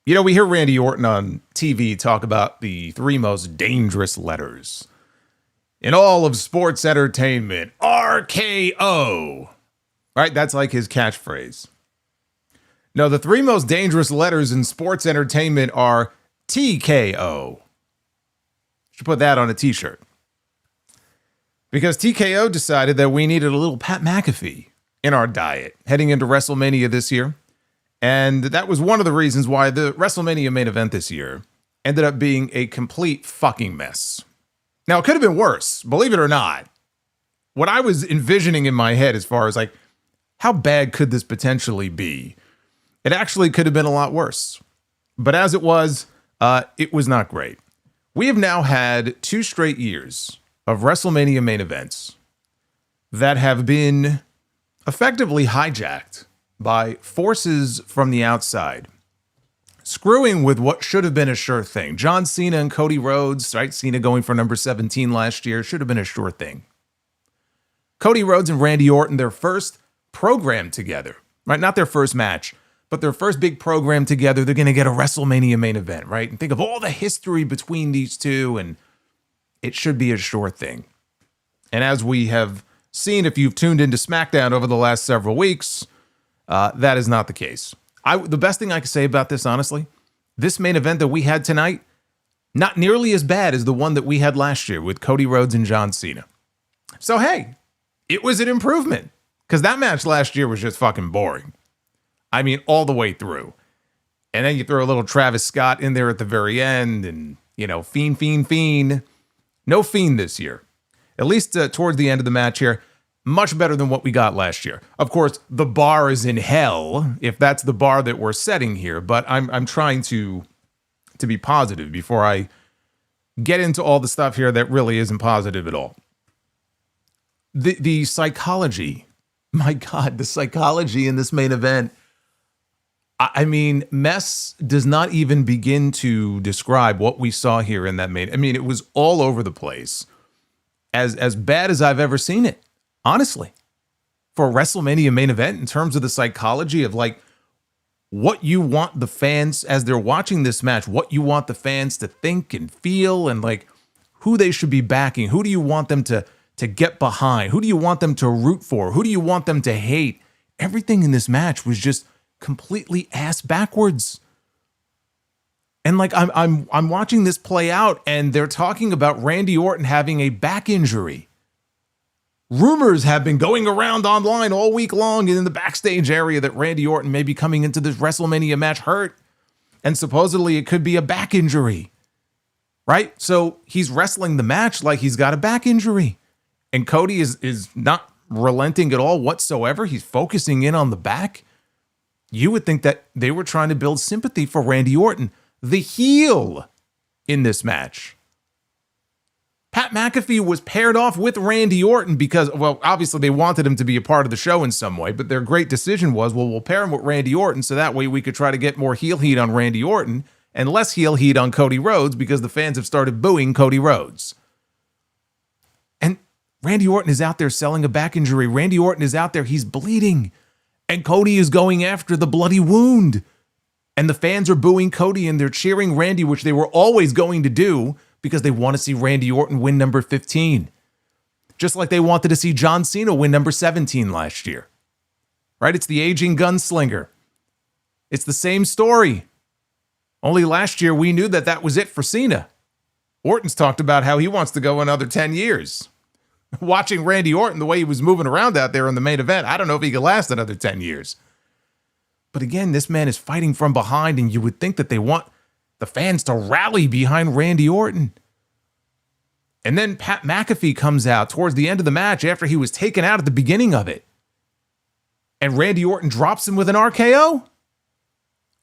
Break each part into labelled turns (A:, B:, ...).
A: You know, we hear Randy Orton on TV talk about the three most dangerous letters in all of sports entertainment. RKO. Right? That's like his catchphrase. No, the three most dangerous letters in sports entertainment are TKO. Should put that on a t-shirt. Because TKO decided that we needed a little Pat McAfee in our diet heading into WrestleMania this year. And that was one of the reasons why the WrestleMania main event this year ended up being a complete fucking mess. Now, it could have been worse, believe it or not. What I was envisioning in my head as far as like, how bad could this potentially be? It actually could have been a lot worse. But as it was not great. We have now had 2 straight years of WrestleMania main events that have been effectively hijacked by forces from the outside, screwing with what should have been a sure thing. John Cena and Cody Rhodes, right? Cena going for number 17 last year, should have been a sure thing. Cody Rhodes and Randy Orton, their first program together, right? Not their first match, but their first big program together. They're going to get a WrestleMania main event, right? And think of all the history between these two, and it should be a sure thing. And as we have seen, if you've tuned into SmackDown over the last several weeks, that is not the case. The best thing I can say about this, honestly, this main event that we had tonight, not nearly as bad as the one that we had last year with Cody Rhodes and John Cena. So, hey, it was an improvement because that match last year was just fucking boring. I mean, all the way through. And then you throw a little Travis Scott in there at the very end and, you know, Fiend. No Fiend this year. At least towards the end of the match here. Much better than what we got last year. Of course, the bar is in hell, if that's the bar that we're setting here. But I'm trying to be positive before I get into all the stuff here that really isn't positive at all. The psychology, my God, the psychology in this main event. I mean, mess does not even begin to describe what we saw here in that main. I mean, it was all over the place. As bad as I've ever seen it. Honestly, for a WrestleMania main event, in terms of the psychology of like what you want the fans as they're watching this match, what you want the fans to think and feel, and like who they should be backing. Who do you want them to get behind? Who do you want them to root for? Who do you want them to hate? Everything in this match was just completely ass backwards. And like I'm watching this play out, and they're talking about Randy Orton having a back injury. Rumors have been going around online all week long and in the backstage area that Randy Orton may be coming into this WrestleMania match hurt. And supposedly it could be a back injury. Right? So he's wrestling the match like he's got a back injury. And Cody is not relenting at all whatsoever. He's focusing in on the back. You would think that they were trying to build sympathy for Randy Orton, the heel in this match. Pat McAfee was paired off with Randy Orton because, well, obviously they wanted him to be a part of the show in some way, but their great decision was, well, we'll pair him with Randy Orton so that way we could try to get more heel heat on Randy Orton and less heel heat on Cody Rhodes because the fans have started booing Cody Rhodes. And Randy Orton is out there selling a back injury. Randy Orton is out there, he's bleeding. And Cody is going after the bloody wound. And the fans are booing Cody and they're cheering Randy, which they were always going to do, because they want to see Randy Orton win number 15. Just like they wanted to see John Cena win number 17 last year. Right? It's the aging gunslinger. It's the same story. Only last year we knew that that was it for Cena. Orton's talked about how he wants to go another 10 years. Watching Randy Orton, the way he was moving around out there in the main event, I don't know if he could last another 10 years. But again, this man is fighting from behind, and you would think that they want the fans to rally behind Randy Orton. And then Pat McAfee comes out towards the end of the match after he was taken out at the beginning of it. And Randy Orton drops him with an RKO.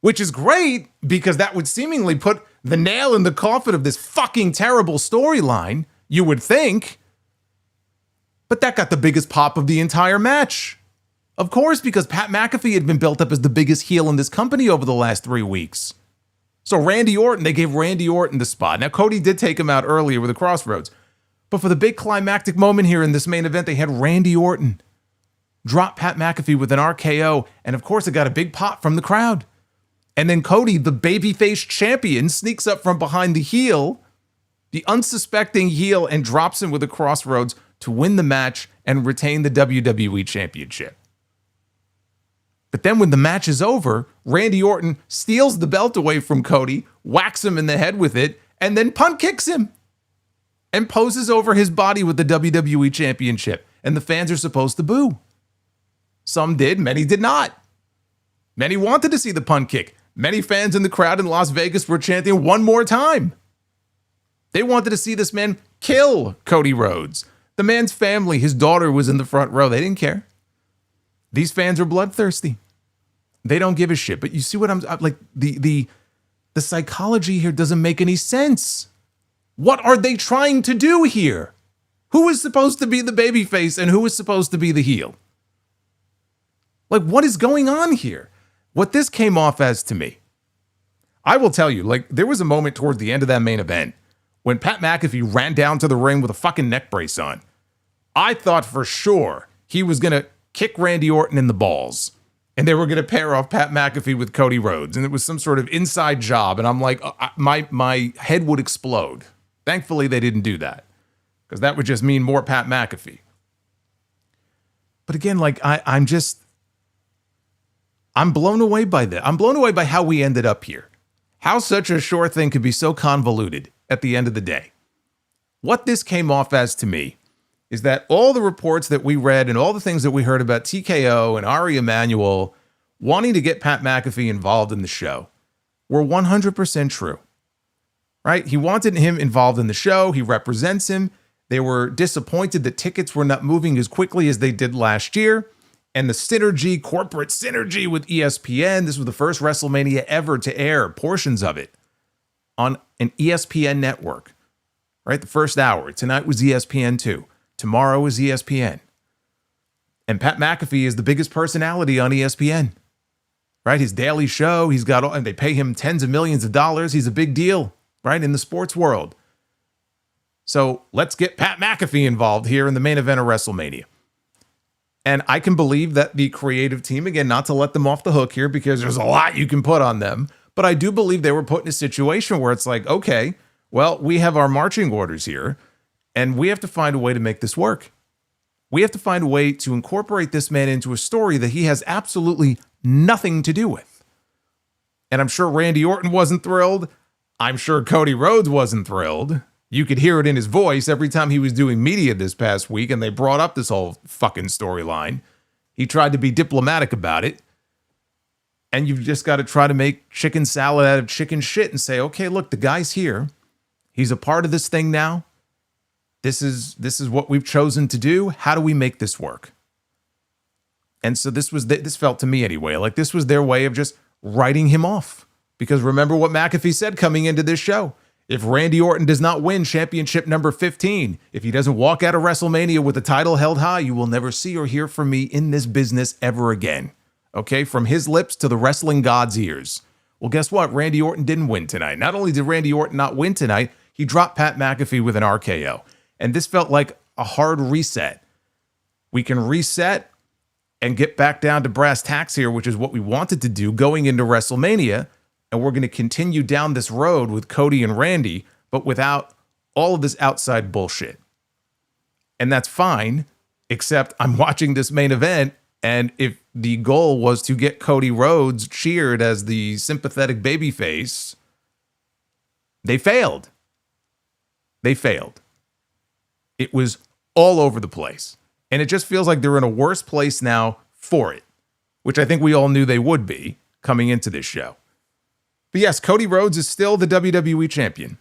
A: Which is great because that would seemingly put the nail in the coffin of this fucking terrible storyline, you would think. But that got the biggest pop of the entire match. Of course, because Pat McAfee had been built up as the biggest heel in this company over the last 3 weeks. So Randy Orton, they gave Randy Orton the spot. Now, Cody did take him out earlier with the Crossroads. But for the big climactic moment here in this main event, they had Randy Orton drop Pat McAfee with an RKO. And of course, it got a big pop from the crowd. And then Cody, the babyface champion, sneaks up from behind the heel, the unsuspecting heel, and drops him with a crossroads to win the match and retain the WWE Championship. But then when the match is over, Randy Orton steals the belt away from Cody, whacks him in the head with it, and then punt kicks him and poses over his body with the WWE Championship. And the fans are supposed to boo. Some did, many did not. Many wanted to see the punt kick. Many fans in the crowd in Las Vegas were chanting one more time. They wanted to see this man kill Cody Rhodes. The man's family, his daughter was in the front row. They didn't care. These fans are bloodthirsty. They don't give a shit. But you see what I'm like, the psychology here doesn't make any sense. What are they trying to do here? Who is supposed to be the babyface and who is supposed to be the heel? Like, what is going on here? What this came off as to me, I will tell you, like, there was a moment towards the end of that main event when Pat McAfee ran down to the ring with a fucking neck brace on. I thought for sure he was going to kick Randy Orton in the balls and they were going to pair off Pat McAfee with Cody Rhodes. And it was some sort of inside job. And I'm like, my head would explode. Thankfully, they didn't do that because that would just mean more Pat McAfee. But again, like, I'm blown away by that. I'm blown away by how we ended up here. How such a short thing could be so convoluted at the end of the day. What this came off as to me is that all the reports that we read and all the things that we heard about TKO and Ari Emanuel wanting to get Pat McAfee involved in the show were 100% true. Right? He wanted him involved in the show. He represents him. They were disappointed that tickets were not moving as quickly as they did last year. And the synergy, corporate synergy with ESPN. This was the first WrestleMania ever to air portions of it on an ESPN network, right? The first hour. Tonight was ESPN2. Tomorrow is ESPN. And Pat McAfee is the biggest personality on ESPN, right? His daily show, he's got, and they pay him tens of millions of dollars. He's a big deal, right? In the sports world. So let's get Pat McAfee involved here in the main event of WrestleMania. And I can believe that the creative team, again, not to let them off the hook here because there's a lot you can put on them, but I do believe they were put in a situation where it's like, okay, well, we have our marching orders here and we have to find a way to make this work. We have to find a way to incorporate this man into a story that he has absolutely nothing to do with. And I'm sure Randy Orton wasn't thrilled. I'm sure Cody Rhodes wasn't thrilled. You could hear it in his voice every time he was doing media this past week and they brought up this whole fucking storyline. He tried to be diplomatic about it. And you've just got to try to make chicken salad out of chicken shit and say, okay, look, the guy's here. He's a part of this thing now. This is what we've chosen to do. How do we make this work? And so this felt to me anyway, like this was their way of just writing him off. Because remember what McAfee said coming into this show. If Randy Orton does not win championship number 15, if he doesn't walk out of WrestleMania with the title held high, you will never see or hear from me in this business ever again. Okay, from his lips to the wrestling god's ears. Well, guess what? Randy Orton didn't win tonight. Not only did Randy Orton not win tonight, he dropped Pat McAfee with an RKO. And this felt like a hard reset. We can reset and get back down to brass tacks here, which is what we wanted to do going into WrestleMania. And we're going to continue down this road with Cody and Randy, but without all of this outside bullshit. And that's fine, except I'm watching this main event, and if the goal was to get Cody Rhodes cheered as the sympathetic babyface, they failed. They failed. It was all over the place. And it just feels like they're in a worse place now for it, which I think we all knew they would be coming into this show. But yes, Cody Rhodes is still the WWE champion.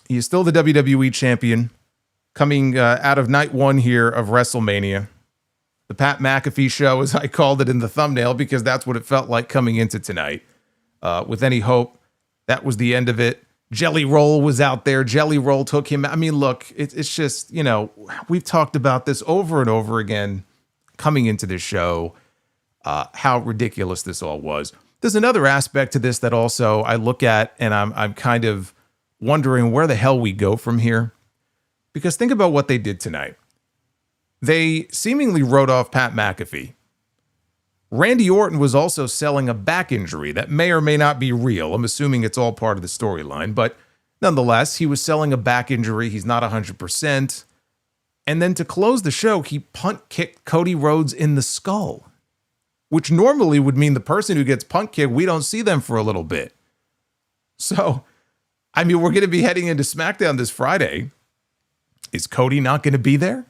A: He is still the WWE champion coming out of night one here of WrestleMania. The Pat McAfee show, as I called it in the thumbnail, because that's what it felt like coming into tonight. With any hope, that was the end of it. Jelly Roll was out there. Jelly Roll took him. I mean, look, it's just, you know, we've talked about this over and over again coming into this show, how ridiculous this all was. There's another aspect to this that also I look at and I'm kind of wondering where the hell we go from here. Because think about what they did tonight. They seemingly wrote off Pat McAfee. Randy Orton was also selling a back injury that may or may not be real. I'm assuming it's all part of the storyline, but nonetheless, he was selling a back injury. He's not 100%. And then to close the show, he punt kicked Cody Rhodes in the skull, which normally would mean the person who gets punt kicked, we don't see them for a little bit. So, I mean, we're going to be heading into SmackDown this Friday. Is Cody not going to be there?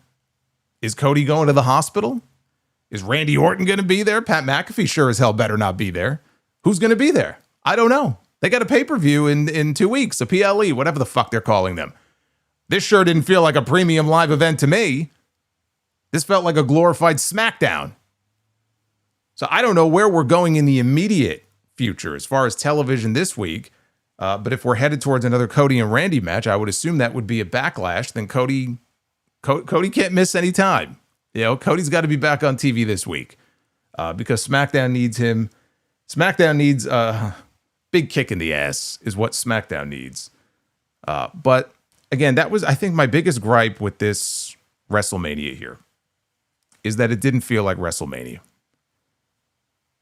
A: Is Cody going to the hospital? Is Randy Orton going to be there? Pat McAfee sure as hell better not be there. Who's going to be there? I don't know. They got a pay-per-view in 2 weeks, a PLE, whatever the fuck they're calling them. This sure didn't feel like a premium live event to me. This felt like a glorified SmackDown. So I don't know where we're going in the immediate future as far as television this week. But if we're headed towards another Cody and Randy match, I would assume that would be a backlash. Then Cody can't miss any time. You know, Cody's got to be back on TV this week because SmackDown needs him. SmackDown needs a big kick in the ass is what SmackDown needs. But again, that was, I think, my biggest gripe with this WrestleMania here is that it didn't feel like WrestleMania.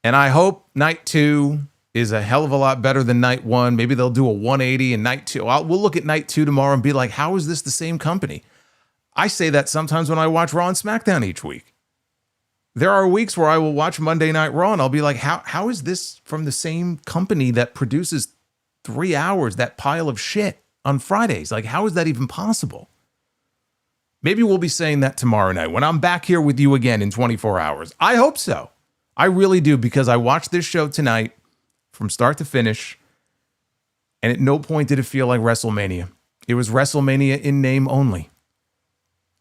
A: And I hope night 2 is a hell of a lot better than night 1. Maybe they'll do a 180 and night 2. We'll look at night 2 tomorrow and be like, how is this the same company? I say that sometimes when I watch Raw and SmackDown each week. There are weeks where I will watch Monday Night Raw and I'll be like, how is this from the same company that produces 3 hours, that pile of shit on Fridays? Like, how is that even possible? Maybe we'll be saying that tomorrow night when I'm back here with you again in 24 hours. I hope so. I really do, because I watched this show tonight from start to finish, and at no point did it feel like WrestleMania. It was WrestleMania in name only.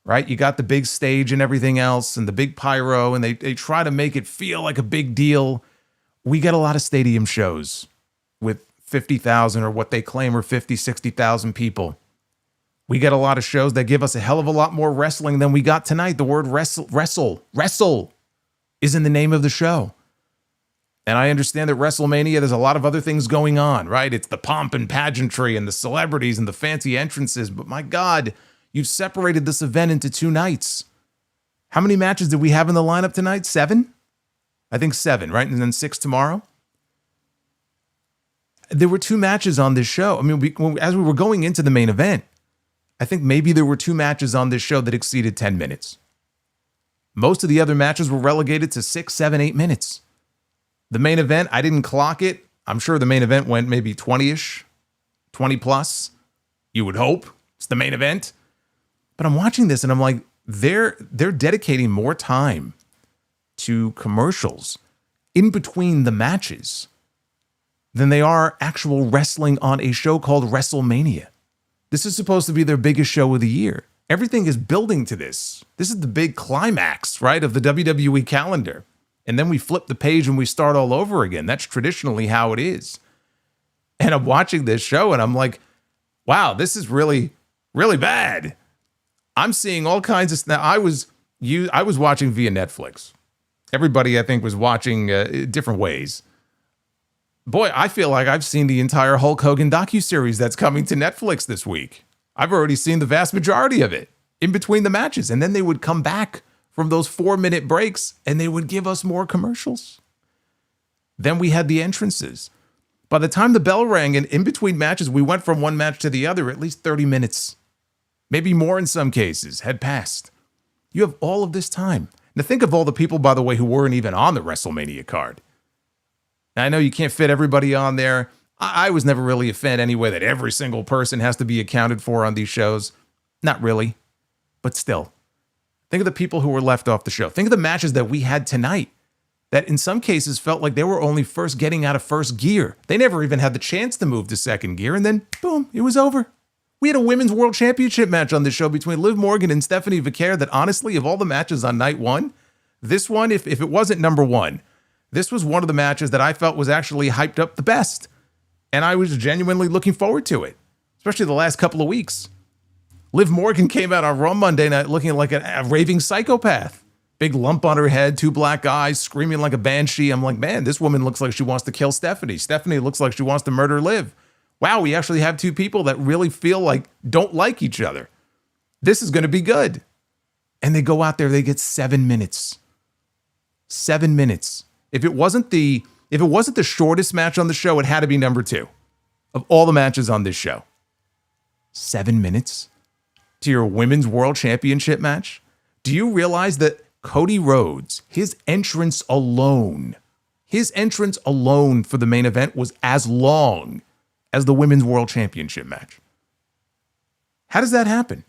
A: Right? You got the big stage and everything else and the big pyro, and they try to make it feel like a big deal. We get a lot of stadium shows with 50,000 or what they claim are 50, 60,000 people. We get a lot of shows that give us a hell of a lot more wrestling than we got tonight. The word wrestle is in the name of the show. And I understand that WrestleMania, there's a lot of other things going on, right? It's the pomp and pageantry and the celebrities and the fancy entrances. But my God, you've separated this event into 2 nights. How many matches did we have in the lineup tonight? 7? I think 7, right? And then 6 tomorrow. There were 2 matches on this show. I mean, as we were going into the main event, I think maybe there were 2 matches on this show that exceeded 10 minutes. Most of the other matches were relegated to 6, 7, 8 minutes. The main event, I didn't clock it. I'm sure the main event went maybe 20-ish, 20 plus. You would hope. It's the main event. But I'm watching this and I'm like, they're dedicating more time to commercials in between the matches than they are actual wrestling on a show called WrestleMania. This is supposed to be their biggest show of the year. Everything is building to this. This is the big climax, right, of the WWE calendar. And then we flip the page and we start all over again. That's traditionally how it is. And I'm watching this show and I'm like, wow, this is really, really bad. I'm seeing all kinds of stuff. I was watching via Netflix. Everybody, I think, was watching different ways. Boy, I feel like I've seen the entire Hulk Hogan docuseries that's coming to Netflix this week. I've already seen the vast majority of it in between the matches. And then they would come back from those 4-minute breaks and they would give us more commercials. Then we had the entrances. By the time the bell rang and in between matches, we went from one match to the other, at least 30 minutes, maybe more in some cases, had passed. You have all of this time. Now think of all the people, by the way, who weren't even on the WrestleMania card. Now, I know you can't fit everybody on there. I was never really a fan anyway that every single person has to be accounted for on these shows. Not really, but still. Think of the people who were left off the show. Think of the matches that we had tonight that in some cases felt like they were only first getting out of first gear. They never even had the chance to move to second gear, and then, boom, it was over. We had a Women's World Championship match on this show between Liv Morgan and Stephanie Vaquer that honestly, of all the matches on night 1, this one, if it wasn't number 1, this was one of the matches that I felt was actually hyped up the best. And I was genuinely looking forward to it, especially the last couple of weeks. Liv Morgan came out on Raw Monday night looking like a raving psychopath. Big lump on her head, 2 black eyes, screaming like a banshee. I'm like, man, this woman looks like she wants to kill Stephanie. Stephanie looks like she wants to murder Liv. Wow, we actually have 2 people that really feel like don't like each other. This is going to be good. And they go out there, they get 7 minutes. 7 minutes. If it wasn't the shortest match on the show, it had to be number 2 of all the matches on this show. 7 minutes to your Women's World Championship match? Do you realize that Cody Rhodes, his entrance alone for the main event was as long as the Women's World Championship match? How does that happen?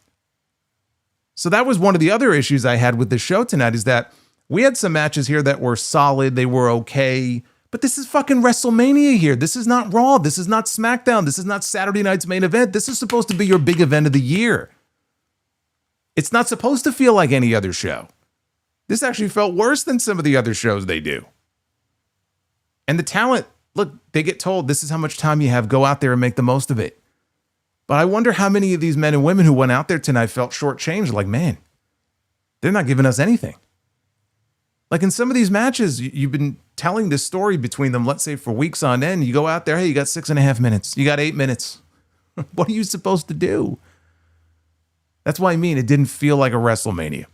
A: So that was one of the other issues I had with the show tonight, is that we had some matches here that were solid, they were okay, but this is fucking WrestleMania here. This is not Raw, this is not SmackDown, this is not Saturday night's main event. This is supposed to be your big event of the year. It's not supposed to feel like any other show. This actually felt worse than some of the other shows they do. And the talent, look, they get told, this is how much time you have, go out there and make the most of it. But I wonder how many of these men and women who went out there tonight felt shortchanged, like, man, they're not giving us anything. Like in some of these matches, you've been telling this story between them, let's say for weeks on end. You go out there, hey, you got 6.5 minutes. You got 8 minutes. What are you supposed to do? That's why I mean it didn't feel like a WrestleMania.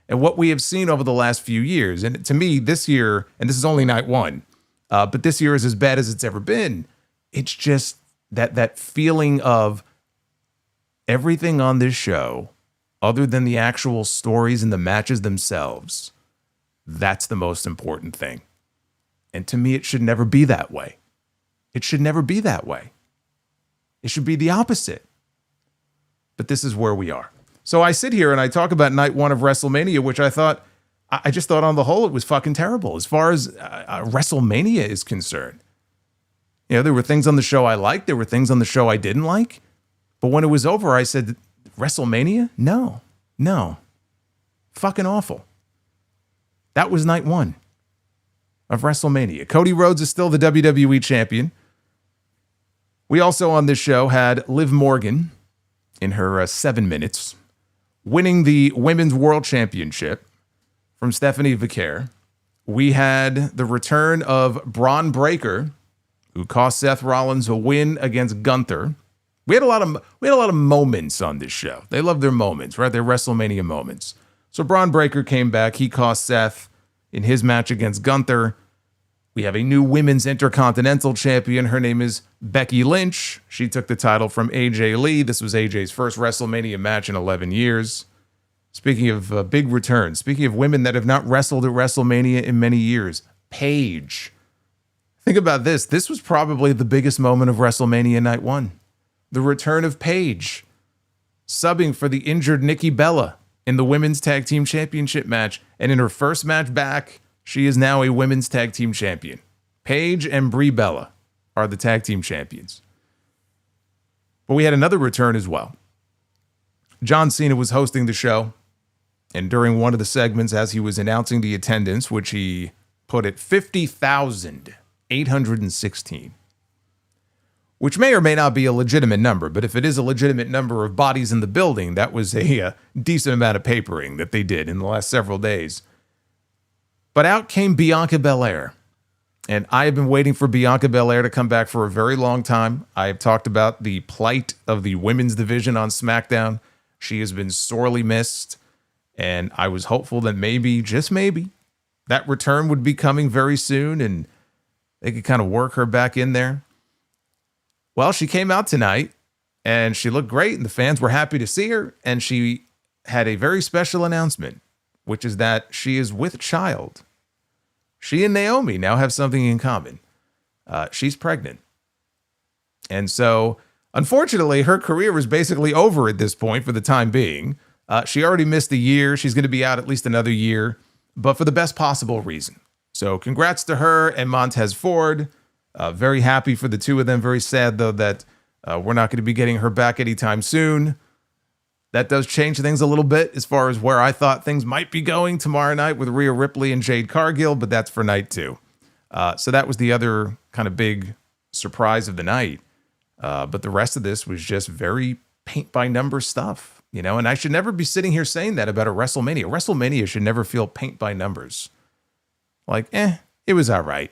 A: And what we have seen over the last few years, and to me this year, and this is only night 1, but this year is as bad as it's ever been. It's just that feeling of everything on this show, other than the actual stories and the matches themselves, that's the most important thing. And to me, it should never be that way. It should never be that way. It should be the opposite. But this is where we are. So I sit here and I talk about night 1 of WrestleMania, which I just thought on the whole, it was fucking terrible as far as WrestleMania is concerned. You know, there were things on the show I liked. There were things on the show I didn't like. But when it was over, I said, WrestleMania? No. Fucking awful. That was night 1 of WrestleMania. Cody Rhodes is still the WWE champion. We also on this show had Liv Morgan in her 7 minutes, winning the Women's World Championship from Stephanie Vaquer. We had the return of Braun Breaker, who cost Seth Rollins a win against Gunther. We had a lot of moments on this show. They love their moments, right? Their WrestleMania moments. So Braun Breaker came back. He cost Seth in his match against Gunther. We have a new women's Intercontinental champion. Her name is Becky Lynch. She took the title from AJ Lee. This was AJ's first WrestleMania match in 11 years. Speaking of big returns, speaking of women that have not wrestled at WrestleMania in many years, Paige. Think about this. This was probably the biggest moment of WrestleMania night 1. The return of Paige, subbing for the injured Nikki Bella in the Women's Tag Team Championship match. And in her first match back, she is now a Women's Tag Team Champion. Paige and Brie Bella are the Tag Team Champions. But we had another return as well. John Cena was hosting the show. And during one of the segments, as he was announcing the attendance, which he put at 50,816, which may or may not be a legitimate number, but if it is a legitimate number of bodies in the building, that was a decent amount of papering that they did in the last several days. But out came Bianca Belair. And I have been waiting for Bianca Belair to come back for a very long time. I have talked about the plight of the women's division on SmackDown. She has been sorely missed. And I was hopeful that maybe, just maybe, that return would be coming very soon and they could kind of work her back in there. Well, she came out tonight and she looked great and the fans were happy to see her. And she had a very special announcement, which is that she is with child. She and Naomi now have something in common. She's pregnant. And so, unfortunately, her career is basically over at this point for the time being. She already missed a year. She's going to be out at least another year, but for the best possible reason. So congrats to her and Montez Ford. Very happy for the two of them. Very sad, though, that we're not going to be getting her back anytime soon. That does change things a little bit as far as where I thought things might be going tomorrow night with Rhea Ripley and Jade Cargill, but that's for night 2. So that was the other kind of big surprise of the night. But the rest of this was just very paint-by-number stuff, you know? And I should never be sitting here saying that about a WrestleMania. WrestleMania should never feel paint-by-numbers. Like, it was all right.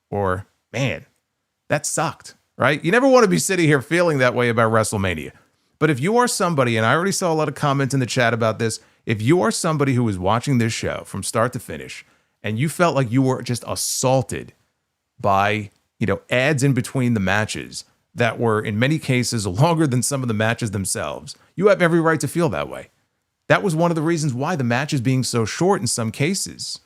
A: Or, man, that sucked, right? You never want to be sitting here feeling that way about WrestleMania. But if you are somebody, and I already saw a lot of comments in the chat about this, if you are somebody who is watching this show from start to finish, and you felt like you were just assaulted by, ads in between the matches that were in many cases longer than some of the matches themselves, you have every right to feel that way. That was one of the reasons why the matches being so short in some cases,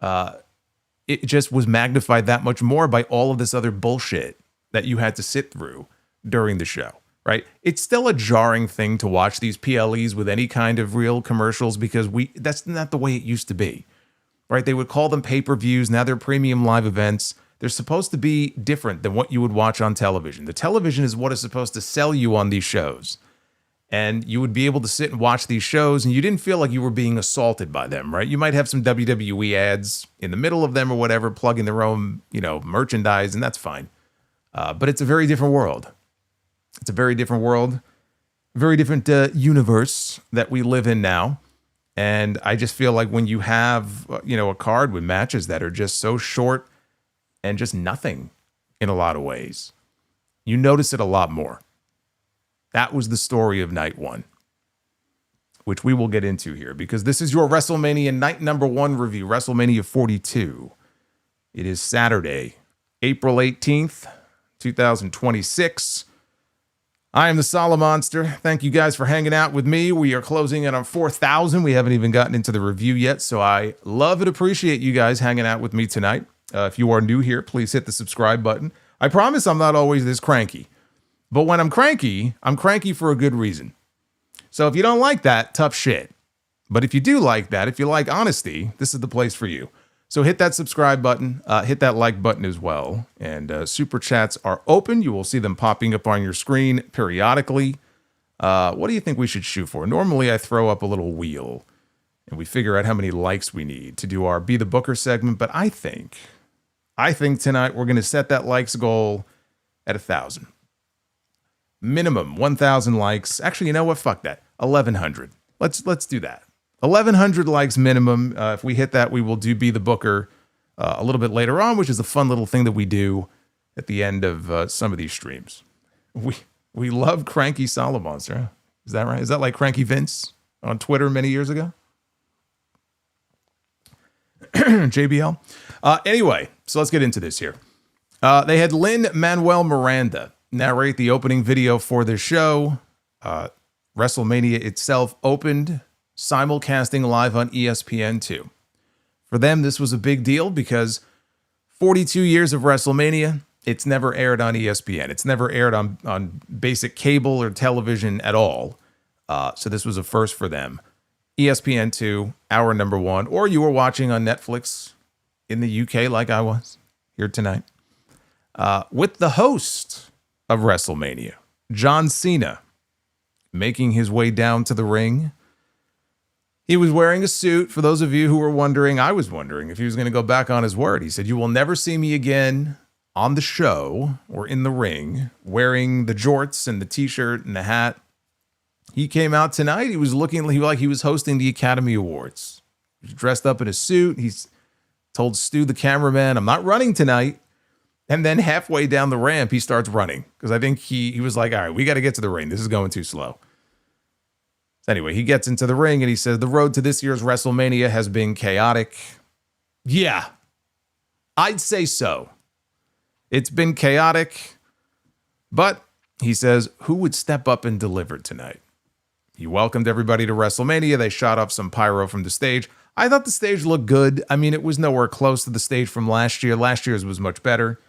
A: it just was magnified that much more by all of this other bullshit that you had to sit through during the show, right? It's still a jarring thing to watch these PLEs with any kind of real commercials because that's not the way it used to be, right? They would call them pay-per-views. Now they're premium live events. They're supposed to be different than what you would watch on television. The television is what is supposed to sell you on these shows. And you would be able to sit and watch these shows and you didn't feel like you were being assaulted by them, right? You might have some WWE ads in the middle of them or whatever, plugging their own, merchandise, and that's fine. But it's a very different world. It's a very different world, very different universe that we live in now. And I just feel like when you have, a card with matches that are just so short and just nothing in a lot of ways, you notice it a lot more. That was the story of night one, which we will get into here because this is your WrestleMania night number 1 review, WrestleMania 42. It is Saturday, April 18th, 2026. I am the Solomonster. Thank you guys for hanging out with me. We are closing in on 4,000. We haven't even gotten into the review yet, so I love and appreciate you guys hanging out with me tonight. If you are new here, please hit the subscribe button. I promise I'm not always this cranky. But when I'm cranky for a good reason. So if you don't like that, tough shit. But if you do like that, if you like honesty, this is the place for you. So hit that subscribe button, hit that like button as well. And super chats are open. You will see them popping up on your screen periodically. What do you think we should shoot for? Normally I throw up a little wheel and we figure out how many likes we need to do our Be the Booker segment. But I think tonight we're going to set that likes goal at 1,000. Minimum 1,000 likes. Actually, you know what? Fuck that. 1,100. Let's do that. 1,100 likes minimum. If we hit that, we will do Be the Booker a little bit later on, which is a fun little thing that we do at the end of some of these streams. We love Cranky Solomonster. Is that right? Is that like Cranky Vince on Twitter many years ago? JBL. Anyway, so let's get into this here. They had Lin-Manuel Miranda narrate the opening video for the show. WrestleMania itself opened simulcasting live on ESPN2. For them, this was a big deal because 42 years of WrestleMania, it's never aired on ESPN. It's never aired on basic cable or television at all. So this was a first for them. ESPN2, hour number 1, or you were watching on Netflix in the UK like I was here tonight. With the host of WrestleMania, John Cena, making his way down to the ring. He was wearing a suit. For those of you who were wondering, I was wondering if he was going to go back on his word. He said, "You will never see me again on the show or in the ring wearing the jorts and the t-shirt and the hat." He came out tonight. He was looking like he was hosting the Academy Awards. He was dressed up in a suit. He's told Stu, the cameraman, "I'm not running tonight." And then halfway down the ramp, he starts running because I think he was like, "All right, we got to get to the ring. This is going too slow." So anyway, he gets into the ring and he says, "The road to this year's WrestleMania has been chaotic." Yeah, I'd say so. It's been chaotic, but he says, who would step up and deliver tonight? He welcomed everybody to WrestleMania. They shot off some pyro from the stage. I thought the stage looked good. I mean, it was nowhere close to the stage from last year. Last year's was much better.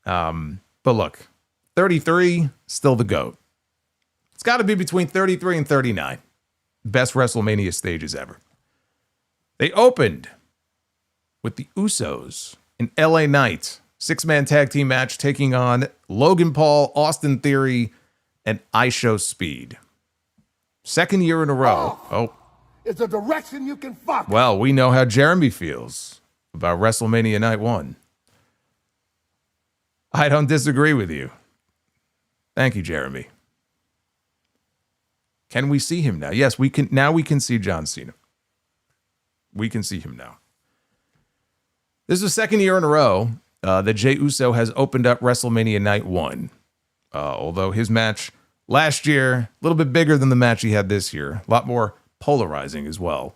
A: But look, 33, still the GOAT. It's got to be between 33 and 39. Best WrestleMania stages ever. They opened with the Usos in LA Knight. 6-man tag team match taking on Logan Paul, Austin Theory, and IShowSpeed. Second year in a row. Oh.
B: It's a direction you can fuck.
A: Well, we know how Jeremy feels about WrestleMania Night 1. I don't disagree with you. Thank you, Jeremy. Can we see him now? Yes, we can. Now we can see John Cena. We can see him now. This is the second year in a row that Jey Uso has opened up WrestleMania Night 1. Although his match last year, a little bit bigger than the match he had this year. A lot more polarizing as well.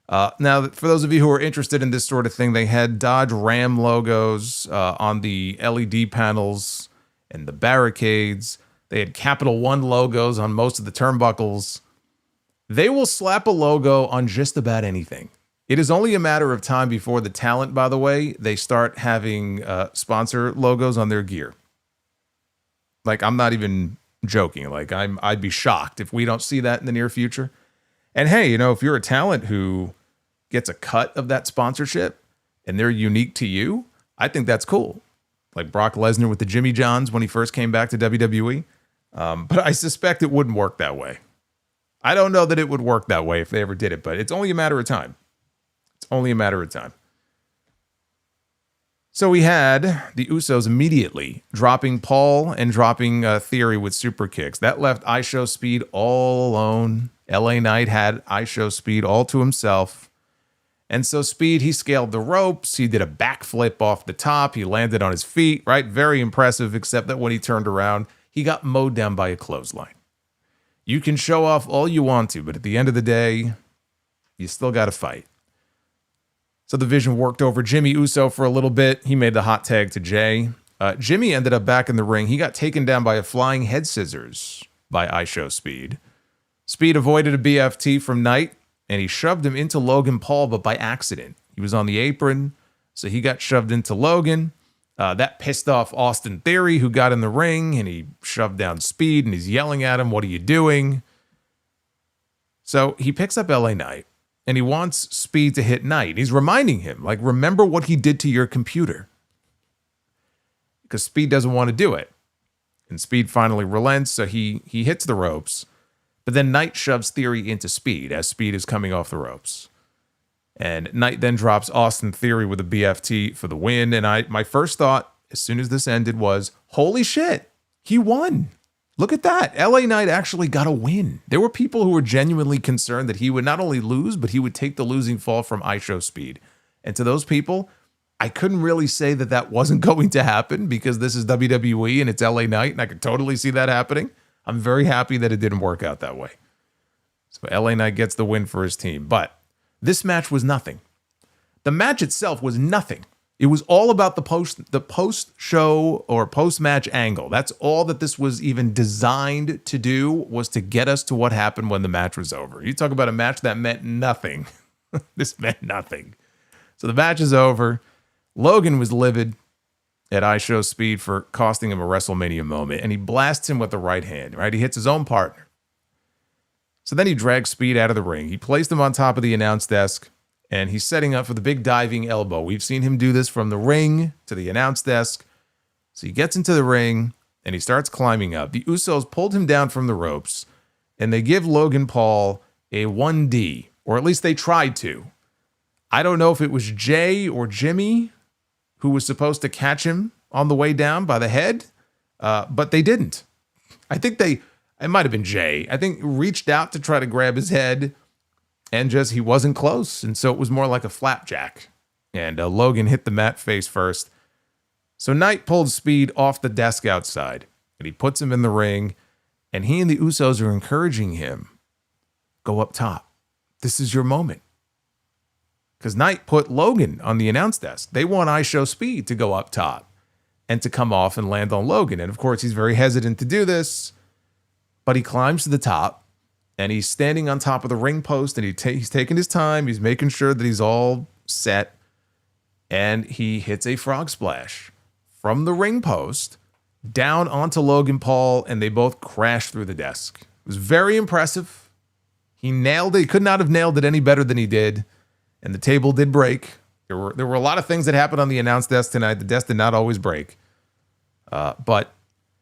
A: Now, for those of you who are interested in this sort of thing, they had Dodge Ram logos on the LED panels and the barricades. They had Capital One logos on most of the turnbuckles. They will slap a logo on just about anything. It is only a matter of time before the talent, by the way, they start having sponsor logos on their gear. Like, I'm not even joking. Like, I'd be shocked if we don't see that in the near future. And hey, you know, if you're a talent who gets a cut of that sponsorship and they're unique to you, I think that's cool. Like Brock Lesnar with the Jimmy Johns when he first came back to WWE. But I suspect it wouldn't work that way. I don't know that it would work that way if they ever did it, but it's only a matter of time. It's only a matter of time. So we had the Usos immediately dropping Paul and dropping Theory with super kicks. That left IShowSpeed all alone. LA Knight had IShowSpeed all to himself. And so Speed, he scaled the ropes. He did a backflip off the top. He landed on his feet, right? Very impressive, except that when he turned around, he got mowed down by a clothesline. You can show off all you want to, but at the end of the day, you still got to fight. So the Vision worked over Jimmy Uso for a little bit. He made the hot tag to Jay. Jimmy ended up back in the ring. He got taken down by a flying head scissors by IShowSpeed. Speed avoided a BFT from Knight, and he shoved him into Logan Paul, but by accident. He was on the apron, so he got shoved into Logan. That pissed off Austin Theory, who got in the ring, and he shoved down Speed, and he's yelling at him, "What are you doing?" So he picks up LA Knight, and he wants Speed to hit Knight. He's reminding him, like, remember what he did to your computer. Because Speed doesn't want to do it. And Speed finally relents, so he hits the ropes. But then Knight shoves Theory into Speed as Speed is coming off the ropes. And Knight then drops Austin Theory with a BFT for the win. And my first thought, as soon as this ended, was, holy shit, he won. Look at that. LA Knight actually got a win. There were people who were genuinely concerned that he would not only lose, but he would take the losing fall from IShowSpeed. And to those people, I couldn't really say that that wasn't going to happen because this is WWE and it's LA Knight, and I could totally see that happening. I'm very happy that it didn't work out that way. So LA Knight gets the win for his team. But this match was nothing. The match itself was nothing. It was all about the post-show or post-match angle. That's all that this was even designed to do, was to get us to what happened when the match was over. You talk about a match that meant nothing. This meant nothing. So the match is over. Logan was livid at IShowSpeed for costing him a WrestleMania moment, and he blasts him with the right hand, right? He hits his own partner. So then he drags Speed out of the ring. He placed him on top of the announce desk, and he's setting up for the big diving elbow. We've seen him do this from the ring to the announce desk. So he gets into the ring, and he starts climbing up. The Usos pulled him down from the ropes, and they give Logan Paul a 1D, or at least they tried to. I don't know if it was Jay or Jimmy who was supposed to catch him on the way down by the head, but they didn't. I think it might have been Jay. I think reached out to try to grab his head, and just he wasn't close, and so it was more like a flapjack. And Logan hit the mat face first. So Knight pulled Speed off the desk outside, and he puts him in the ring, and he and the Usos are encouraging him, go up top. This is your moment. Because Knight put Logan on the announce desk. They want IShowSpeed to go up top and to come off and land on Logan. And of course, he's very hesitant to do this, but he climbs to the top, and he's standing on top of the ring post, and he's taking his time. He's making sure that he's all set, and he hits a frog splash from the ring post down onto Logan Paul, and they both crash through the desk. It was very impressive. He nailed it. He could not have nailed it any better than he did. And the table did break. There were a lot of things that happened on the announce desk tonight. The desk did not always break. But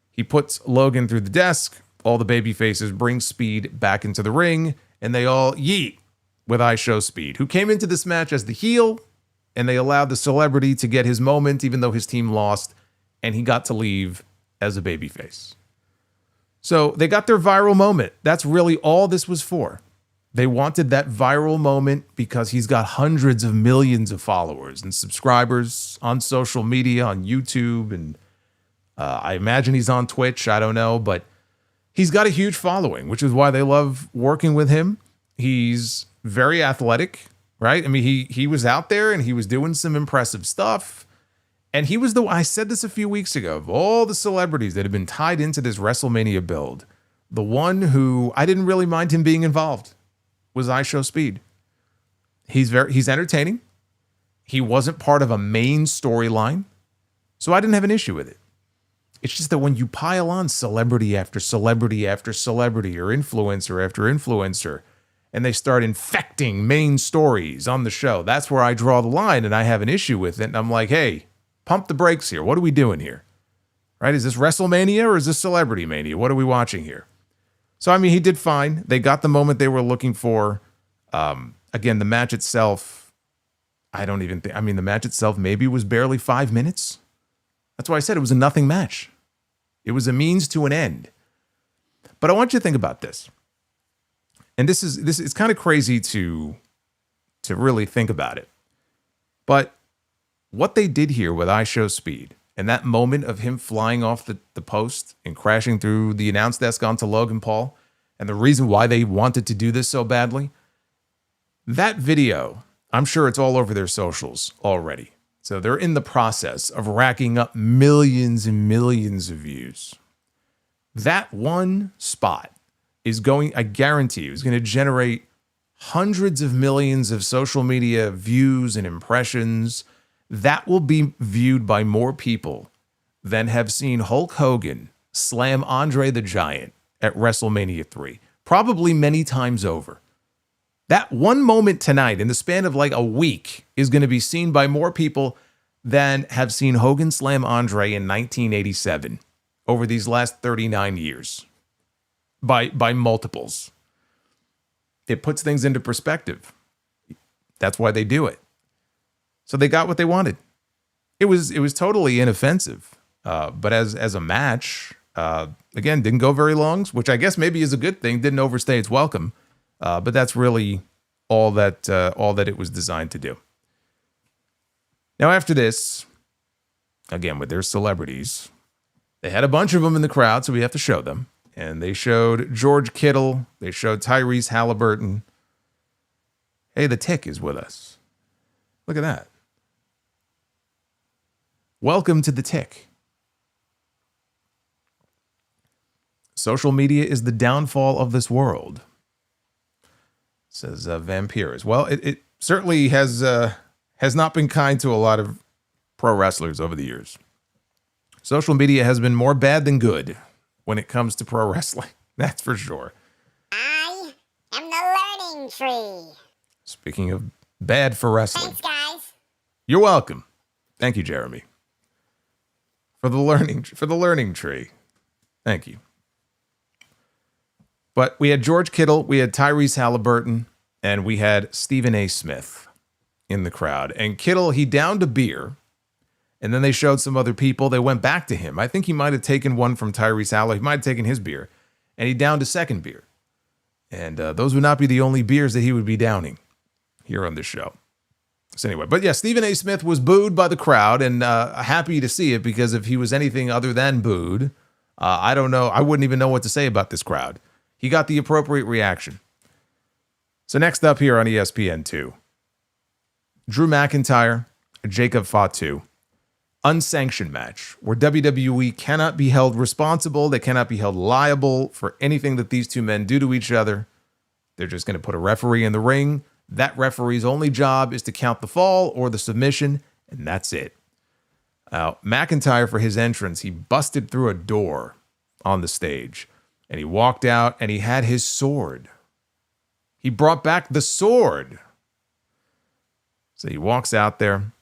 A: he puts Logan through the desk. All the baby faces bring Speed back into the ring. And they all yeet with IShowSpeed, who came into this match as the heel. And they allowed the celebrity to get his moment, even though his team lost. And he got to leave as a babyface. So they got their viral moment. That's really all this was for. They wanted that viral moment because he's got hundreds of millions of followers and subscribers on social media, on YouTube, and I imagine he's on Twitch. I don't know, but he's got a huge following, which is why they love working with him. He's very athletic, right? I mean, he was out there and he was doing some impressive stuff. And he was I said this a few weeks ago, of all the celebrities that have been tied into this WrestleMania build, the one who I didn't really mind him being involved was IShowSpeed. He's entertaining. He wasn't part of a main storyline, so I didn't have an issue with it. It's just that when you pile on celebrity after celebrity after celebrity or influencer after influencer, and they start infecting main stories on the show, that's where I draw the line and I have an issue with it. And I'm like, hey, pump the brakes here. What are we doing here? Right? Is this WrestleMania or is this Celebrity Mania? What are we watching here? So, I mean, he did fine. They got the moment they were looking for. Again, the match itself, the match itself maybe was barely 5 minutes. That's why I said it was a nothing match. It was a means to an end. But I want you to think about this. And this is kind of crazy to really think about it. But what they did here with IShowSpeed and that moment of him flying off the post and crashing through the announce desk onto Logan Paul, and the reason why they wanted to do this so badly, that video, I'm sure it's all over their socials already. So they're in the process of racking up millions and millions of views. That one spot is I guarantee you, is going to generate hundreds of millions of social media views and impressions. That will be viewed by more people than have seen Hulk Hogan slam Andre the Giant at WrestleMania 3, probably many times over. That one moment tonight in the span of like a week is going to be seen by more people than have seen Hogan slam Andre in 1987 over these last 39 years by multiples. It puts things into perspective. That's why they do it. So they got what they wanted. It was totally inoffensive, but as a match, again, didn't go very long, which I guess maybe is a good thing. Didn't overstay its welcome. But that's really all that it was designed to do. Now, after this, again, with their celebrities, they had a bunch of them in the crowd, so we have to show them. And they showed George Kittle. They showed Tyrese Halliburton. Hey, the Tick is with us. Look at that. Welcome to the Tick. Social media is the downfall of this world, says Vampires. Well, it certainly has not been kind to a lot of pro wrestlers over the years. Social media has been more bad than good when it comes to pro wrestling. That's for sure.
C: I am the learning tree.
A: Speaking of bad for wrestling.
C: Thanks, guys.
A: You're welcome. Thank you, Jeremy. For the learning tree. Thank you. But we had George Kittle, we had Tyrese Halliburton, and we had Stephen A. Smith in the crowd. And Kittle, he downed a beer, and then they showed some other people. They went back to him. I think he might have taken one from Tyrese Halliburton. He might have taken his beer, and he downed a second beer. And those would not be the only beers that he would be downing here on this show. So anyway, but yeah, Stephen A. Smith was booed by the crowd, and happy to see it, because if he was anything other than booed, I don't know. I wouldn't even know what to say about this crowd. He got the appropriate reaction. So next up here on ESPN2, Drew McIntyre, Jacob Fatu, unsanctioned match where WWE cannot be held responsible. They cannot be held liable for anything that these two men do to each other. They're just going to put a referee in the ring. That referee's only job is to count the fall or the submission, and that's it. Now, McIntyre, for his entrance, he busted through a door on the stage, and he walked out, and he had his sword. He brought back the sword. So he walks out there,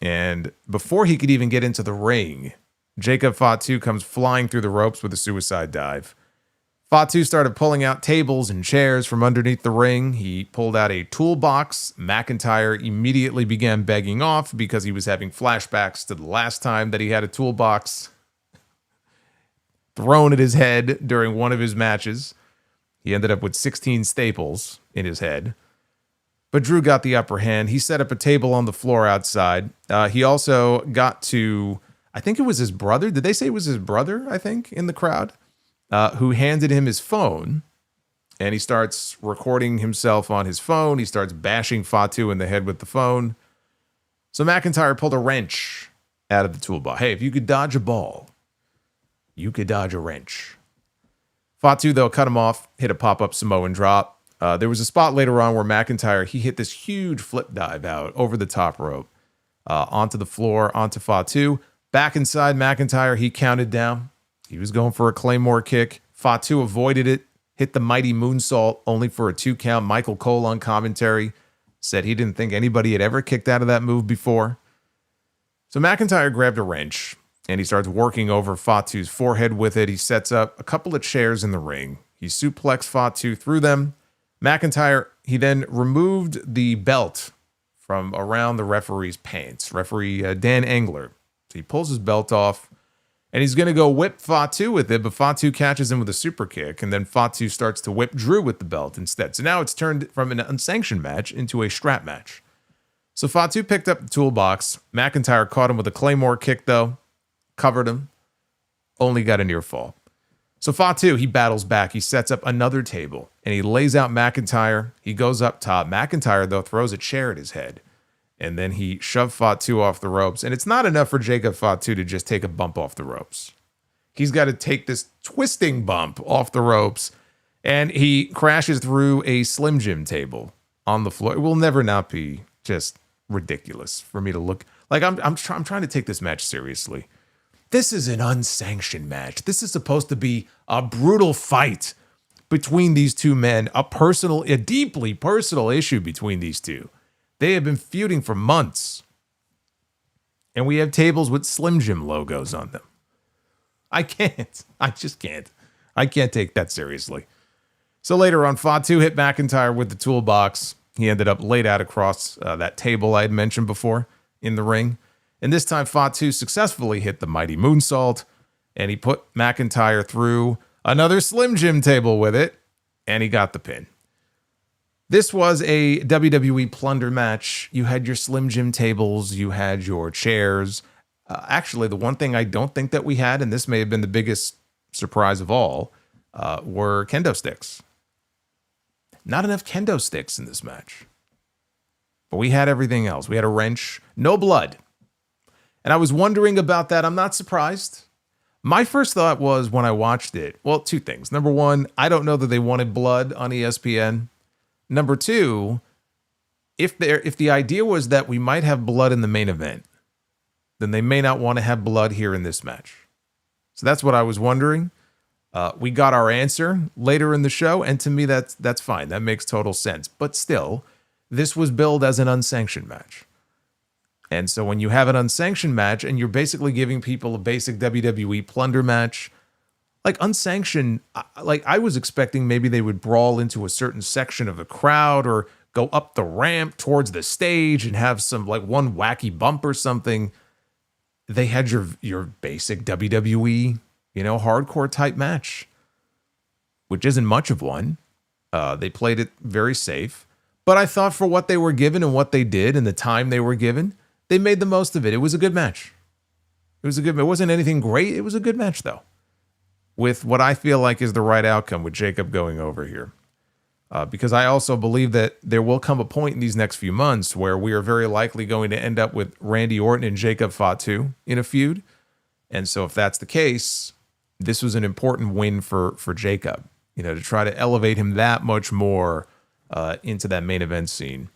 A: and before he could even get into the ring, Jacob Fatu comes flying through the ropes with a suicide dive. Fatu started pulling out tables and chairs from underneath the ring. He pulled out a toolbox. McIntyre immediately began begging off because he was having flashbacks to the last time that he had a toolbox thrown at his head during one of his matches. He ended up with 16 staples in his head. But Drew got the upper hand. He set up a table on the floor outside. He also got to, I think it was his brother. Did they say it was his brother, I think, in the crowd? Who handed him his phone and he starts recording himself on his phone. He starts bashing Fatu in the head with the phone. So McIntyre pulled a wrench out of the toolbox. Hey, if you could dodge a ball, you could dodge a wrench. Fatu, though, cut him off, hit a pop-up Samoan drop. There was a spot later on where McIntyre, he hit this huge flip dive out over the top rope, onto the floor, onto Fatu. Back inside McIntyre, he counted down. He was going for a Claymore kick. Fatu avoided it, hit the mighty moonsault, only for a 2 count. Michael Cole on commentary said he didn't think anybody had ever kicked out of that move before. So McIntyre grabbed a wrench, and he starts working over Fatu's forehead with it. He sets up a couple of chairs in the ring. He suplexed Fatu through them. McIntyre, he then removed the belt from around the referee's pants. Referee Dan Engler. So he pulls his belt off, and he's going to go whip Fatu with it, but Fatu catches him with a super kick, and then Fatu starts to whip Drew with the belt instead. So now it's turned from an unsanctioned match into a strap match. So Fatu picked up the toolbox. McIntyre caught him with a Claymore kick, though. Covered him. Only got a near fall. So Fatu, he battles back. He sets up another table, and he lays out McIntyre. He goes up top. McIntyre, though, throws a chair at his head. And then he shoved Fatu off the ropes. And it's not enough for Jacob Fatu to just take a bump off the ropes. He's got to take this twisting bump off the ropes. And he crashes through a Slim Jim table on the floor. It will never not be just ridiculous for me to look. Like, I'm trying to take this match seriously. This is an unsanctioned match. This is supposed to be a brutal fight between these two men. A deeply personal issue between these two. They have been feuding for months. And we have tables with Slim Jim logos on them. I can't. I just can't. I can't take that seriously. So later on, Fatu hit McIntyre with the toolbox. He ended up laid out across that table I had mentioned before in the ring. And this time, Fatu successfully hit the mighty moonsault. And he put McIntyre through another Slim Jim table with it. And he got the pin. This was a WWE plunder match. You had your Slim Jim tables. You had your chairs. Actually, the one thing I don't think that we had, and this may have been the biggest surprise of all, were kendo sticks. Not enough kendo sticks in this match. But we had everything else. We had a wrench. No blood. And I was wondering about that. I'm not surprised. My first thought was when I watched it, well, 2 things. Number 1, I don't know that they wanted blood on ESPN. Number 2, if the idea was that we might have blood in the main event, then they may not want to have blood here in this match. So that's what I was wondering. We got our answer later in the show, and to me, that's fine. That makes total sense. But still, this was billed as an unsanctioned match. And so when you have an unsanctioned match and you're basically giving people a basic WWE plunder match, like unsanctioned, like I was expecting maybe they would brawl into a certain section of the crowd or go up the ramp towards the stage and have some like one wacky bump or something. They had your basic WWE, hardcore type match, which isn't much of one. They played it very safe, but I thought for what they were given and what they did and the time they were given, they made the most of it. It was a good match. It wasn't anything great. It was a good match though, with what I feel like is the right outcome with Jacob going over here. Because I also believe that there will come a point in these next few months where we are very likely going to end up with Randy Orton and Jacob Fatu in a feud. And so if that's the case, this was an important win for Jacob, to try to elevate him that much more into that main event scene.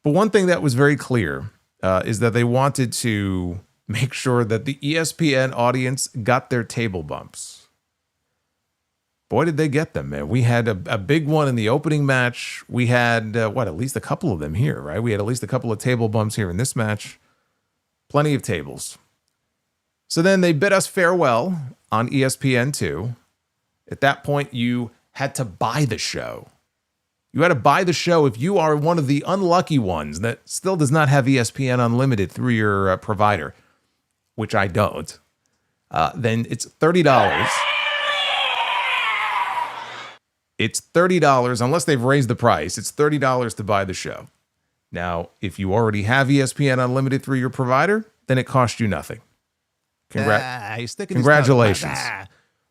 A: But one thing that was very clear is that they wanted to make sure that the ESPN audience got their table bumps. Boy, did they get them, man. We had a big one in the opening match. We had, at least a couple of them here, right? We had at least a couple of table bumps here in this match. Plenty of tables. So then they bid us farewell on ESPN2. At that point, you had to buy the show. You had to buy the show if you are one of the unlucky ones that still does not have ESPN Unlimited through your provider, which I don't. Then it's $30. It's $30, unless they've raised the price. It's $30 to buy the show. Now, if you already have ESPN Unlimited through your provider, then it costs you nothing. Congratulations.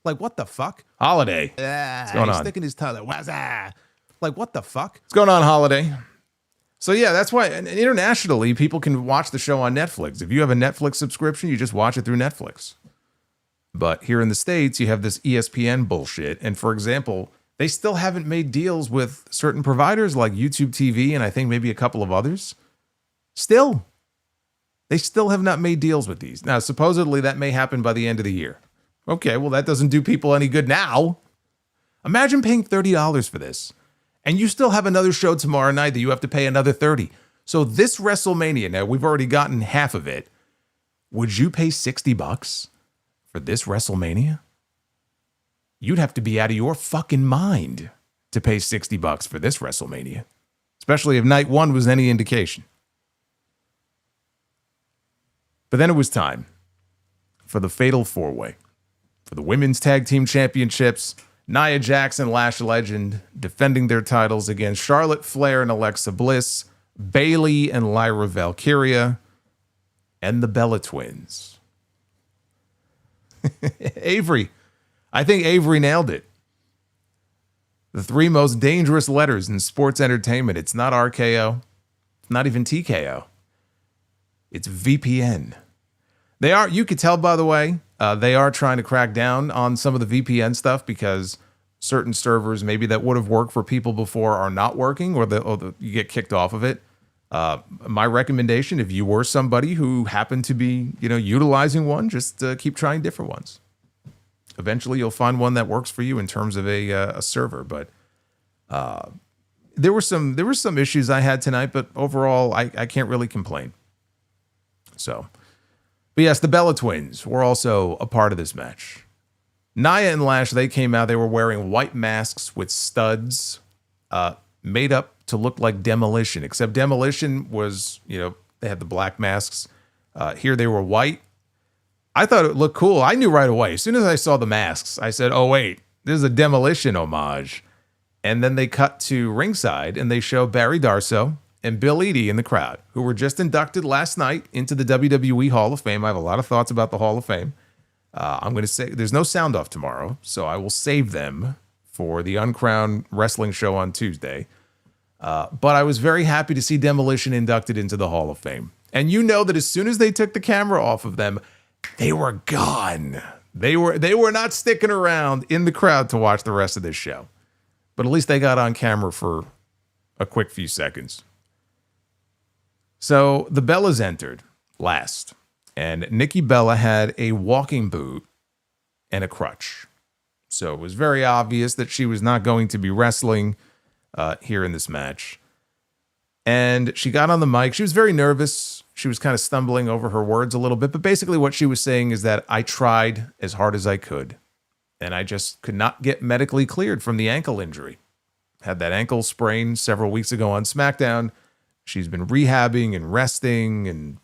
A: Like, what the fuck? Holiday. What's going on? Sticking his tongue. WAZZZAP. Like, what the fuck? What's going on, Holiday? So yeah, that's why and internationally people can watch the show on Netflix. If you have a Netflix subscription, you just watch it through Netflix. But here in the States, you have this ESPN bullshit. And for example, they still haven't made deals with certain providers like YouTube TV and I think maybe a couple of others. Still. They still have not made deals with these. Now, supposedly that may happen by the end of the year. Okay, well, that doesn't do people any good now. Imagine paying $30 for this. And you still have another show tomorrow night that you have to pay another $30. So this WrestleMania, now we've already gotten half of it. Would you pay $60 for this WrestleMania? You'd have to be out of your fucking mind to pay $60 for this WrestleMania. Especially if night one was any indication. But then it was time for the Fatal 4-Way. For the Women's Tag Team Championships, Nia Jax and Lash Legend defending their titles against Charlotte Flair and Alexa Bliss, Bayley and Lyra Valkyria, and the Bella Twins. Avery. I think Avery nailed it. The three most dangerous letters in sports entertainment. It's not RKO. It's not even TKO. It's VPN. They are, you could tell, by the way, they are trying to crack down on some of the VPN stuff because certain servers maybe that would have worked for people before are not working or you get kicked off of it. My recommendation, if you were somebody who happened to be, utilizing one, just keep trying different ones. Eventually you'll find one that works for you in terms of a server. But there were some issues I had tonight, but overall I can't really complain. So, but yes, the Bella Twins were also a part of this match. Nia and Lash, they came out, they were wearing white masks with studs, made up to look like Demolition, except Demolition was, they had the black masks. Here they were white. I thought it looked cool. I knew right away. As soon as I saw the masks, I said, oh, wait, this is a Demolition homage. And then they cut to ringside and they show Barry Darsow and Bill Eadie in the crowd, who were just inducted last night into the WWE Hall of Fame. I have a lot of thoughts about the Hall of Fame. I'm going to say there's no sound off tomorrow, so I will save them for the Uncrowned Wrestling show on Tuesday. But I was very happy to see Demolition inducted into the Hall of Fame. And you know that as soon as they took the camera off of them, they were gone. They were not sticking around in the crowd to watch the rest of this show. But at least they got on camera for a quick few seconds. So the Bellas entered last. And Nikki Bella had a walking boot and a crutch. So it was very obvious that she was not going to be wrestling here in this match. And she got on the mic. She was very nervous. She was kind of stumbling over her words a little bit. But basically what she was saying is that I tried as hard as I could. And I just could not get medically cleared from the ankle injury. Had that ankle sprain several weeks ago on SmackDown. She's been rehabbing and resting, and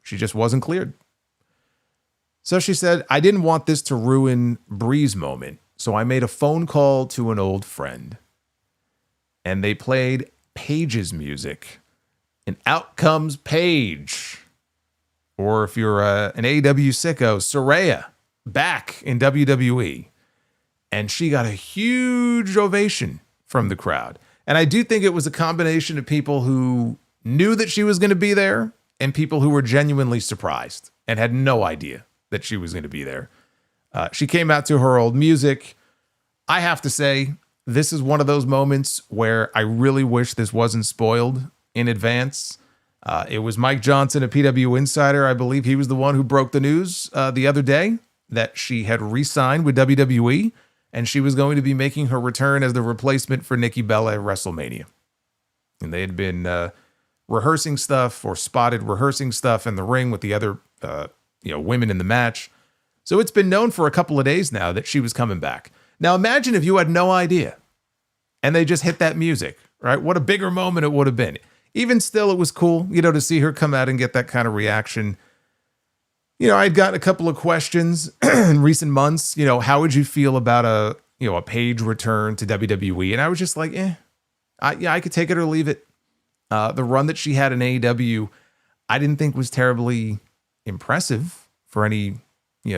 A: she just wasn't cleared. So she said, I didn't want this to ruin Bree's moment. So I made a phone call to an old friend. And they played Paige's music. And out comes Paige. Or if you're an AEW sicko, Saraya, back in WWE. And she got a huge ovation from the crowd. And I do think it was a combination of people who knew that she was going to be there and people who were genuinely surprised and had no idea that she was going to be there. She came out to her old music. I have to say, this is one of those moments where I really wish this wasn't spoiled in advance. It was Mike Johnson, a PW Insider. I believe he was the one who broke the news the other day that she had re-signed with WWE and she was going to be making her return as the replacement for Nikki Bella at WrestleMania. And they had been rehearsing stuff or spotted rehearsing stuff in the ring with the other women in the match. So it's been known for a couple of days now that she was coming back. Now imagine if you had no idea and they just hit that music, right? What a bigger moment it would have been. Even still, it was cool, to see her come out and get that kind of reaction. I'd gotten a couple of questions in recent months. How would you feel about a Paige return to WWE? And I was just like, I could take it or leave it. The run that she had in AEW, I didn't think was terribly impressive for any,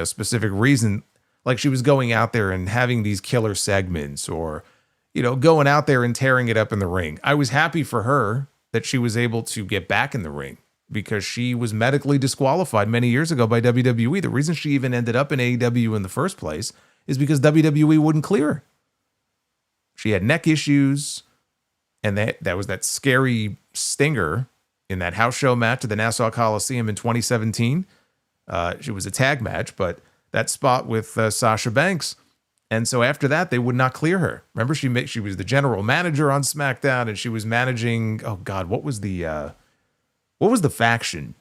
A: specific reason. Like she was going out there and having these killer segments or, going out there and tearing it up in the ring. I was happy for her that she was able to get back in the ring because she was medically disqualified many years ago by WWE. The reason she even ended up in AEW in the first place is because WWE wouldn't clear her. She had neck issues, and that was that scary stinger in that house show match at the Nassau Coliseum in 2017. It was a tag match, but that spot with Sasha Banks. And so after that, they would not clear her. Remember, she was the general manager on SmackDown, and she was managing. Oh God, what was the faction?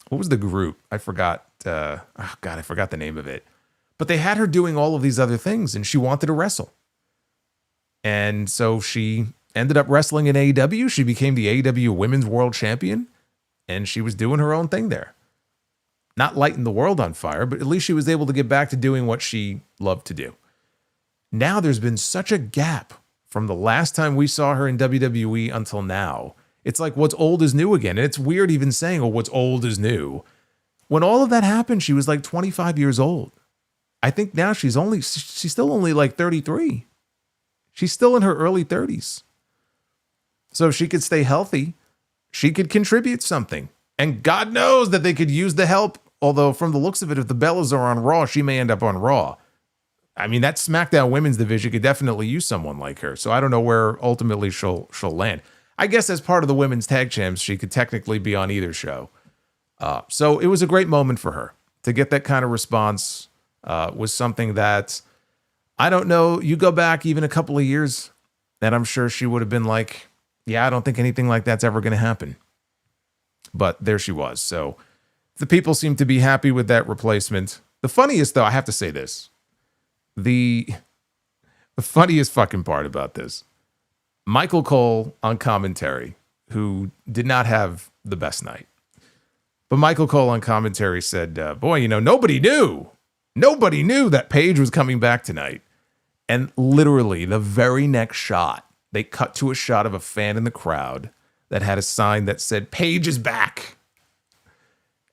A: What was the group? I forgot. I forgot the name of it. But they had her doing all of these other things, and she wanted to wrestle. And so she ended up wrestling in AEW. She became the AEW Women's World Champion, and she was doing her own thing there. Not lighting the world on fire, but at least she was able to get back to doing what she loved to do. Now there's been such a gap from the last time we saw her in WWE until now. It's like what's old is new again. And it's weird even saying, oh, what's old is new. When all of that happened, she was like 25 years old. I think now she's still only like 33. She's still in her early 30s. So if she could stay healthy, she could contribute something. And God knows that they could use the help. Although from the looks of it, if the Bellas are on Raw, she may end up on Raw. I mean, that SmackDown women's division could definitely use someone like her. So I don't know where ultimately she'll land. I guess as part of the women's tag champs, she could technically be on either show. So it was a great moment for her to get that kind of response. Was something that, I don't know, you go back even a couple of years and I'm sure she would have been like, yeah, I don't think anything like that's ever going to happen. But there she was. So the people seem to be happy with that replacement. The funniest, though, I have to say this. The funniest fucking part about this, Michael Cole on commentary, who did not have the best night. But Michael Cole on commentary said, boy, nobody knew that Paige was coming back tonight. And literally the very next shot, they cut to a shot of a fan in the crowd that had a sign that said, Paige is back.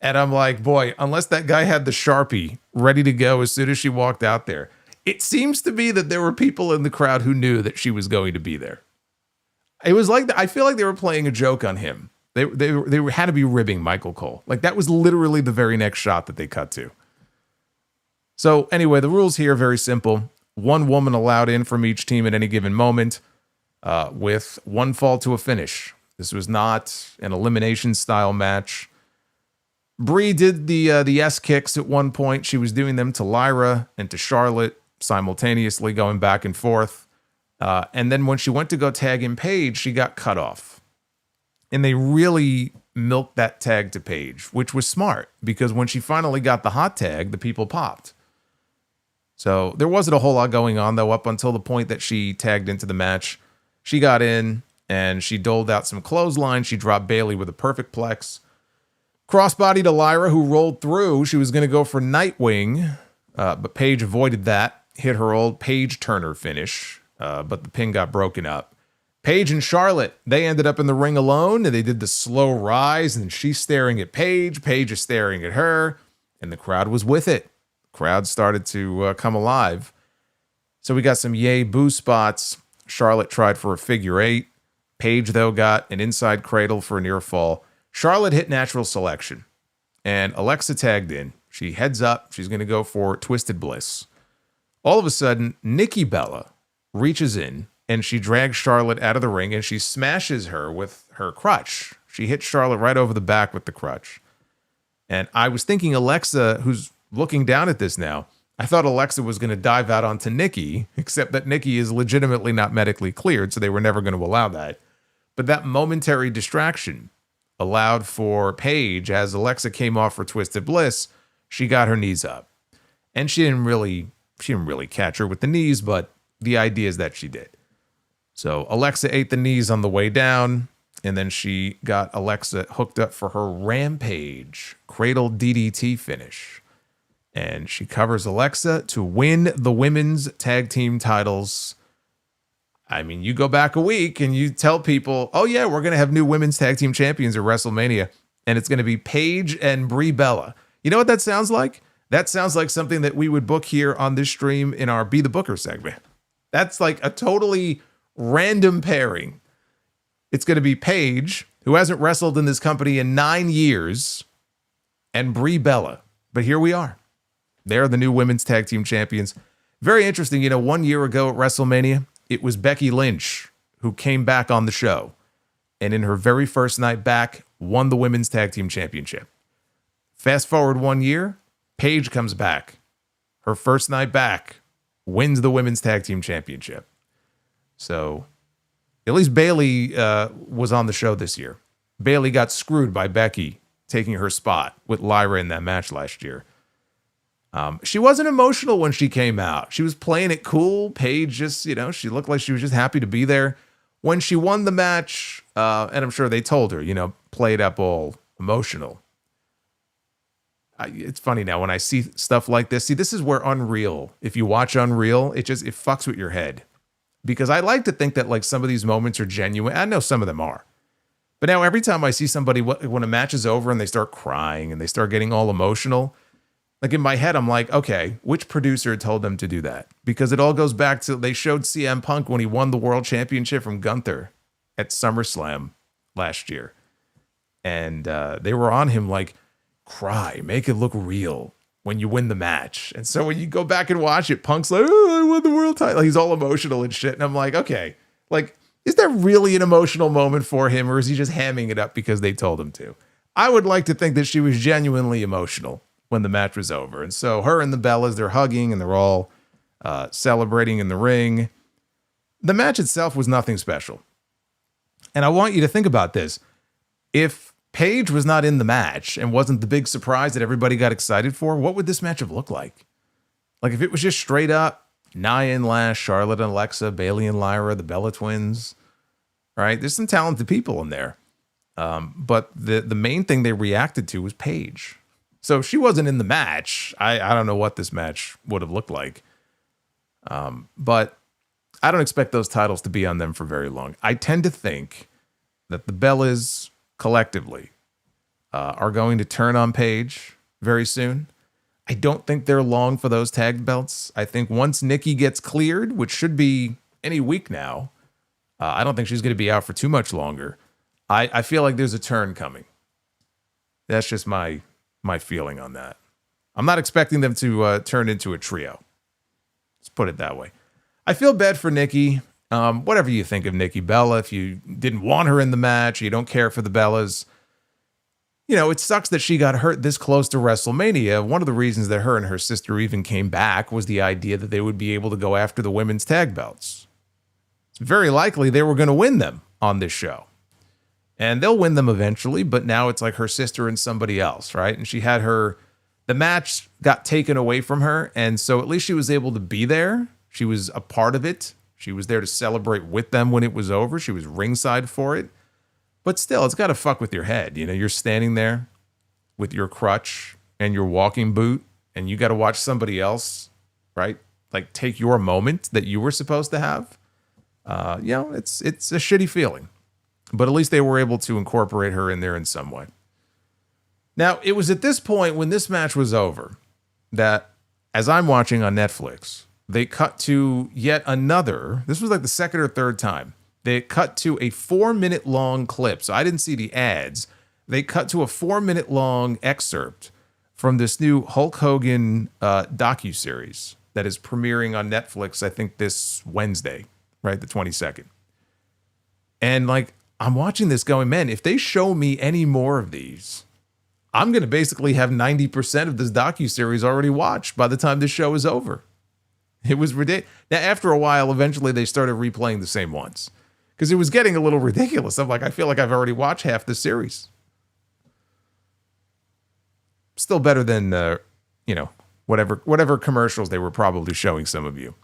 A: And I'm like, boy, unless that guy had the Sharpie ready to go as soon as she walked out there, it seems to be that there were people in the crowd who knew that she was going to be there. It was like, I feel like they were playing a joke on him. They had to be ribbing Michael Cole. Like that was literally the very next shot that they cut to. So anyway, the rules here are very simple. One woman allowed in from each team at any given moment, with one fall to a finish. This was not an elimination style match. Brie did the S kicks at one point. She was doing them to Lyra and to Charlotte simultaneously, going back and forth. And then when she went to go tag in Paige, she got cut off. And they really milked that tag to Paige, which was smart because when she finally got the hot tag, the people popped. So there wasn't a whole lot going on, though, up until the point that she tagged into the match. She got in and she doled out some clothesline. She dropped Bayley with a perfect plex. Crossbody to Lyra, who rolled through. She was going to go for Nightwing, but Paige avoided that. Hit her old Paige Turner finish, but the pin got broken up. Paige and Charlotte, they ended up in the ring alone, and they did the slow rise, and she's staring at Paige. Paige is staring at her, and the crowd was with it. Crowd started to come alive. So we got some yay boo spots. Charlotte tried for a figure eight. Paige, though, got an inside cradle for a near fall. Charlotte hit natural selection, and Alexa tagged in. She heads up. She's going to go for Twisted Bliss. All of a sudden, Nikki Bella reaches in, and she drags Charlotte out of the ring, and she smashes her with her crutch. She hits Charlotte right over the back with the crutch. And I was thinking Alexa, who's looking down at this now, I thought Alexa was going to dive out onto Nikki, except that Nikki is legitimately not medically cleared, so they were never going to allow that. But that momentary distraction allowed for Paige, as Alexa came off for Twisted Bliss, she got her knees up. And she didn't really catch her with the knees, but the idea is that she did. So Alexa ate the knees on the way down, and then she got Alexa hooked up for her Rampage Cradle DDT finish. And she covers Alexa to win the women's tag team titles. I mean, you go back a week and you tell people, oh yeah, we're going to have new women's tag team champions at WrestleMania. And it's going to be Paige and Brie Bella. You know what that sounds like? That sounds like something that we would book here on this stream in our Be the Booker segment. That's like a totally random pairing. It's going to be Paige, who hasn't wrestled in this company in 9 years, and Brie Bella. But here we are. They're the new women's tag team champions. Very interesting. 1 year ago at WrestleMania, it was Becky Lynch who came back on the show. And in her very first night back, won the women's tag team championship. Fast forward 1 year, Paige comes back. Her first night back, wins the women's tag team championship. So at least Bayley was on the show this year. Bayley got screwed by Becky taking her spot with Lyra in that match last year. She wasn't emotional when she came out. She was playing it cool. Paige just, she looked like she was just happy to be there. When she won the match, and I'm sure they told her, play it up all emotional. It's funny now when I see stuff like this. See, this is where Unreal, if you watch Unreal, it fucks with your head. Because I like to think that like some of these moments are genuine. I know some of them are. But now every time I see somebody, when a match is over and they start crying and they start getting all emotional, like in my head, I'm like, okay, which producer told them to do that? Because it all goes back to, they showed CM Punk when he won the world championship from Gunther at SummerSlam last year. And they were on him like, cry, make it look real when you win the match. And so when you go back and watch it, Punk's like, oh, I won the world title. He's all emotional and shit. And I'm like, okay, like, is that really an emotional moment for him, or is he just hamming it up because they told him to? I would like to think that she was genuinely emotional when the match was over. And so her and the Bellas, they're hugging and they're all celebrating in the ring. The match itself was nothing special. And I want you to think about this. If Paige was not in the match and wasn't the big surprise that everybody got excited for, what would this match have looked like? Like if it was just straight up Nia and Lash, Charlotte and Alexa, Bayley and Lyra, the Bella Twins, right? There's some talented people in there. But the main thing they reacted to was Paige. So if she wasn't in the match, I don't know what this match would have looked like. But I don't expect those titles to be on them for very long. I tend to think that the Bellas collectively are going to turn on Paige very soon. I don't think they're long for those tag belts. I think once Nikki gets cleared, which should be any week now, I don't think she's going to be out for too much longer. I feel like there's a turn coming. That's just my feeling on that. I'm not expecting them to turn into a trio. Let's put it that way. I feel bad for Nikki. Whatever you think of Nikki Bella, if you didn't want her in the match, you don't care for the Bellas, it sucks that she got hurt this close to WrestleMania. One of the reasons that her and her sister even came back was the idea that they would be able to go after the women's tag belts. It's very likely they were going to win them on this show. And they'll win them eventually, but now it's like her sister and somebody else, right? And she had the match got taken away from her, and so at least she was able to be there. She was a part of it. She was there to celebrate with them when it was over. She was ringside for it. But still, it's got to fuck with your head. You're standing there with your crutch and your walking boot, and you got to watch somebody else, right? Like take your moment that you were supposed to have. It's a shitty feeling. But at least they were able to incorporate her in there in some way. Now, it was at this point when this match was over that, as I'm watching on Netflix, they cut to yet another. This was like the second or third time. They cut to a 4-minute long clip. So I didn't see the ads. They cut to a 4-minute long excerpt from this new Hulk Hogan docuseries that is premiering on Netflix, I think this Wednesday, right? The 22nd. And like, I'm watching this going, man, if they show me any more of these, I'm going to basically have 90% of this docuseries already watched by the time this show is over. It was ridiculous. Now, after a while, eventually they started replaying the same ones because it was getting a little ridiculous. I'm like, I feel like I've already watched half the series. Still better than, whatever commercials they were probably showing some of you.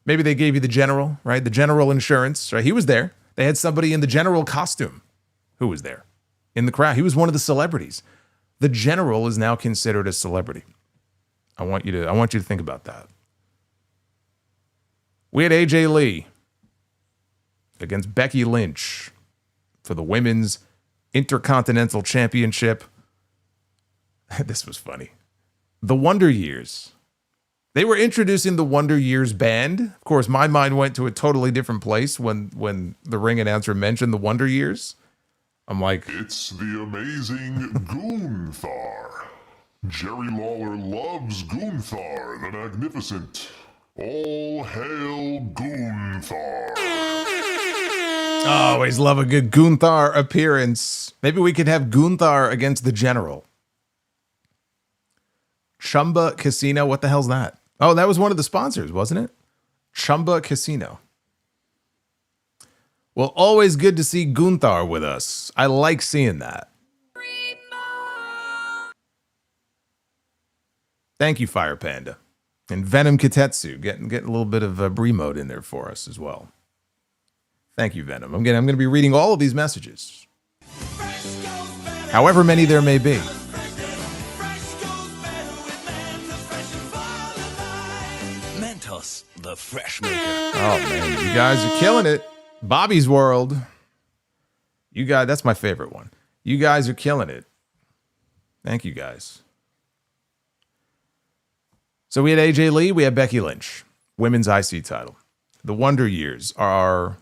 A: Maybe they gave you the general, right? The general insurance, right? He was there. They had somebody in the general costume who was there in the crowd. He was one of the celebrities. The general is now considered a celebrity. I want you to think about that. We had AJ Lee against Becky Lynch for the Women's Intercontinental Championship. This was funny. The Wonder Years. They were introducing the Wonder Years band. Of course, my mind went to a totally different place when the ring announcer mentioned the Wonder Years. I'm like,
D: it's the amazing Gunther. Jerry Lawler loves Gunther the Magnificent. All hail Gunther.
A: always love a good Gunther appearance. Maybe we could have Gunther against the General. Chumba Casino. What the hell's that? Oh, that was one of the sponsors, wasn't it? Chumba Casino. Well, always good to see Gunther with us. I like seeing that. Thank you, Fire Panda. And Venom Kitetsu, getting a little bit of Brie mode in there for us as well. Thank you, Venom. I'm going to be reading all of these messages. However many there may be.
E: Mentos, the fresh maker.
A: Oh, man. You guys are killing it. Bobby's World. You guys, that's my favorite one. You guys are killing it. Thank you, guys. So we had AJ Lee, we had Becky Lynch, women's IC title. The Wonder Years are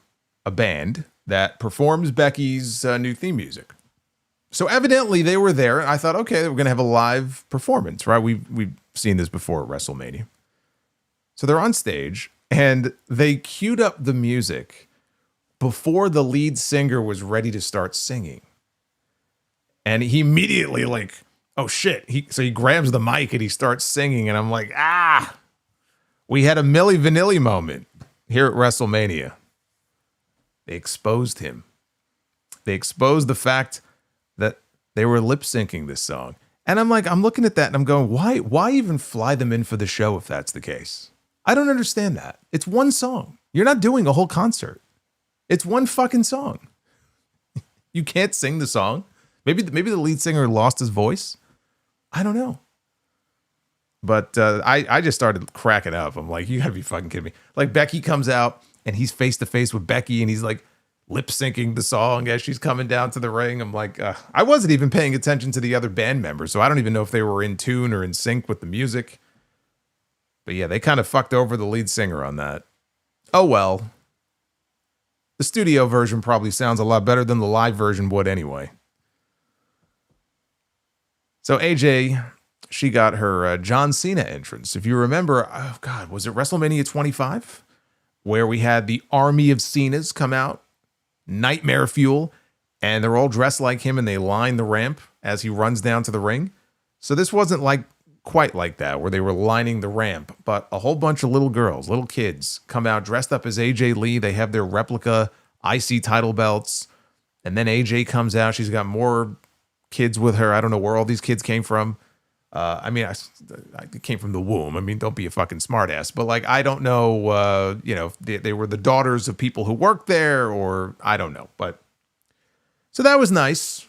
A: a band that performs Becky's new theme music. So evidently they were there, and I thought, okay, we're going to have a live performance, right? We've seen this before at WrestleMania. So they're on stage, and they queued up the music before the lead singer was ready to start singing. And he immediately oh shit. So he grabs the mic and he starts singing, and I'm like, we had a Milli Vanilli moment here at WrestleMania. They exposed him. They exposed the fact that they were lip syncing this song. And I'm looking at that and I'm going, why even fly them in for the show if that's the case? I don't understand that. It's one song. You're not doing a whole concert. It's one fucking song. You can't sing the song. Maybe the lead singer lost his voice. I don't know. But I just started cracking up. I'm like, you gotta be fucking kidding me. Like, Becky comes out and he's face to face with Becky and he's like lip syncing the song as she's coming down to the ring. I'm like, I wasn't even paying attention to the other band members, so I don't even know if they were in tune or in sync with the music. But yeah, they kind of fucked over the lead singer on that. Oh well. The studio version probably sounds a lot better than the live version would anyway. So AJ, she got her John Cena entrance. If you remember, oh God, was it WrestleMania 25? Where we had the army of Cenas come out, Nightmare Fuel, and they're all dressed like him and they line the ramp as he runs down to the ring. So this wasn't quite like that, where they were lining the ramp, but a whole bunch of little girls, little kids come out dressed up as AJ Lee. They have their replica IC title belts. And then AJ comes out. She's got more kids with her. I don't know where all these kids came from. I came from the womb. I mean, don't be a fucking smartass. But I don't know, they were the daughters of people who worked there, or I don't know. But so that was nice.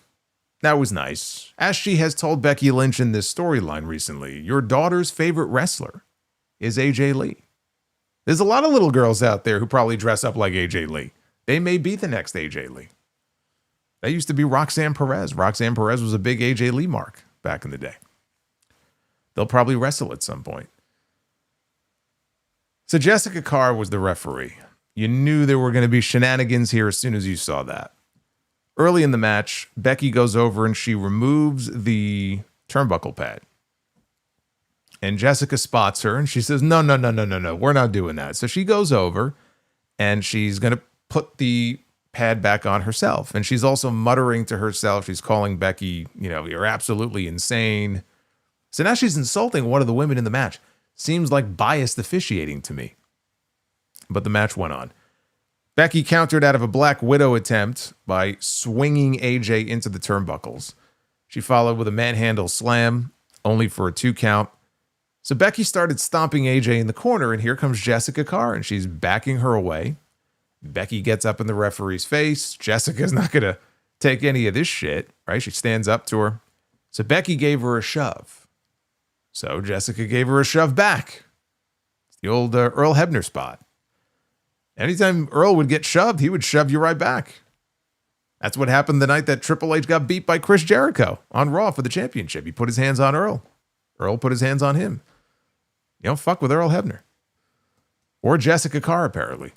A: That was nice. As she has told Becky Lynch in this storyline recently, your daughter's favorite wrestler is AJ Lee. There's a lot of little girls out there who probably dress up like AJ Lee. They may be the next AJ Lee. That used to be Roxanne Perez. Roxanne Perez was a big AJ Lee mark back in the day. They'll probably wrestle at some point. So Jessica Carr was the referee. You knew there were going to be shenanigans here as soon as you saw that. Early in the match, Becky goes over and she removes the turnbuckle pad. And Jessica spots her and she says, no, we're not doing that. So she goes over and she's going to put the pad back on herself. And she's also muttering to herself. She's calling Becky, you're absolutely insane. So now she's insulting one of the women in the match. Seems like biased officiating to me. But the match went on. Becky countered out of a Black Widow attempt by swinging AJ into the turnbuckles. She followed with a manhandle slam, only for a 2 count. So Becky started stomping AJ in the corner, and here comes Jessica Carr, and she's backing her away. Becky gets up in the referee's face. Jessica's not going to take any of this shit, right? She stands up to her. So Becky gave her a shove. So Jessica gave her a shove back. It's the old Earl Hebner spot. Anytime Earl would get shoved, he would shove you right back. That's what happened the night that Triple H got beat by Chris Jericho on Raw for the championship. He put his hands on Earl. Earl put his hands on him. You don't fuck with Earl Hebner. Or Jessica Carr, apparently.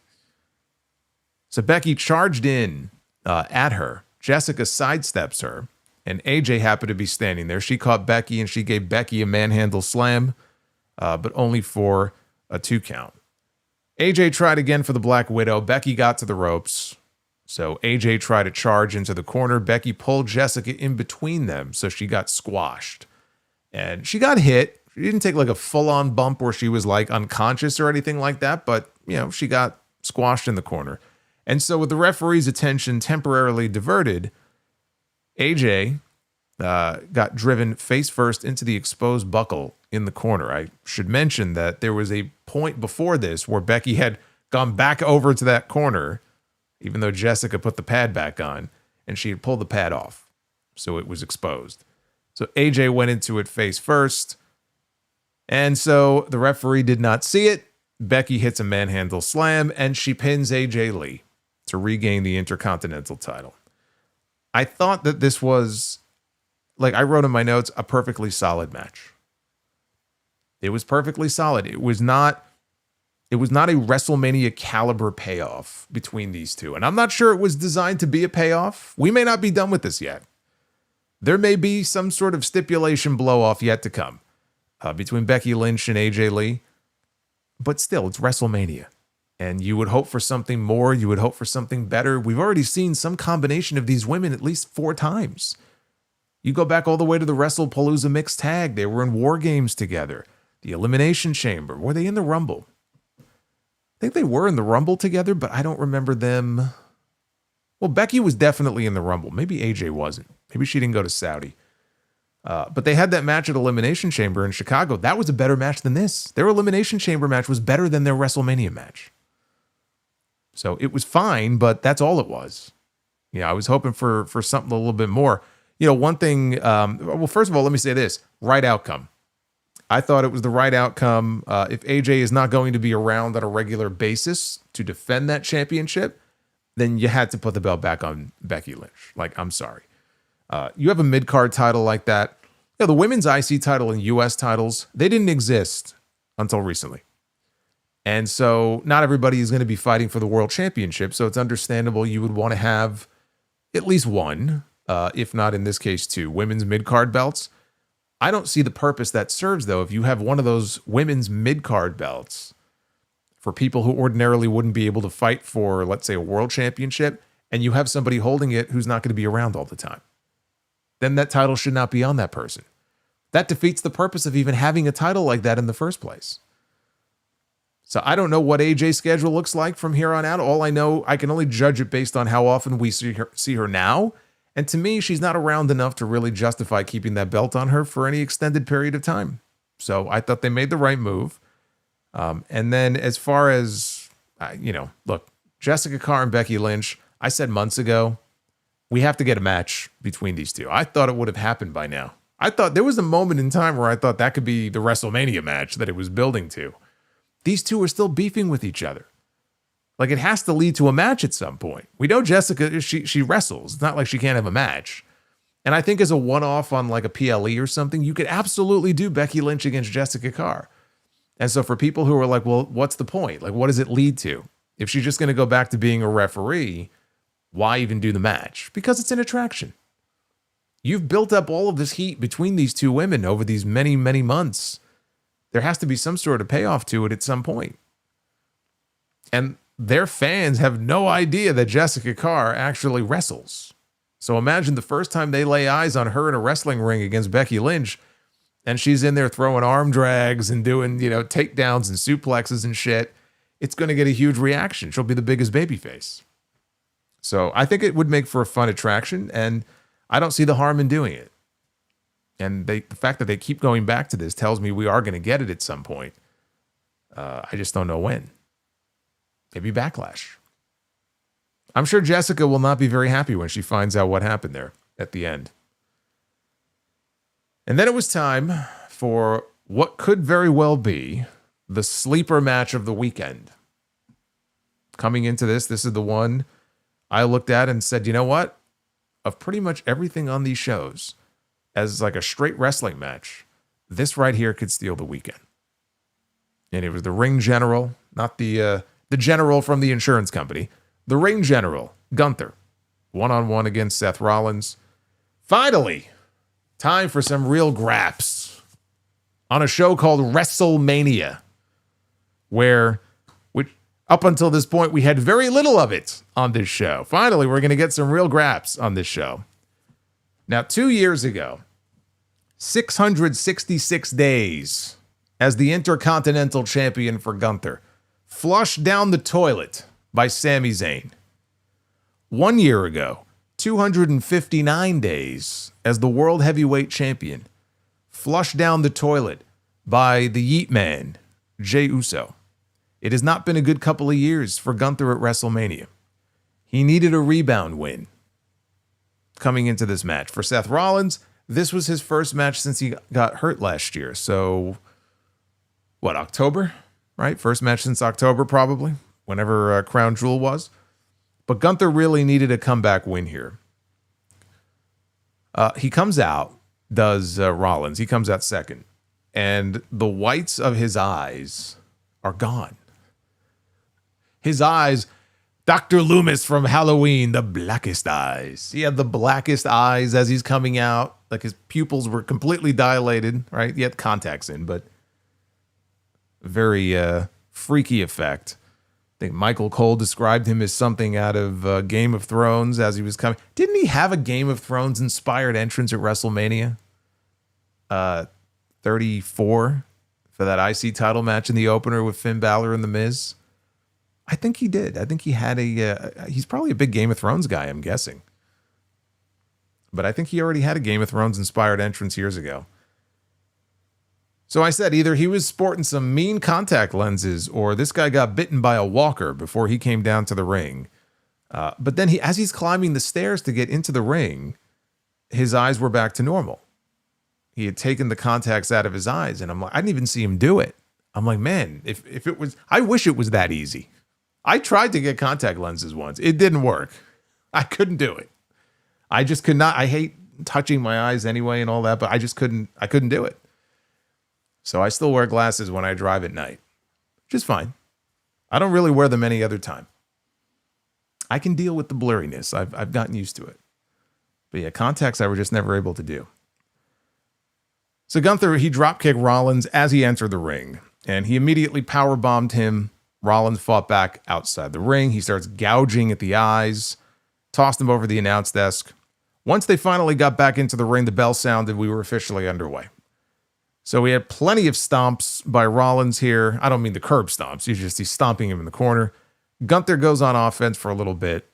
A: So Becky charged in at her. Jessica sidesteps her, and AJ happened to be standing there. She caught Becky, and she gave Becky a manhandle slam, but only for a 2 count. AJ tried again for the Black Widow. Becky got to the ropes. So AJ tried to charge into the corner. Becky pulled Jessica in between them, so she got squashed. And she got hit. She didn't take like a full-on bump where she was like unconscious or anything like that, but, you know, she got squashed in the corner. And so with the referee's attention temporarily diverted, AJ got driven face first into the exposed buckle in the corner. I should mention that there was a point before this where Becky had gone back over to that corner, even though Jessica put the pad back on, and she had pulled the pad off. So it was exposed. So AJ went into it face first. And so the referee did not see it. Becky hits a manhandle slam, and she pins AJ Lee to regain the Intercontinental title. I thought that this was, like I wrote in my notes, a perfectly solid match. It was perfectly solid. It was not a WrestleMania caliber payoff between these two. And I'm not sure it was designed to be a payoff. We may not be done with this yet. There may be some sort of stipulation blow-off yet to come between Becky Lynch and AJ Lee. But still, it's WrestleMania. And you would hope for something more. You would hope for something better. We've already seen some combination of these women at least 4 times. You go back all the way to the WrestlePalooza mixed tag. They were in War Games together. The Elimination Chamber. Were they in the Rumble? I think they were in the Rumble together, but I don't remember them. Well, Becky was definitely in the Rumble. Maybe AJ wasn't. Maybe she didn't go to Saudi. But they had that match at Elimination Chamber in Chicago. That was a better match than this. Their Elimination Chamber match was better than their WrestleMania match. So it was fine, but that's all it was. I was hoping for something a little bit more. One thing, well, first of all, let me say this. Right outcome. I thought it was the right outcome. If AJ is not going to be around on a regular basis to defend that championship, then you had to put the belt back on Becky Lynch. Like, I'm sorry. You have a mid-card title like that. The women's IC title and US titles, they didn't exist until recently. And so not everybody is going to be fighting for the world championship. So it's understandable you would want to have at least one, if not in this case 2, women's mid-card belts. I don't see the purpose that serves, though, if you have one of those women's mid-card belts for people who ordinarily wouldn't be able to fight for, let's say, a world championship, and you have somebody holding it who's not going to be around all the time. Then that title should not be on that person. That defeats the purpose of even having a title like that in the first place. So I don't know what AJ's schedule looks like from here on out. All I know, I can only judge it based on how often we see her now. And to me, she's not around enough to really justify keeping that belt on her for any extended period of time. So I thought they made the right move. And then as far as, look, Jessica Carr and Becky Lynch, I said months ago, we have to get a match between these two. I thought it would have happened by now. I thought there was a moment in time where I thought that could be the WrestleMania match that it was building to. These two are still beefing with each other. Like, it has to lead to a match at some point. We know Jessica, she wrestles. It's not like she can't have a match. And I think as a one-off on like a PLE or something, you could absolutely do Becky Lynch against Jessica Carr. And so for people who are like, well, what's the point? Like, what does it lead to? If she's just going to go back to being a referee, why even do the match? Because it's an attraction. You've built up all of this heat between these two women over these many, many months. There has to be some sort of payoff to it at some point. And their fans have no idea that Jessica Carr actually wrestles. So imagine the first time they lay eyes on her in a wrestling ring against Becky Lynch, and she's in there throwing arm drags and doing, takedowns and suplexes and shit. It's going to get a huge reaction. She'll be the biggest babyface. So I think it would make for a fun attraction, and I don't see the harm in doing it. And the fact that they keep going back to this tells me we are going to get it at some point. I just don't know when. Maybe Backlash. I'm sure Jessica will not be very happy when she finds out what happened there at the end. And then it was time for what could very well be the sleeper match of the weekend. Coming into this is the one I looked at and said, you know what? Of pretty much everything on these shows, as like a straight wrestling match, this right here could steal the weekend. And it was the ring general, not the general from the insurance company. The ring general, Gunther, one-on-one against Seth Rollins. Finally, time for some real graps on a show called WrestleMania, which up until this point, we had very little of it on this show. Finally, we're going to get some real graps on this show. Now, 2 years ago, 666 days as the Intercontinental Champion for Gunther, flushed down the toilet by Sami Zayn. 1 year ago, 259 days as the World Heavyweight Champion, flushed down the toilet by the Yeet Man, Jey Uso. It has not been a good couple of years for Gunther at WrestleMania. He needed a rebound win coming into this match. For Seth Rollins, this was his first match since he got hurt last year. So, what, October? Right? First match since October, probably, whenever Crown Jewel was. But Gunther really needed a comeback win here. He comes out, does Rollins. He comes out second. And the whites of his eyes are gone. His eyes, Dr. Loomis from Halloween, the blackest eyes. He had the blackest eyes as he's coming out. Like his pupils were completely dilated, right? He had contacts in, but very freaky effect. I think Michael Cole described him as something out of Game of Thrones as he was coming. Didn't he have a Game of Thrones inspired entrance at WrestleMania 34 for that IC title match in the opener with Finn Balor and The Miz? I think he did. I think he had he's probably a big Game of Thrones guy, I'm guessing. But I think he already had a Game of Thrones inspired entrance years ago. So I said either he was sporting some mean contact lenses or this guy got bitten by a walker before he came down to the ring. But then as he's climbing the stairs to get into the ring, his eyes were back to normal. He had taken the contacts out of his eyes, and I'm like, I didn't even see him do it. I'm like, man, if it was, I wish it was that easy. I tried to get contact lenses once. It didn't work. I couldn't do it. I just could not. I hate touching my eyes anyway and all that, but I couldn't do it. So I still wear glasses when I drive at night, which is fine. I don't really wear them any other time. I can deal with the blurriness. I've gotten used to it. But yeah, contacts I were just never able to do. So Gunther, he dropkicked Rollins as he entered the ring, and he immediately powerbombed him. Rollins fought back outside the ring. He starts gouging at the eyes, tossed him over the announce desk. Once they finally got back into the ring, the bell sounded. We were officially underway. So we had plenty of stomps by Rollins here. I don't mean the curb stomps. He's stomping him in the corner. Gunther goes on offense for a little bit.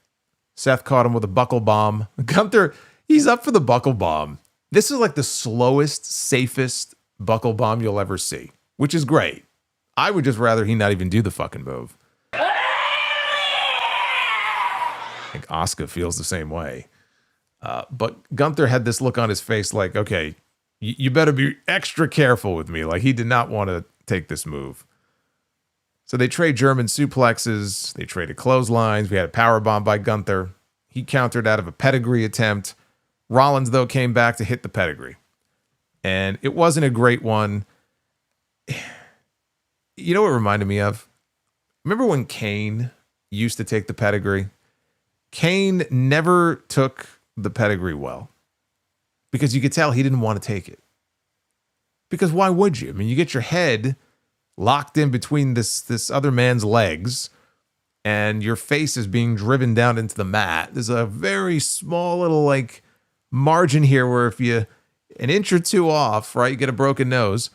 A: Seth caught him with a buckle bomb. Gunther, he's up for the buckle bomb. This is like the slowest, safest buckle bomb you'll ever see, which is great. I would just rather he not even do the fucking move. I think Asuka feels the same way. But Gunther had this look on his face like, okay, you better be extra careful with me. Like he did not want to take this move. So they trade German suplexes. They traded clotheslines. We had a powerbomb by Gunther. He countered out of a pedigree attempt. Rollins, though, came back to hit the pedigree. And it wasn't a great one. You know what it reminded me of? Remember when Kane used to take the pedigree? Kane never took the pedigree well because you could tell he didn't want to take it. Because why would you? I mean, you get your head locked in between this other man's legs and your face is being driven down into the mat. There's a very small little like margin here where if you an inch or two off, right, you get a broken nose.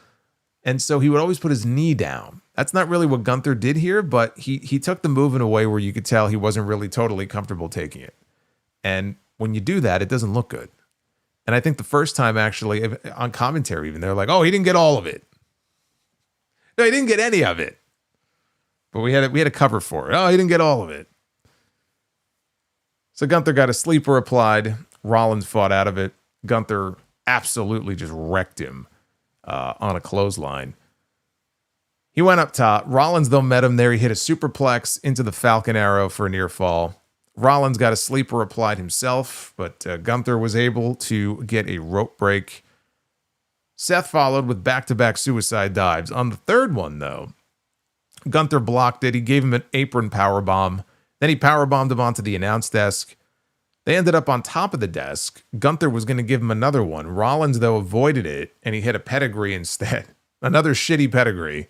A: And so he would always put his knee down. That's not really what Gunther did here, but he took the move in a way where you could tell he wasn't really totally comfortable taking it. And when you do that, it doesn't look good. And I think the first time actually on commentary even, they're like, oh, he didn't get all of it. No, he didn't get any of it. But we had a cover for it. Oh, he didn't get all of it. So Gunther got a sleeper applied. Rollins fought out of it. Gunther absolutely just wrecked him on a clothesline. He went up top. Rollins, though, met him there. He hit a superplex into the Falcon Arrow for a near fall. Rollins got a sleeper applied himself, but Gunther was able to get a rope break. Seth followed with back-to-back suicide dives. On the third one, though, Gunther blocked it. He gave him an apron powerbomb. Then he powerbombed him onto the announce desk. They ended up on top of the desk. Gunther was going to give him another one. Rollins, though, avoided it, and he hit a pedigree instead. Another shitty pedigree.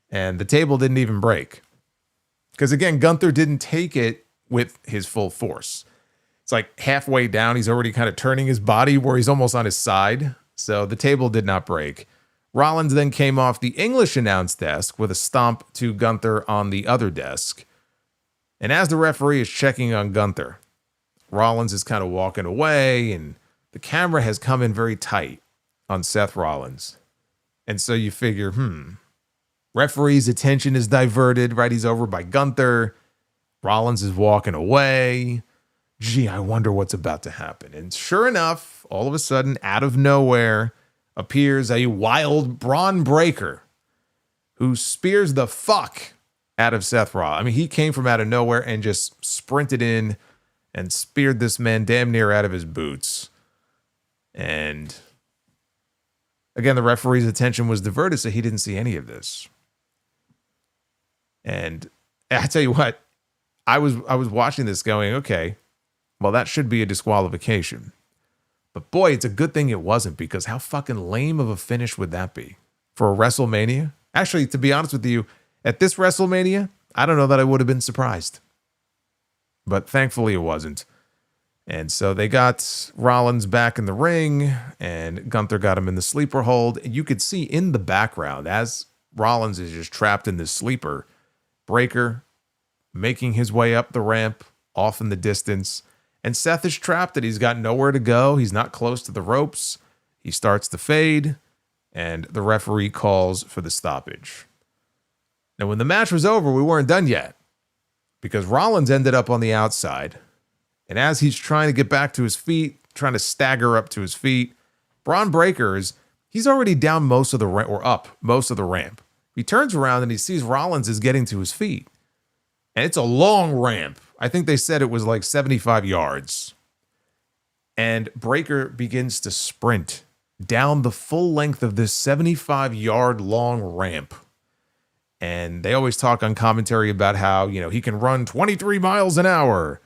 A: And the table didn't even break. Because, again, Gunther didn't take it with his full force. It's like halfway down, he's already kind of turning his body where he's almost on his side. So the table did not break. Rollins then came off the English announce desk with a stomp to Gunther on the other desk. And as the referee is checking on Gunther, Rollins is kind of walking away, and the camera has come in very tight on Seth Rollins. And so you figure, referee's attention is diverted, right? He's over by Gunther. Rollins is walking away. Gee, I wonder what's about to happen. And sure enough, all of a sudden, out of nowhere, appears a wild Braun Breaker who spears the fuck out of Seth Rollins. I mean, he came from out of nowhere and just sprinted in and speared this man damn near out of his boots. And again, the referee's attention was diverted, so he didn't see any of this. And I tell you what, I was watching this going, okay, well, that should be a disqualification. But boy, it's a good thing it wasn't, because how fucking lame of a finish would that be for a WrestleMania? Actually, to be honest with you, at this WrestleMania, I don't know that I would have been surprised. But thankfully it wasn't. And so they got Rollins back in the ring, and Gunther got him in the sleeper hold. And you could see in the background, as Rollins is just trapped in this sleeper, Breaker making his way up the ramp, off in the distance. And Seth is trapped and he's got nowhere to go. He's not close to the ropes. He starts to fade, and the referee calls for the stoppage. Now, when the match was over, we weren't done yet, because Rollins ended up on the outside. And as he's trying to get back to his feet, trying to stagger up to his feet, Braun Breaker he's already down most of the ramp, or up most of the ramp. He turns around and he sees Rollins is getting to his feet. And it's a long ramp. I think they said it was like 75 yards. And Breaker begins to sprint down the full length of this 75-yard long ramp. And they always talk on commentary about how, he can run 23 miles an hour.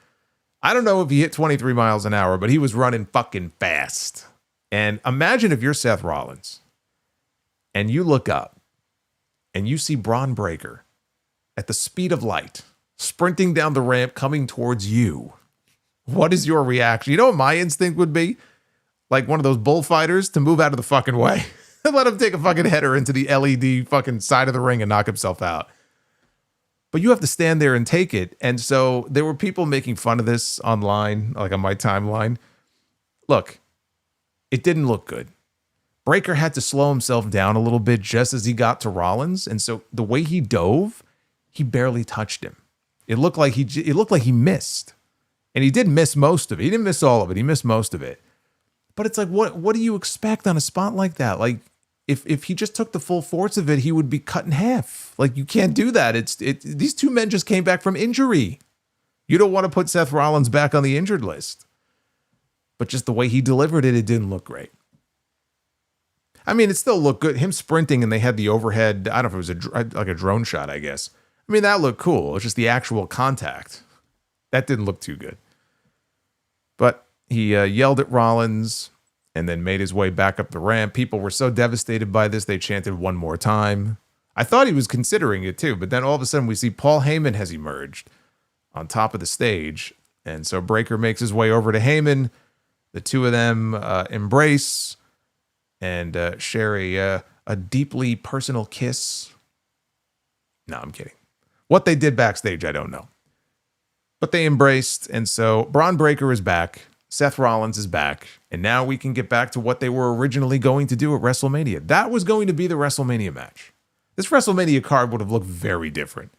A: I don't know if he hit 23 miles an hour, but he was running fucking fast. And imagine if you're Seth Rollins and you look up and you see Braun Breaker at the speed of light, sprinting down the ramp, coming towards you. What is your reaction? You know what my instinct would be? Like one of those bullfighters, to move out of the fucking way and let him take a fucking header into the LED fucking side of the ring and knock himself out. But you have to stand there and take it. And so there were people making fun of this online, like on my timeline. Look, it didn't look good. Breaker had to slow himself down a little bit just as he got to Rollins. And so the way he dove, he barely touched him. It looked like he missed. And he did miss most of it. He didn't miss all of it. He missed most of it. But it's like, what do you expect on a spot like that? Like, if he just took the full force of it, he would be cut in half. Like, you can't do that. These two men just came back from injury. You don't want to put Seth Rollins back on the injured list. But just the way he delivered it, it didn't look great. I mean, it still looked good. Him sprinting, and they had the overhead, I don't know if it was like a drone shot, I guess. I mean, that looked cool. It's just the actual contact. That didn't look too good. But he yelled at Rollins and then made his way back up the ramp. People were so devastated by this, they chanted one more time. I thought he was considering it too, but then all of a sudden we see Paul Heyman has emerged on top of the stage. And so Breaker makes his way over to Heyman. The two of them embrace and share a deeply personal kiss. No, I'm kidding. What they did backstage, I don't know. But they embraced, and so Braun Breaker is back. Seth Rollins is back. And now we can get back to what they were originally going to do at WrestleMania. That was going to be the WrestleMania match. This WrestleMania card would have looked very different.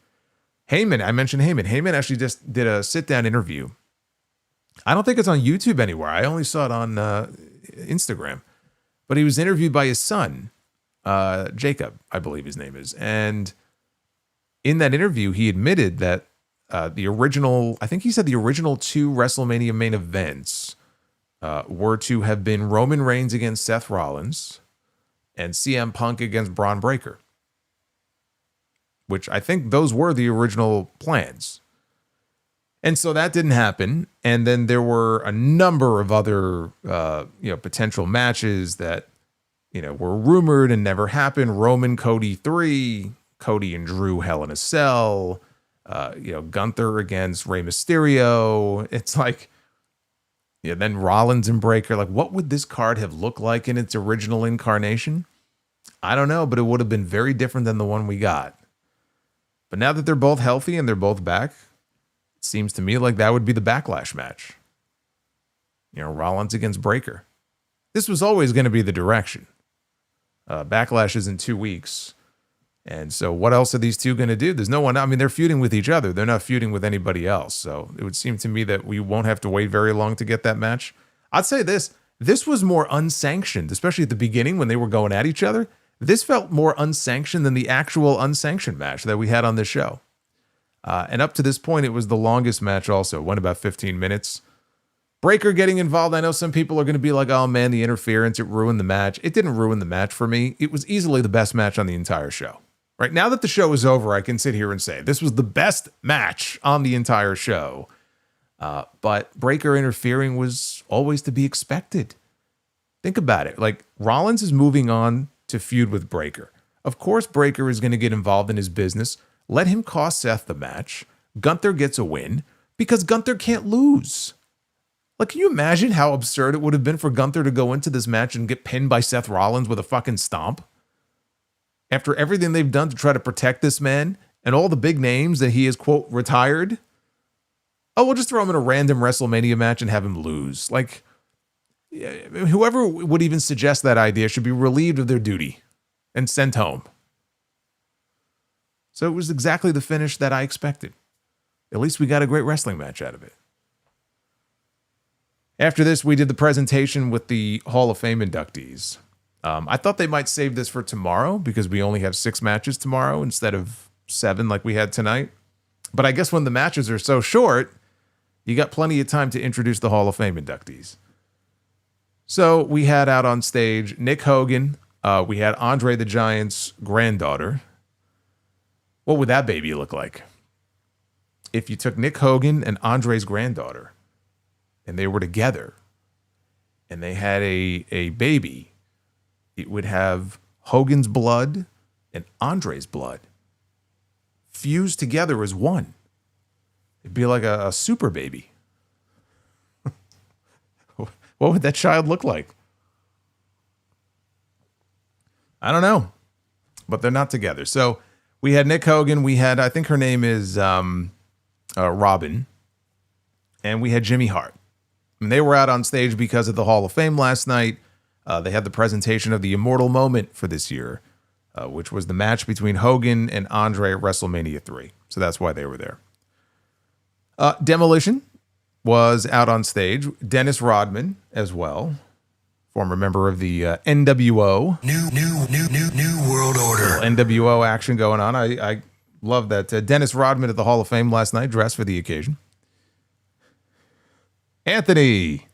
A: Heyman, I mentioned Heyman. Heyman actually just did a sit-down interview. I don't think it's on YouTube anywhere. I only saw it on Instagram. But he was interviewed by his son, Jacob, I believe his name is. And in that interview, he admitted that the original, I think he said the original two WrestleMania main events were to have been Roman Reigns against Seth Rollins and CM Punk against Braun Breaker, which I think those were the original plans. And so that didn't happen. And then there were a number of other, potential matches that, were rumored and never happened. Roman, Cody 3, Cody and Drew, Hell in a Cell, Gunther against Rey Mysterio. It's like, then Rollins and Breaker. Like, what would this card have looked like in its original incarnation? I don't know, but it would have been very different than the one we got. But now that they're both healthy and they're both back, it seems to me like that would be the Backlash match. Rollins against Breaker. This was always going to be the direction. Backlash is in 2 weeks. And so what else are these two going to do? There's no one. I mean, they're feuding with each other. They're not feuding with anybody else. So it would seem to me that we won't have to wait very long to get that match. I'd say this was more unsanctioned, especially at the beginning when they were going at each other. This felt more unsanctioned than the actual unsanctioned match that we had on this show. And up to this point, it was the longest match also. It went about 15 minutes. Breaker getting involved. I know some people are going to be like, oh man, the interference, it ruined the match. It didn't ruin the match for me. It was easily the best match on the entire show. Right now that the show is over, I can sit here and say this was the best match on the entire show. But Breaker interfering was always to be expected. Think about it. Like, Rollins is moving on to feud with Breaker. Of course, Breaker is going to get involved in his business. Let him cost Seth the match. Gunther gets a win because Gunther can't lose. Like, can you imagine how absurd it would have been for Gunther to go into this match and get pinned by Seth Rollins with a fucking stomp? After everything they've done to try to protect this man and all the big names that he has, quote, retired. Oh, we'll just throw him in a random WrestleMania match and have him lose. Like, whoever would even suggest that idea should be relieved of their duty and sent home. So it was exactly the finish that I expected. At least we got a great wrestling match out of it. After this, we did the presentation with the Hall of Fame inductees. I thought they might save this for tomorrow because we only have 6 matches tomorrow instead of 7 like we had tonight. But I guess when the matches are so short, you got plenty of time to introduce the Hall of Fame inductees. So we had out on stage Nick Hogan. We had Andre the Giant's granddaughter. What would that baby look like? If you took Nick Hogan and Andre's granddaughter and they were together and they had a baby, it would have Hogan's blood and Andre's blood fused together as one. It'd be like a super baby. What would that child look like? I don't know, but they're not together. So we had Nick Hogan. We had, I think her name is Robin, and we had Jimmy Hart. And they were out on stage because of the Hall of Fame last night. They had the presentation of the Immortal Moment for this year, which was the match between Hogan and Andre at WrestleMania 3. So that's why they were there. Demolition was out on stage. Dennis Rodman as well, former member of the NWO.
E: New world order.
A: NWO action going on. I love that. Dennis Rodman at the Hall of Fame last night, dressed for the occasion. Anthony.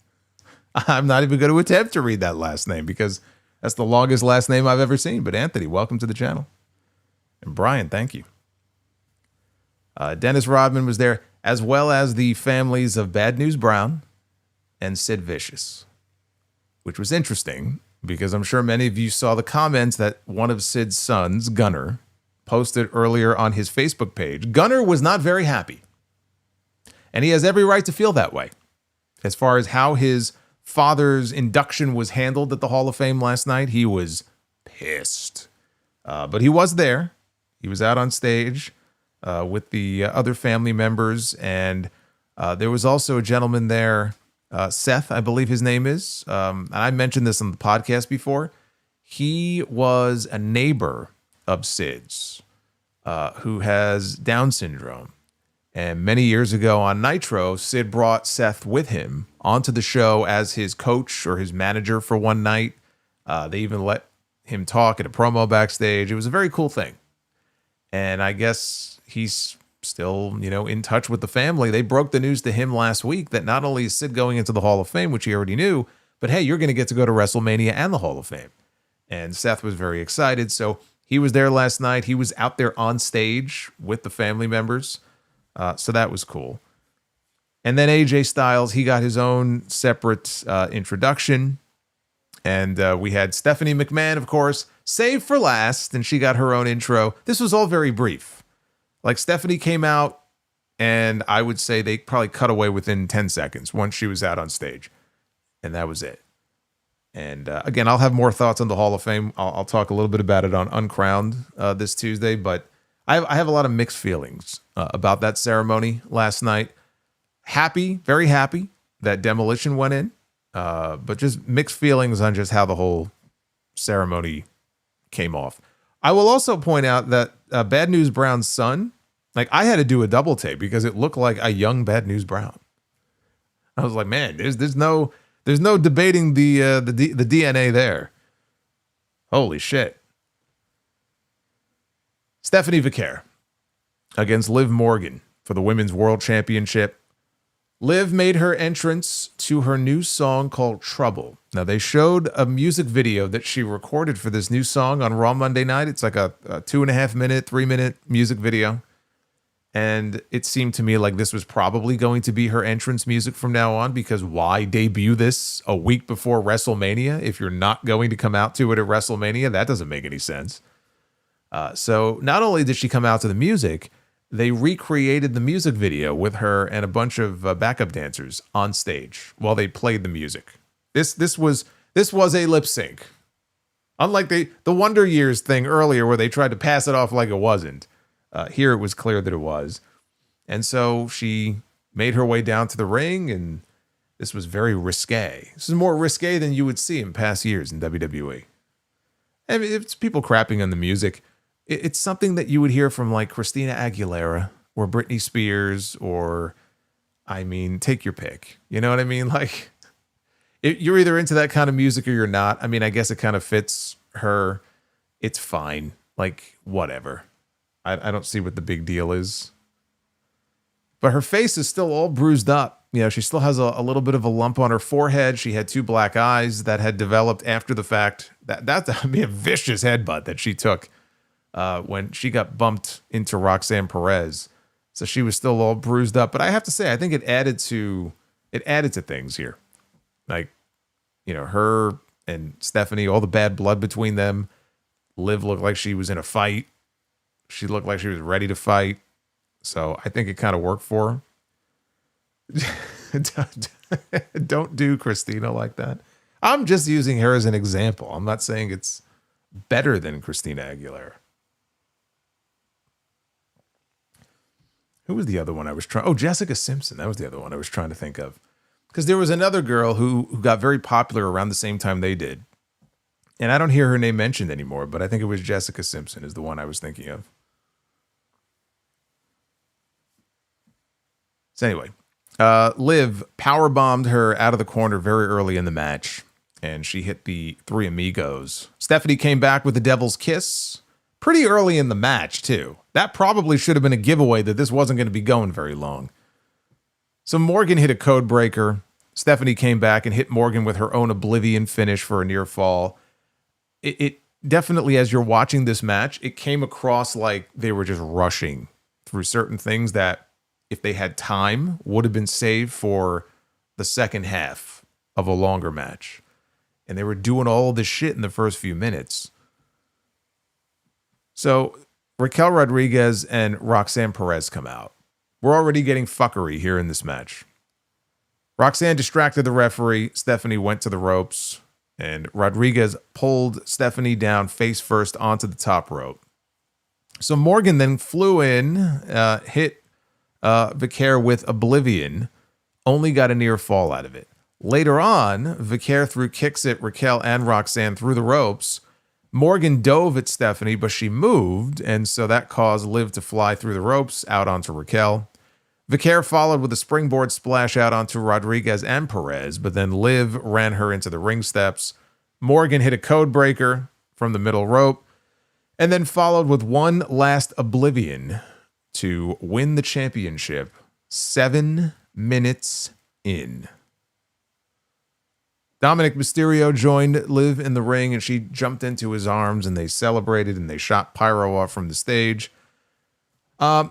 A: I'm not even going to attempt to read that last name because that's the longest last name I've ever seen. But Anthony, welcome to the channel. And Brian, thank you. Dennis Rodman was there, as well as the families of Bad News Brown and Sid Vicious, which was interesting because I'm sure many of you saw the comments that one of Sid's sons, Gunner, posted earlier on his Facebook page. Gunner was not very happy. And he has every right to feel that way. As far as how his father's induction was handled at the Hall of Fame last night, he was pissed. But he was there. He was out on stage with the other family members. And there was also a gentleman there, Seth, I believe his name is. And I mentioned this on the podcast before. He was a neighbor of Sid's who has Down syndrome. And many years ago on Nitro, Sid brought Seth with him onto the show as his coach or his manager for one night. They even let him talk at a promo backstage. It was a very cool thing. And I guess he's still, in touch with the family. They broke the news to him last week that not only is Sid going into the Hall of Fame, which he already knew, but hey, you're going to get to go to WrestleMania and the Hall of Fame. And Seth was very excited. So he was there last night. He was out there on stage with the family members. So that was cool. And then AJ Styles, he got his own separate introduction. And we had Stephanie McMahon, of course, saved for last. And she got her own intro. This was all very brief. Like Stephanie came out, and I would say they probably cut away within 10 seconds once she was out on stage. And that was it. And again, I'll have more thoughts on the Hall of Fame. I'll talk a little bit about it on Uncrowned this Tuesday. But I have a lot of mixed feelings about that ceremony last night. Happy, very happy that Demolition went in. But just mixed feelings on just how the whole ceremony came off. I will also point out that Bad News Brown's son, like I had to do a double take because it looked like a young Bad News Brown. I was like, man, there's no debating the DNA there. Holy shit. Stephanie Vaquer against Liv Morgan for the Women's World Championship. Liv made her entrance to her new song called Trouble. Now, they showed a music video that she recorded for this new song on Raw Monday night. It's like a 2.5 minute, 3 minute music video. And it seemed to me like this was probably going to be her entrance music from now on, because why debut this a week before WrestleMania if you're not going to come out to it at WrestleMania? That doesn't make any sense. So not only did she come out to the music, they recreated the music video with her and a bunch of backup dancers on stage while they played the music. This was a lip sync. Unlike the Wonder Years thing earlier where they tried to pass it off like it wasn't. Here it was clear that it was. And so she made her way down to the ring, and this was very risque. This is more risque than you would see in past years in WWE. I mean, it's people crapping on the music. It's something that you would hear from like Christina Aguilera or Britney Spears, or, I mean, take your pick. You know what I mean? Like, you're either into that kind of music or you're not. I mean, I guess it kind of fits her. It's fine. Like, whatever. I don't see what the big deal is. But her face is still all bruised up. You know, she still has a little bit of a lump on her forehead. She had 2 black eyes that had developed after the fact. That's a vicious headbutt that she took when she got bumped into Roxanne Perez. So she was still all bruised up. But I have to say, I think it added to things here. Like, you know, her and Stephanie, all the bad blood between them. Liv looked like she was in a fight. She looked like she was ready to fight. So I think it kind of worked for her. Don't do Christina like that. I'm just using her as an example. I'm not saying it's better than Christina Aguilera. Who was the other one I was trying? Oh, Jessica Simpson. That was the other one I was trying to think of. Because there was another girl who got very popular around the same time they did. And I don't hear her name mentioned anymore, but I think it was Jessica Simpson is the one I was thinking of. So anyway, Liv powerbombed her out of the corner very early in the match, and she hit the 3 Amigos. Stephanie came back with the Devil's Kiss pretty early in the match, too. That probably should have been a giveaway that this wasn't going to be going very long. So Morgan hit a code breaker. Stephanie came back and hit Morgan with her own Oblivion finish for a near fall. It definitely, as you're watching this match, it came across like they were just rushing through certain things that, if they had time, would have been saved for the second half of a longer match. And they were doing all this shit in the first few minutes. So Raquel Rodriguez and Roxanne Perez come out. We're already getting fuckery here in this match. Roxanne distracted the referee. Stephanie went to the ropes. And Rodriguez pulled Stephanie down face first onto the top rope. So Morgan then flew in, hit Vaquer with Oblivion, only got a near fall out of it. Later on, Vaquer threw kicks at Raquel and Roxanne through the ropes. Morgan dove at Stephanie, but she moved, and so that caused Liv to fly through the ropes out onto Raquel. Vaquer followed with a springboard splash out onto Rodriguez and Perez, but then Liv ran her into the ring steps. Morgan hit a code breaker from the middle rope, and then followed with one last Oblivion to win the championship 7 minutes in. Dominic Mysterio joined Liv in the ring, and she jumped into his arms, and they celebrated, and they shot pyro off from the stage.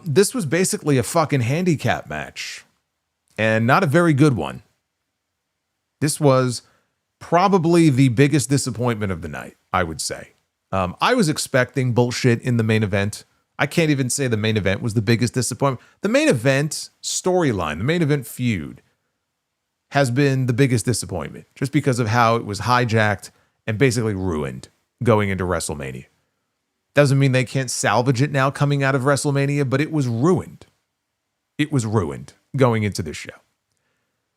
A: This was basically a fucking handicap match, and not a very good one. This was probably the biggest disappointment of the night, I would say. I was expecting bullshit in the main event. I can't even say the main event was the biggest disappointment. The main event storyline, the main event feud, has been the biggest disappointment just because of how it was hijacked and basically ruined going into WrestleMania. Doesn't mean they can't salvage it now coming out of WrestleMania, but it was ruined. It was ruined going into this show.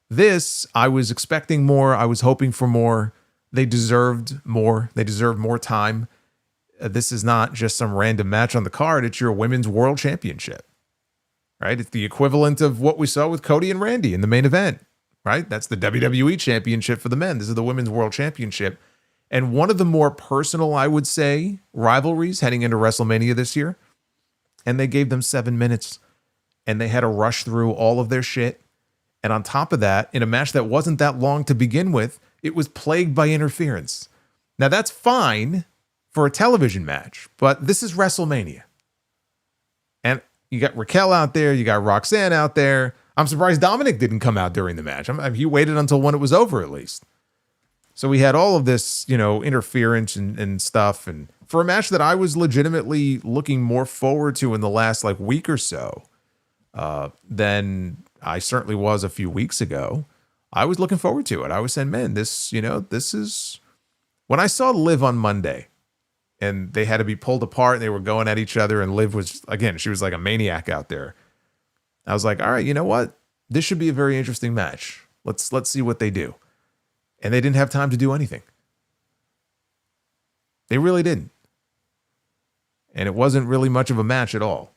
A: This, I was expecting more. I was hoping for more. They deserved more. They deserved more time. This is not just some random match on the card. It's your Women's World Championship, right? It's the equivalent of what we saw with Cody and Randy in the main event, right? That's the WWE Championship for the men. This is the Women's World Championship. And one of the more personal, I would say, rivalries heading into WrestleMania this year. And they gave them 7 minutes. And they had to rush through all of their shit. And on top of that, in a match that wasn't that long to begin with, it was plagued by interference. Now, that's fine for a television match, but this is WrestleMania. And you got Raquel out there, you got Roxanne out there. I'm surprised Dominic didn't come out during the match. He waited until when it was over, at least. So we had all of this, interference and stuff. And for a match that I was legitimately looking more forward to in the last week or so than I certainly was a few weeks ago, I was looking forward to it. I was saying, man, this is... When I saw Liv on Monday and they had to be pulled apart and they were going at each other and Liv was, again, she was like a maniac out there. I was like, all right, you know what? This should be a very interesting match. Let's see what they do. And they didn't have time to do anything. They really didn't. And it wasn't really much of a match at all.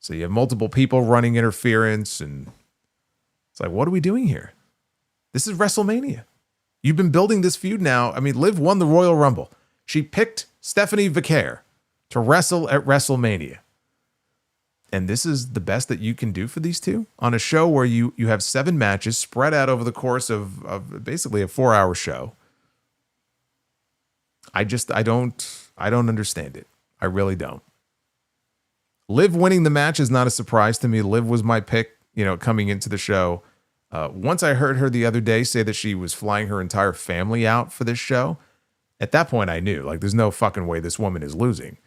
A: So you have multiple people running interference, and it's like, what are we doing here? This is WrestleMania. You've been building this feud now. I mean, Liv won the Royal Rumble. She picked Stephanie Vaquer to wrestle at WrestleMania. And this is the best that you can do for these two on a show where you have 7 matches spread out over the course of basically a 4-hour show. I don't understand it. I really don't. Liv winning the match is not a surprise to me. Liv was my pick, coming into the show. Once I heard her the other day say that she was flying her entire family out for this show, at that point I knew, there's no fucking way this woman is losing.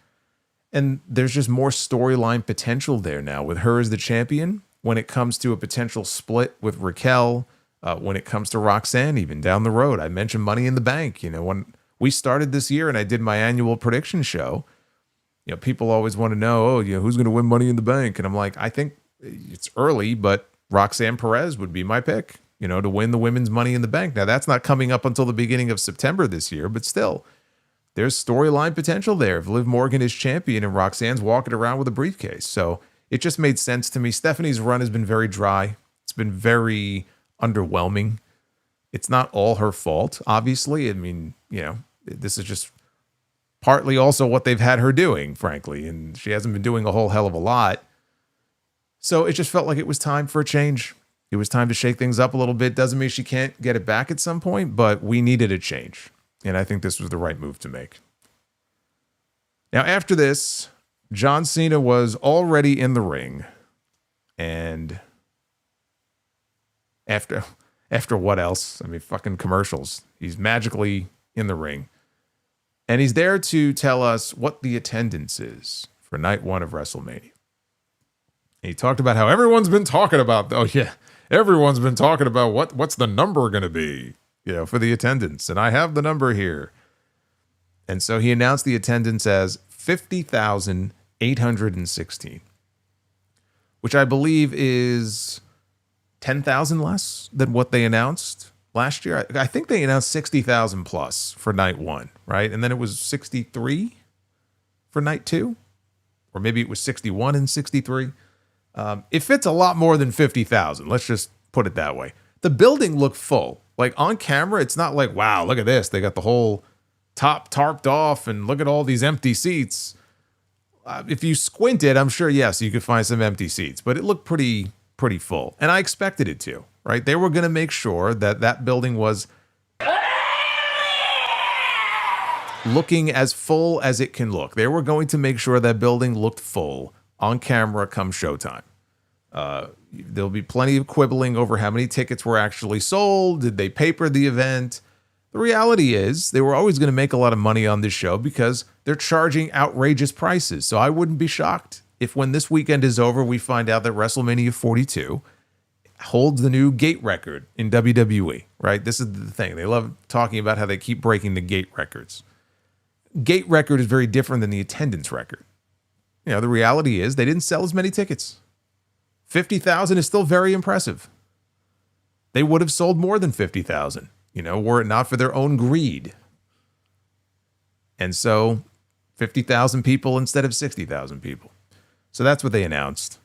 A: And there's just more storyline potential there now with her as the champion when it comes to a potential split with Raquel, when it comes to Roxanne, even down the road. I mentioned Money in the Bank. When we started this year and I did my annual prediction show, people always want to know, who's going to win Money in the Bank? And I'm like, I think it's early, but Roxanne Perez would be my pick, to win the women's Money in the Bank. Now, that's not coming up until the beginning of September this year, but still, there's storyline potential there. If Liv Morgan is champion and Roxanne's walking around with a briefcase. So it just made sense to me. Stephanie's run has been very dry. It's been very underwhelming. It's not all her fault, obviously. I mean, this is just partly also what they've had her doing, frankly. And she hasn't been doing a whole hell of a lot. So it just felt like it was time for a change. It was time to shake things up a little bit. Doesn't mean she can't get it back at some point, but we needed a change. And I think this was the right move to make. Now, after this, John Cena was already in the ring. And after what else? I mean, fucking commercials. He's magically in the ring. And he's there to tell us what the attendance is for night 1 of WrestleMania. And he talked about how everyone's been talking about, everyone's been talking about what's the number going to be, for the attendance. And I have the number here. And so he announced the attendance as 50,816, which I believe is 10,000 less than what they announced last year. I think they announced 60,000 plus for night 1, right? And then it was 63 for night 2, or maybe it was 61 and 63. It fits a lot more than 50,000. Let's just put it that way. The building looked full. On camera, it's not like, wow, look at this. They got the whole top tarped off and look at all these empty seats. If you squinted, I'm sure, yes, you could find some empty seats, but it looked pretty full. And I expected it to, right? They were going to make sure that building was looking as full as it can look. They were going to make sure that building looked full on camera come showtime. There'll be plenty of quibbling over how many tickets were actually sold. Did they paper the event? The reality is they were always going to make a lot of money on this show because they're charging outrageous prices. So I wouldn't be shocked if when this weekend is over, we find out that WrestleMania 42 holds the new gate record in WWE, right? This is the thing. They love talking about how they keep breaking the gate records. Gate record is very different than the attendance record. You know, the reality is they didn't sell as many tickets. 50,000 is still very impressive. They would have sold more than 50,000, you know, were it not for their own greed. And so 50,000 people instead of 60,000 people. So that's what they announced.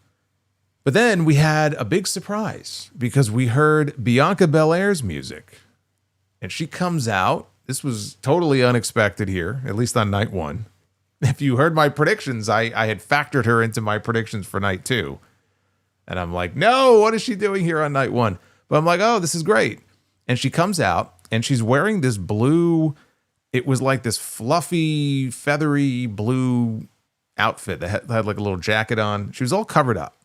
A: But then we had a big surprise because we heard Bianca Belair's music. And she comes out. This was totally unexpected here, at least on night one. If you heard my predictions, I had factored her into my predictions for night two. And I'm like, no, what is she doing here on night one? But I'm like, oh, this is great. And she comes out and she's wearing this blue, it was like this fluffy, feathery blue outfit that had like a little jacket on. She was all covered up,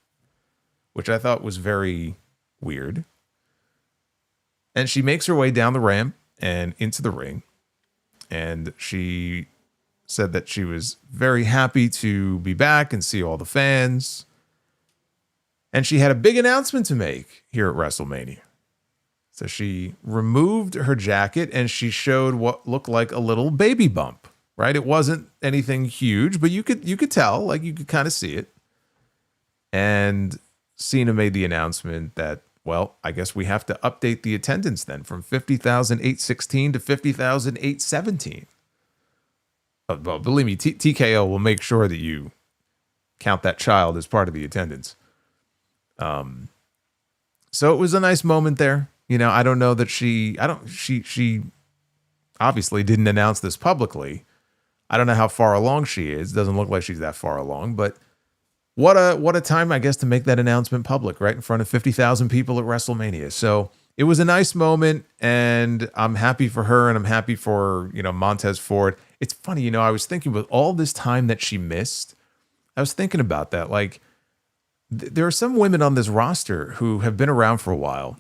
A: which I thought was very weird. And she makes her way down the ramp and into the ring. And she said that she was very happy to be back and see all the fans. And she had a big announcement to make here at WrestleMania. So she removed her jacket and she showed what looked like a little baby bump, right? It wasn't anything huge, but you could tell, like you could kind of see it. And Cena made the announcement that, well, I guess we have to update the attendance then from 50,816 to 50,817. Well, believe me, TKO will make sure that you count that child as part of the attendance. So it was a nice moment there. You know, I don't know that she obviously didn't announce this publicly. I don't know how far along she is. Doesn't look like she's that far along, but what a time, I guess, to make that announcement public right in front of 50,000 people at WrestleMania. So it was a nice moment and I'm happy for her and I'm happy for, you know, Montez Ford. It's funny, you know, I was thinking with all this time that she missed, I was thinking about that. Like, there are some women on this roster who have been around for a while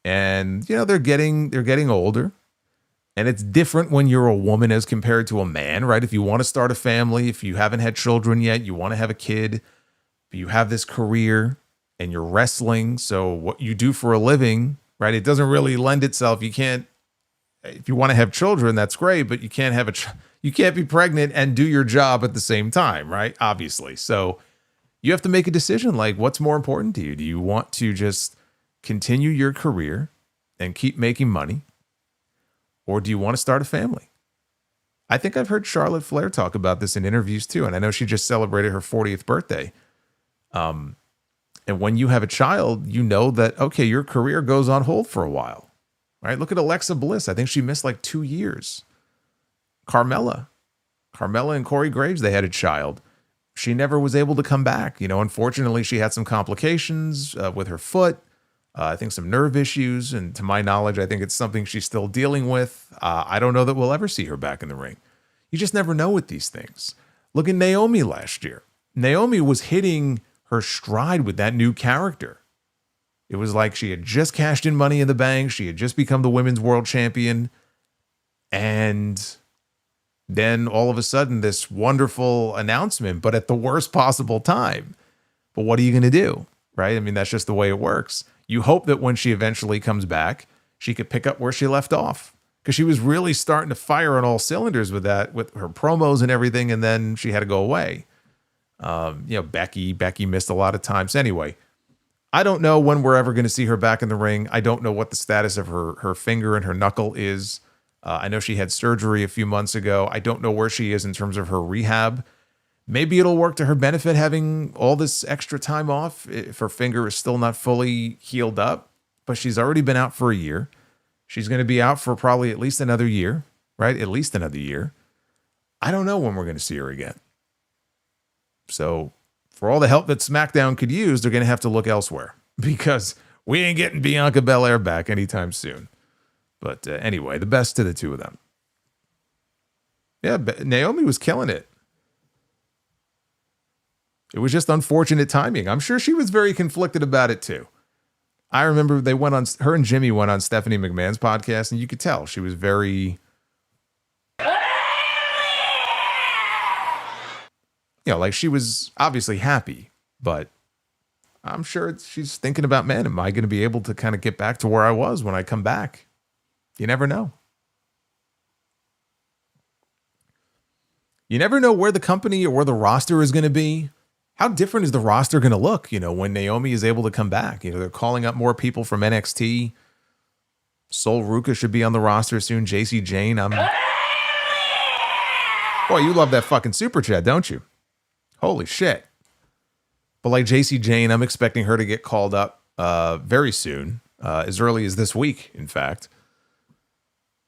A: and, you know, they're getting older and it's different when you're a woman as compared to a man, right? If you want to start a family, if you haven't had children yet, you want to have a kid, but you have this career and you're wrestling. So what you do for a living, right? It doesn't really lend itself. You can't, if you want to have children, that's great, but you can't have you can't be pregnant and do your job at the same time, right? Obviously. So you have to make a decision, like what's more important to you? Do you want to just continue your career and keep making money? Or do you want to start a family? I think I've heard Charlotte Flair talk about this in interviews too. And I know she just celebrated her 40th birthday. And when you have a child, you know that, okay, your career goes on hold for a while, right? Look at Alexa Bliss. I think she missed like 2 years. Carmella and Corey Graves, they had a child. She never was able to come back. You know, unfortunately, she had some complications with her foot. I think some nerve issues. And to my knowledge, I think it's something she's still dealing with. I don't know that we'll ever see her back in the ring. You just never know with these things. Look at Naomi last year. Naomi was hitting her stride with that new character. It was like she had just cashed in Money in the Bank. She had just become the women's world champion. And then all of a sudden, this wonderful announcement, but at the worst possible time. But what are you going to do, right? I mean, that's just the way it works. You hope that when she eventually comes back, she could pick up where she left off. Because she was really starting to fire on all cylinders with that, with her promos and everything, and then she had to go away. You know, Becky missed a lot of times. Anyway, I don't know when we're ever going to see her back in the ring. I don't know what the status of her finger and her knuckle is. I know she had surgery a few months ago. I don't know where she is in terms of her rehab. Maybe it'll work to her benefit having all this extra time off if her finger is still not fully healed up. But she's already been out for a year. She's going to be out for probably at least another year, right? At least another year. I don't know when we're going to see her again. So for all the help that SmackDown could use, they're going to have to look elsewhere because we ain't getting Bianca Belair back anytime soon. But anyway, the best to the two of them. Yeah, Naomi was killing it. It was just unfortunate timing. I'm sure she was very conflicted about it too. I remember her and Jimmy went on Stephanie McMahon's podcast, and you could tell she was very, like she was obviously happy, but I'm sure she's thinking about, man, am I going to be able to kind of get back to where I was when I come back? You never know. You never know where the company or where the roster is going to be. How different is the roster going to look, when Naomi is able to come back? They're calling up more people from NXT. Sol Ruka should be on the roster soon. JC Jane. Boy, you love that fucking super chat, don't you? Holy shit. But like JC Jane, I'm expecting her to get called up very soon, as early as this week, in fact.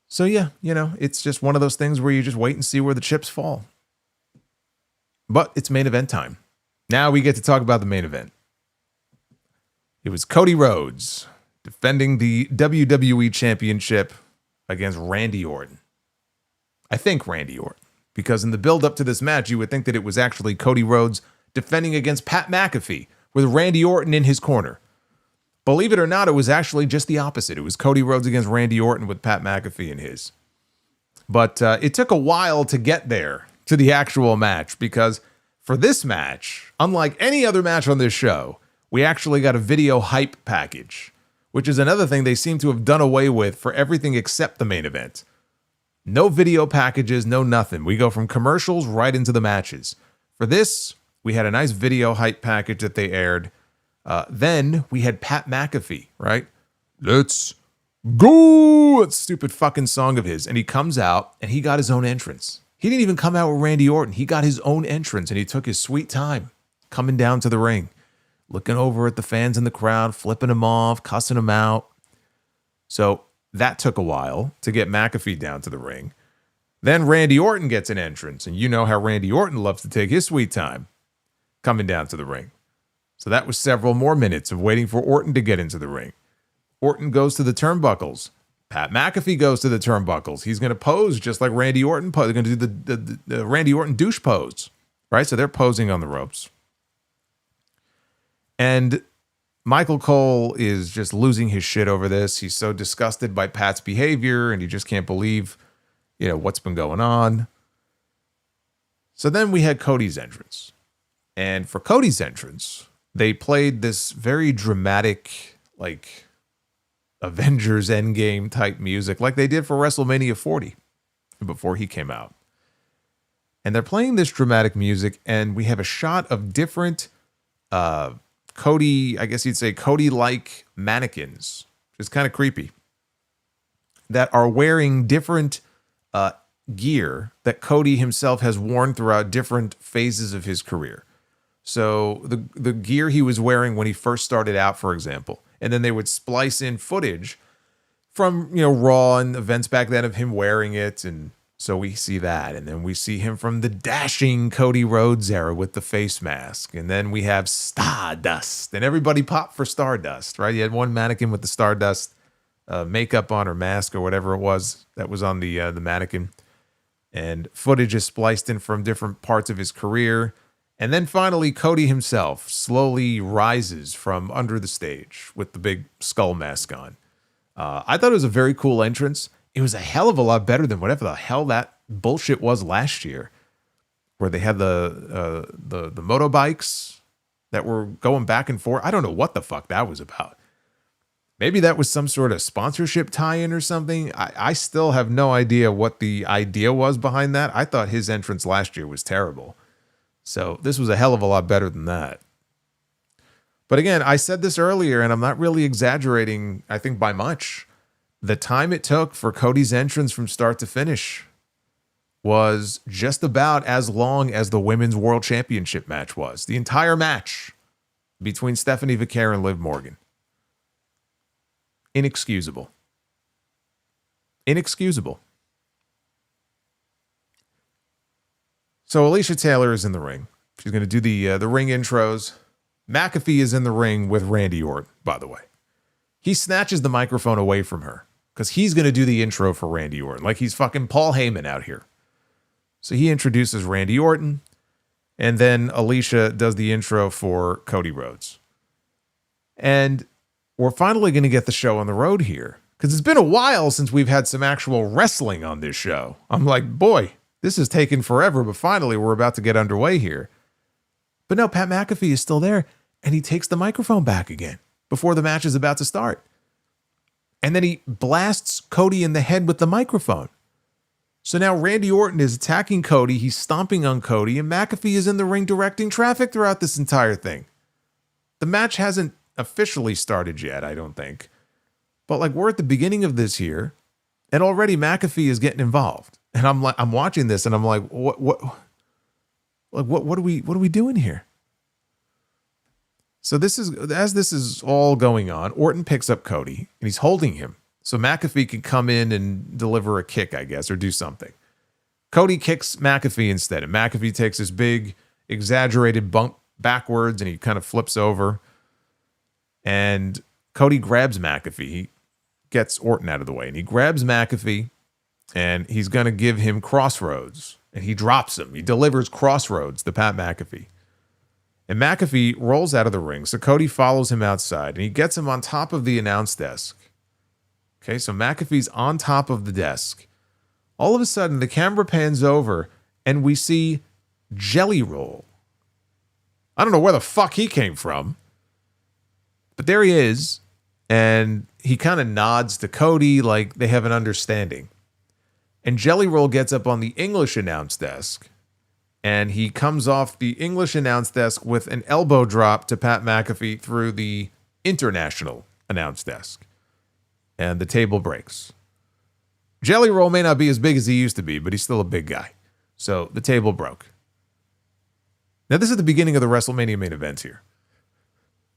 A: So yeah, it's just one of those things where you just wait and see where the chips fall. But it's main event time. Now we get to talk about the main event. It was Cody Rhodes defending the WWE Championship against Randy Orton. I think Randy Orton, because in the build-up to this match, you would think that it was actually Cody Rhodes defending against Pat McAfee with Randy Orton in his corner. Believe it or not, it was actually just the opposite. It was Cody Rhodes against Randy Orton with Pat McAfee in his. But it took a while to get there to the actual match, because for this match, unlike any other match on this show, we actually got a video hype package, which is another thing they seem to have done away with for everything except the main event. No video packages, no nothing. We go from commercials right into the matches. For this, we had a nice video hype package that they aired. Then we had Pat McAfee, right? Let's go! That stupid fucking song of his. And he comes out and he got his own entrance. He didn't even come out with Randy Orton. He got his own entrance and he took his sweet time coming down to the ring, looking over at the fans in the crowd, flipping them off, cussing them out. So that took a while to get McAfee down to the ring. Then Randy Orton gets an entrance, and you know how Randy Orton loves to take his sweet time coming down to the ring. So that was several more minutes of waiting for Orton to get into the ring. Orton goes to the turnbuckles. Pat McAfee goes to the turnbuckles. He's going to pose just like Randy Orton. They're going to do the Randy Orton douche pose, right? So they're posing on the ropes. And Michael Cole is just losing his shit over this. He's so disgusted by Pat's behavior, and he just can't believe, what's been going on. So then we had Cody's entrance. And for Cody's entrance, they played this very dramatic, like, Avengers Endgame type music, like they did for WrestleMania 40 before he came out. And they're playing this dramatic music, and we have a shot of different Cody, I guess you'd say Cody-like mannequins, which is kind of creepy, that are wearing different gear that Cody himself has worn throughout different phases of his career. So the gear he was wearing when he first started out, for example, and then they would splice in footage from, Raw and events back then of him wearing it. And so we see that. And then we see him from the dashing Cody Rhodes era with the face mask. And then we have Stardust. And everybody popped for Stardust, right? You had one mannequin with the Stardust makeup on, or mask, or whatever it was that was on the mannequin. And footage is spliced in from different parts of his career. And then finally, Cody himself slowly rises from under the stage with the big skull mask on. I thought it was a very cool entrance. It was a hell of a lot better than whatever the hell that bullshit was last year, where they had the motorbikes that were going back and forth. I don't know what the fuck that was about. Maybe that was some sort of sponsorship tie-in or something. I still have no idea what the idea was behind that. I thought his entrance last year was terrible. So this was a hell of a lot better than that. But again, I said this earlier, and I'm not really exaggerating, I think, by much. The time it took for Cody's entrance from start to finish was just about as long as the Women's World Championship match was. The entire match between Stephanie Vaquer and Liv Morgan. Inexcusable. Inexcusable. So Alicia Taylor is in the ring. She's going to do the ring intros. McAfee is in the ring with Randy Orton, by the way. He snatches the microphone away from her because he's going to do the intro for Randy Orton. Like he's fucking Paul Heyman out here. So he introduces Randy Orton, and then Alicia does the intro for Cody Rhodes. And we're finally going to get the show on the road here, because it's been a while since we've had some actual wrestling on this show. I'm like, boy, this has taken forever, but finally we're about to get underway here. But no, Pat McAfee is still there, and he takes the microphone back again before the match is about to start. And then he blasts Cody in the head with the microphone. So now Randy Orton is attacking Cody, he's stomping on Cody, and McAfee is in the ring directing traffic throughout this entire thing. The match hasn't officially started yet, I don't think. But like, we're at the beginning of this here, and already McAfee is getting involved. And I'm watching this and I'm like, what are we doing here? So as this is all going on, Orton picks up Cody and he's holding him. So McAfee can come in and deliver a kick, I guess, or do something. Cody kicks McAfee instead, and McAfee takes this big, exaggerated bump backwards, and he kind of flips over. And Cody grabs McAfee. He gets Orton out of the way, and he grabs McAfee, and he's going to give him Crossroads. And he drops him. He delivers Crossroads to Pat McAfee. And McAfee rolls out of the ring, so Cody follows him outside, and he gets him on top of the announce desk. Okay, so McAfee's on top of the desk. All of a sudden, the camera pans over, and we see Jelly Roll. I don't know where the fuck he came from, but there he is, and he kind of nods to Cody like they have an understanding. And Jelly Roll gets up on the English announce desk, and he comes off the English announce desk with an elbow drop to Pat McAfee through the international announce desk. And the table breaks. Jelly Roll may not be as big as he used to be, but he's still a big guy. So the table broke. Now, this is the beginning of the WrestleMania main event here.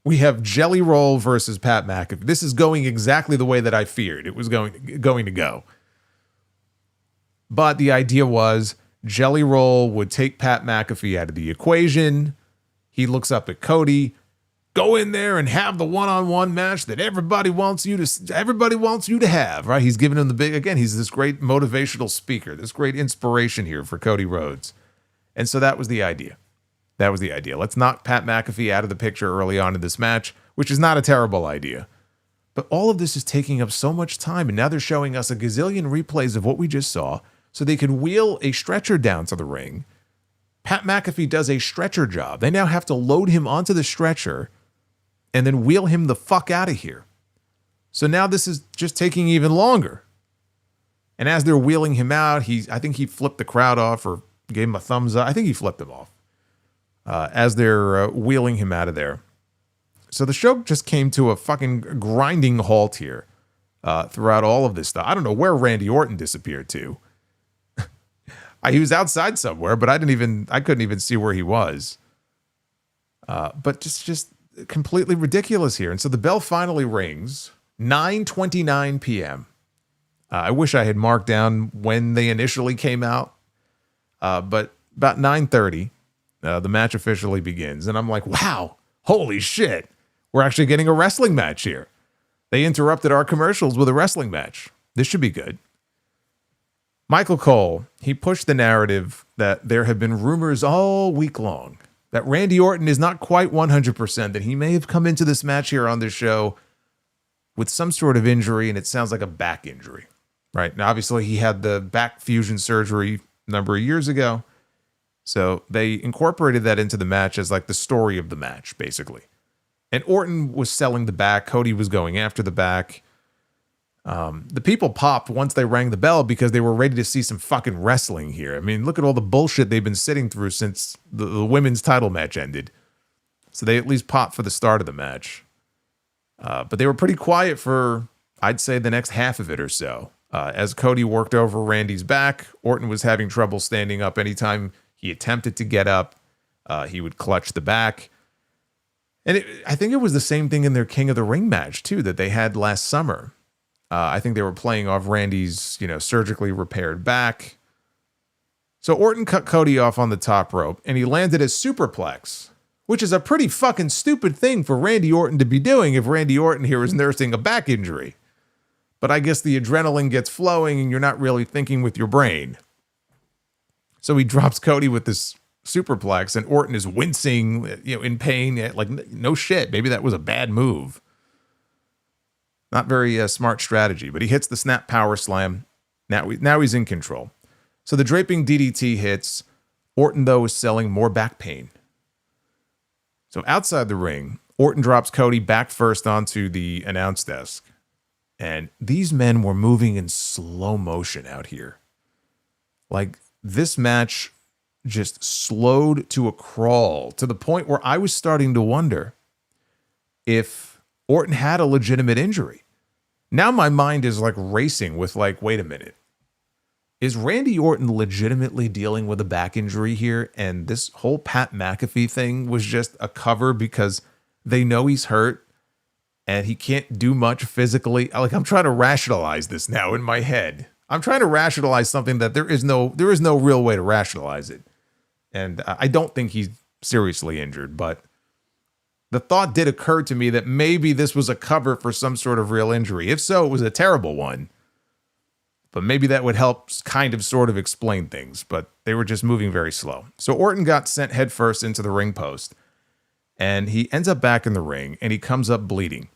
A: We have Jelly Roll versus Pat McAfee. This is going exactly the way that I feared it was going to go. But the idea was Jelly Roll would take Pat McAfee out of the equation. He looks up at Cody. Go in there and have the one-on-one match that everybody wants you to have, right? He's giving him the big, again, he's this great motivational speaker, this great inspiration here for Cody Rhodes. And so that was the idea. Let's knock Pat McAfee out of the picture early on in this match, which is not a terrible idea. But all of this is taking up so much time, and now they're showing us a gazillion replays of what we just saw so they could wheel a stretcher down to the ring. Pat McAfee does a stretcher job. They now have to load him onto the stretcher and then wheel him the fuck out of here. So now this is just taking even longer. And as they're wheeling him out, I think he flipped the crowd off or gave him a thumbs up. I think he flipped him off as they're wheeling him out of there. So the show just came to a fucking grinding halt here throughout all of this stuff. I don't know where Randy Orton disappeared to. He was outside somewhere, but I couldn't even see where he was. But just completely ridiculous here. And so the bell finally rings, 9:29 p.m. I wish I had marked down when they initially came out, but about 9:30, the match officially begins. And I'm like, wow, holy shit, we're actually getting a wrestling match here. They interrupted our commercials with a wrestling match. This should be good. Michael Cole, he pushed the narrative that there have been rumors all week long that Randy Orton is not quite 100%, that he may have come into this match here on this show with some sort of injury, and it sounds like a back injury, right? Now, obviously, he had the back fusion surgery a number of years ago, so they incorporated that into the match as like the story of the match, basically. And Orton was selling the back. Cody was going after the back. The people popped once they rang the bell because they were ready to see some fucking wrestling here. I mean, look at all the bullshit they've been sitting through since the women's title match ended. So they at least popped for the start of the match. But they were pretty quiet for, I'd say, the next half of it or so. As Cody worked over Randy's back, Orton was having trouble standing up. Anytime he attempted to get up, he would clutch the back. And I think it was the same thing in their King of the Ring match, too, that they had last summer. I think they were playing off Randy's, surgically repaired back. So Orton cut Cody off on the top rope, and he landed a superplex, which is a pretty fucking stupid thing for Randy Orton to be doing if Randy Orton here is nursing a back injury. But I guess the adrenaline gets flowing, and you're not really thinking with your brain. So he drops Cody with this superplex, and Orton is wincing, in pain. Like, no shit. Maybe that was a bad move. Not very smart strategy, but he hits the snap power slam. Now he's in control. So the draping DDT hits. Orton, though, is selling more back pain. So outside the ring, Orton drops Cody back first onto the announce desk. And these men were moving in slow motion out here. Like, this match just slowed to a crawl to the point where I was starting to wonder if Orton had a legitimate injury. Now my mind is like racing with like, wait a minute. Is Randy Orton legitimately dealing with a back injury here? And this whole Pat McAfee thing was just a cover because they know he's hurt and he can't do much physically. Like, I'm trying to rationalize this now in my head. I'm trying to rationalize something that there is no real way to rationalize it. And I don't think he's seriously injured, but the thought did occur to me that maybe this was a cover for some sort of real injury. If so, it was a terrible one. But maybe that would help kind of sort of explain things, but they were just moving very slow. So Orton got sent headfirst into the ring post, and he ends up back in the ring, and he comes up bleeding.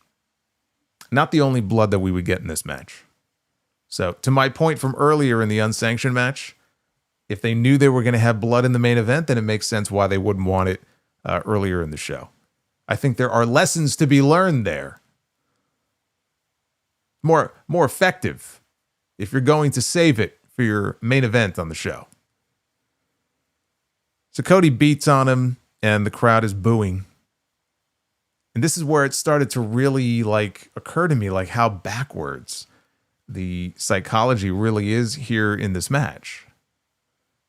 A: Not the only blood that we would get in this match. So to my point from earlier in the unsanctioned match, if they knew they were going to have blood in the main event, then it makes sense why they wouldn't want it earlier in the show. I think there are lessons to be learned there. More effective if you're going to save it for your main event on the show. So Cody beats on him, and the crowd is booing. And this is where it started to really like occur to me, like how backwards the psychology really is here in this match.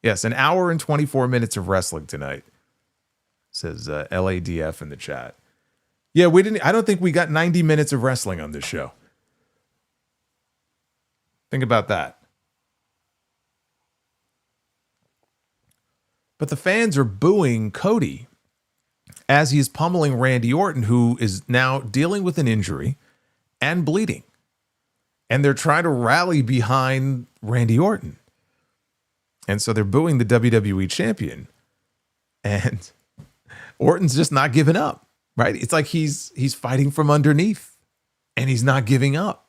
A: Yes, an hour and 24 minutes of wrestling tonight, says LADF in the chat. Yeah, I don't think we got 90 minutes of wrestling on this show. Think about that. But the fans are booing Cody as he's pummeling Randy Orton, who is now dealing with an injury and bleeding. And they're trying to rally behind Randy Orton. And so they're booing the WWE champion. And Orton's just not giving up, right? It's like he's fighting from underneath and he's not giving up.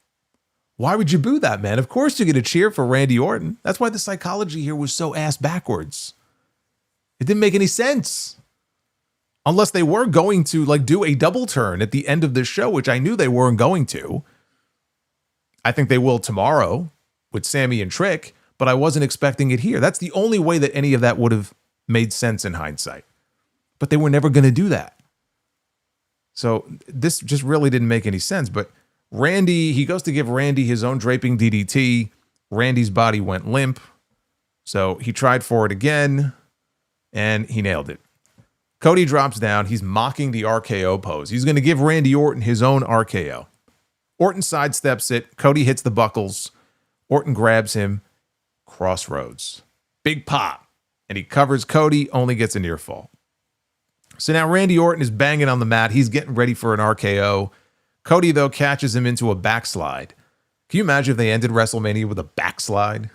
A: Why would you boo that, man? Of course you're going to cheer for Randy Orton. That's why the psychology here was so ass backwards. It didn't make any sense. Unless they were going to like do a double turn at the end of this show, which I knew they weren't going to. I think they will tomorrow with Sammy and Trick, but I wasn't expecting it here. That's the only way that any of that would have made sense in hindsight. But they were never going to do that. So this just really didn't make any sense. But Randy, he goes to give Randy his own draping DDT. Randy's body went limp. So he tried for it again, and he nailed it. Cody drops down. He's mocking the RKO pose. He's going to give Randy Orton his own RKO. Orton sidesteps it. Cody hits the buckles. Orton grabs him. Crossroads. Big pop. And he covers Cody, only gets a near fall. So now Randy Orton is banging on the mat. He's getting ready for an RKO. Cody, though, catches him into a backslide. Can you imagine if they ended WrestleMania with a backslide?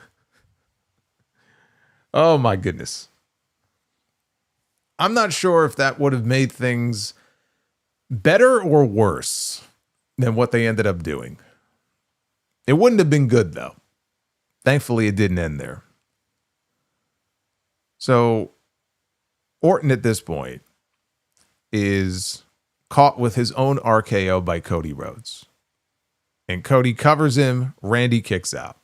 A: Oh, my goodness. I'm not sure if that would have made things better or worse than what they ended up doing. It wouldn't have been good, though. Thankfully, it didn't end there. So, Orton at this point is caught with his own RKO by Cody Rhodes. And Cody covers him. Randy kicks out.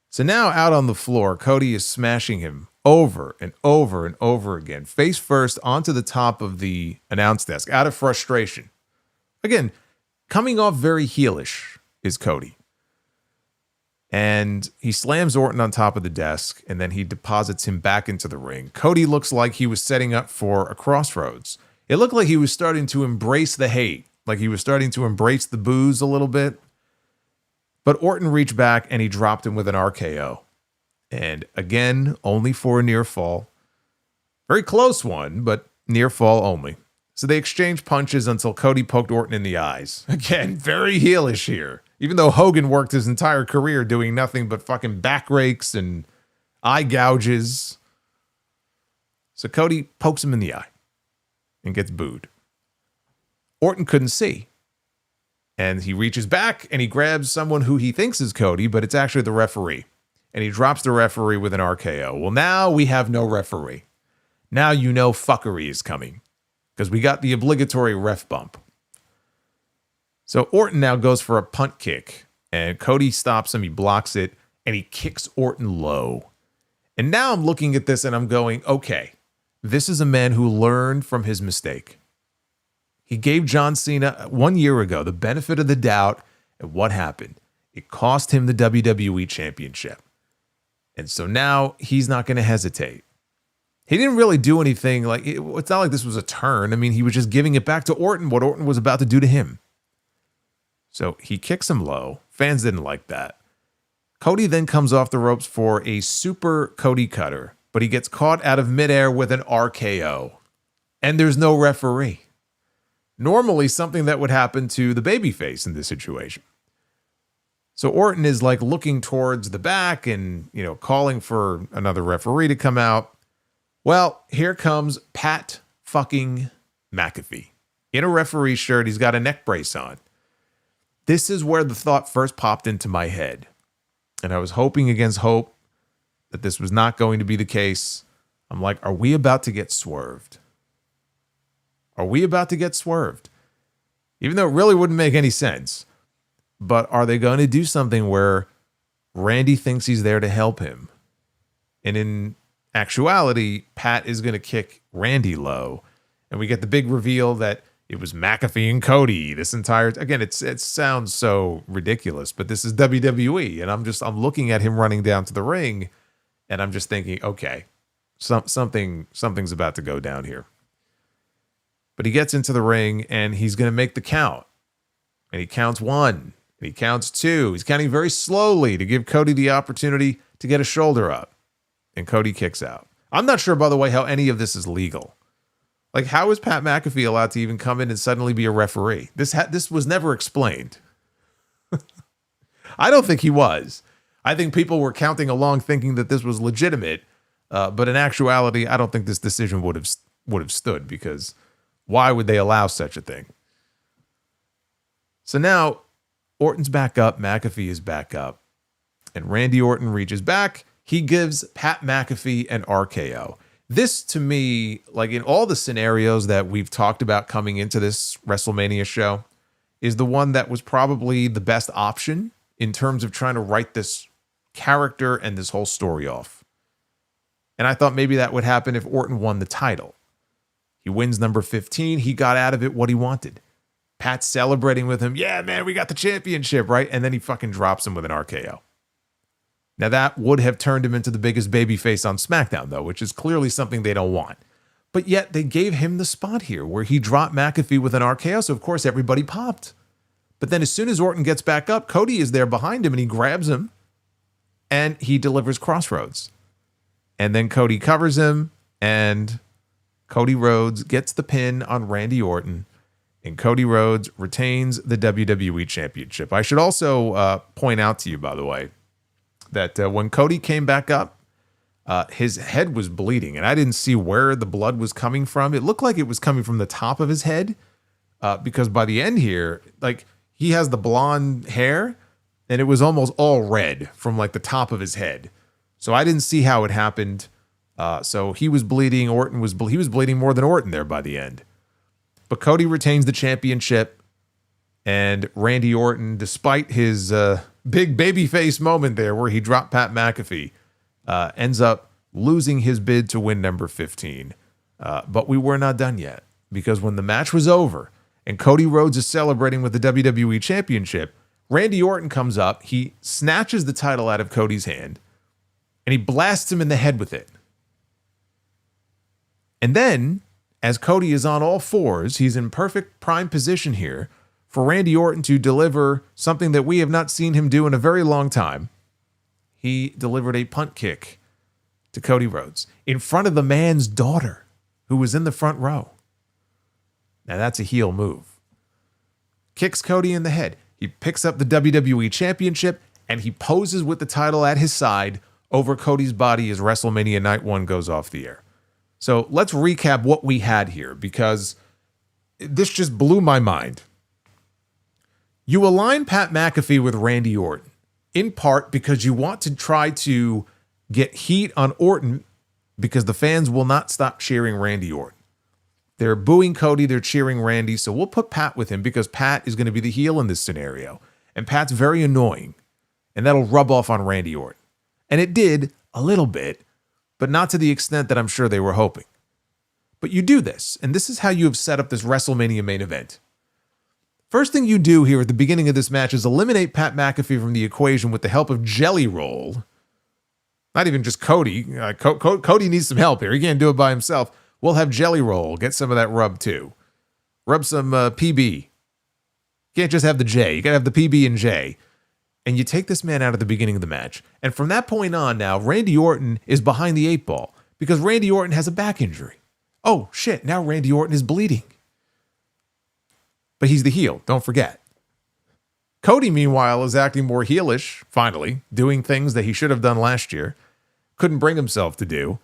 A: So now out on the floor, Cody is smashing him over and over and over again, face first onto the top of the announce desk out of frustration. Again, coming off very heelish is Cody. And he slams Orton on top of the desk, and then he deposits him back into the ring. Cody looks like he was setting up for a crossroads. It looked like he was starting to embrace the hate, like he was starting to embrace the boos a little bit. But Orton reached back, and he dropped him with an RKO. And again, only for a near fall. Very close one, but near fall only. So they exchanged punches until Cody poked Orton in the eyes. Again, very heelish here. Even though Hogan worked his entire career doing nothing but fucking back rakes and eye gouges. So Cody pokes him in the eye and gets booed. Orton couldn't see. And he reaches back and he grabs someone who he thinks is Cody, but it's actually the referee. And he drops the referee with an RKO. Well, now we have no referee. Now you know fuckery is coming because we got the obligatory ref bump. So Orton now goes for a punt kick and Cody stops him. He blocks it and he kicks Orton low. And now I'm looking at this and I'm going, okay, this is a man who learned from his mistake. He gave John Cena 1 year ago the benefit of the doubt. And what happened? It cost him the WWE Championship. And so now he's not going to hesitate. He didn't really do anything. It's not like this was a turn. I mean, he was just giving it back to Orton, what Orton was about to do to him. So he kicks him low. Fans didn't like that. Cody then comes off the ropes for a super Cody cutter, but he gets caught out of midair with an RKO. And there's no referee. Normally something that would happen to the babyface in this situation. So Orton is like looking towards the back and, calling for another referee to come out. Well, here comes Pat fucking McAfee in a referee shirt. He's got a neck brace on. This is where the thought first popped into my head. And I was hoping against hope that this was not going to be the case. I'm like, are we about to get swerved? Are we about to get swerved? Even though it really wouldn't make any sense. But are they going to do something where Randy thinks he's there to help him? And in actuality, Pat is going to kick Randy low. And we get the big reveal that it was McAfee and Cody this entire... Again, it sounds so ridiculous, but this is WWE. And I'm looking at him running down to the ring. And I'm just thinking, okay, something's about to go down here. But he gets into the ring and he's going to make the count. And he counts 1. And he counts 2. He's counting very slowly to give Cody the opportunity to get a shoulder up. And Cody kicks out. I'm not sure, by the way, how any of this is legal. Like, how is Pat McAfee allowed to even come in and suddenly be a referee? This was never explained. I don't think he was. I think people were counting along thinking that this was legitimate. But in actuality, I don't think this decision would have stood because... why would they allow such a thing? So now Orton's back up. McAfee is back up. And Randy Orton reaches back. He gives Pat McAfee an RKO. This, to me, like in all the scenarios that we've talked about coming into this WrestleMania show, is the one that was probably the best option in terms of trying to write this character and this whole story off. And I thought maybe that would happen if Orton won the title. He wins number 15. He got out of it what he wanted. Pat's celebrating with him. Yeah, man, we got the championship, right? And then he fucking drops him with an RKO. Now, that would have turned him into the biggest babyface on SmackDown, though, which is clearly something they don't want. But yet, they gave him the spot here where he dropped McAfee with an RKO, so of course everybody popped. But then as soon as Orton gets back up, Cody is there behind him, and he grabs him, and he delivers Crossroads. And then Cody covers him, and... Cody Rhodes gets the pin on Randy Orton, and Cody Rhodes retains the WWE Championship. I should also point out to you, by the way, that when Cody came back up, his head was bleeding, and I didn't see where the blood was coming from. It looked like it was coming from the top of his head, because by the end here, like he has the blonde hair, and it was almost all red from like the top of his head. So I didn't see how it happened. So he was bleeding. Orton was bleeding more than Orton there by the end. But Cody retains the championship, and Randy Orton, despite his big babyface moment there where he dropped Pat McAfee, ends up losing his bid to win number 15. But we were not done yet, because when the match was over and Cody Rhodes is celebrating with the WWE Championship, Randy Orton comes up, he snatches the title out of Cody's hand, and he blasts him in the head with it. And then, as Cody is on all fours, he's in perfect prime position here for Randy Orton to deliver something that we have not seen him do in a very long time. He delivered a punt kick to Cody Rhodes in front of the man's daughter who was in the front row. Now that's a heel move. Kicks Cody in the head. He picks up the WWE Championship and he poses with the title at his side over Cody's body as WrestleMania Night 1 goes off the air. So let's recap what we had here, because this just blew my mind. You align Pat McAfee with Randy Orton, in part because you want to try to get heat on Orton because the fans will not stop cheering Randy Orton. They're booing Cody, they're cheering Randy, so we'll put Pat with him because Pat is going to be the heel in this scenario. And Pat's very annoying, and that'll rub off on Randy Orton. And it did, a little bit, but not to the extent that I'm sure they were hoping. But you do this, and this is how you have set up this WrestleMania main event. First thing you do here at the beginning of this match is eliminate Pat McAfee from the equation with the help of Jelly Roll. Not even just Cody. Cody needs some help here. He can't do it by himself. We'll have Jelly Roll get some of that rub too. Rub some PB. You can't just have the J. You got to have the PB and J. And you take this man out at the beginning of the match. And from that point on now, Randy Orton is behind the 8 ball because Randy Orton has a back injury. Oh, shit. Now Randy Orton is bleeding. But he's the heel. Don't forget. Cody, meanwhile, is acting more heelish, finally, doing things that he should have done last year. Couldn't bring himself to do.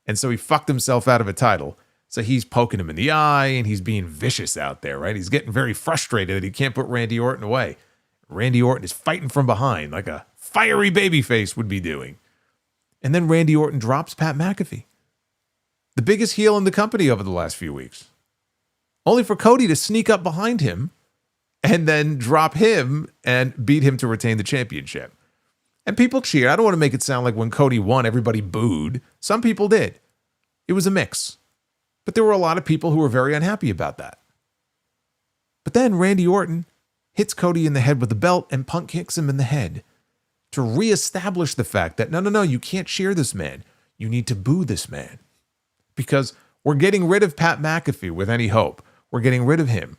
A: And so he fucked himself out of a title. So he's poking him in the eye and he's being vicious out there, right? He's getting very frustrated that he can't put Randy Orton away. Randy Orton is fighting from behind like a fiery babyface would be doing. And then Randy Orton drops Pat McAfee, the biggest heel in the company over the last few weeks. Only for Cody to sneak up behind him and then drop him and beat him to retain the championship. And people cheered. I don't want to make it sound like when Cody won, everybody booed. Some people did. It was a mix. But there were a lot of people who were very unhappy about that. But then Randy Orton hits Cody in the head with the belt and Punk kicks him in the head to reestablish the fact that, no, you can't cheer this man. You need to boo this man. Because we're getting rid of Pat McAfee with any hope. We're getting rid of him.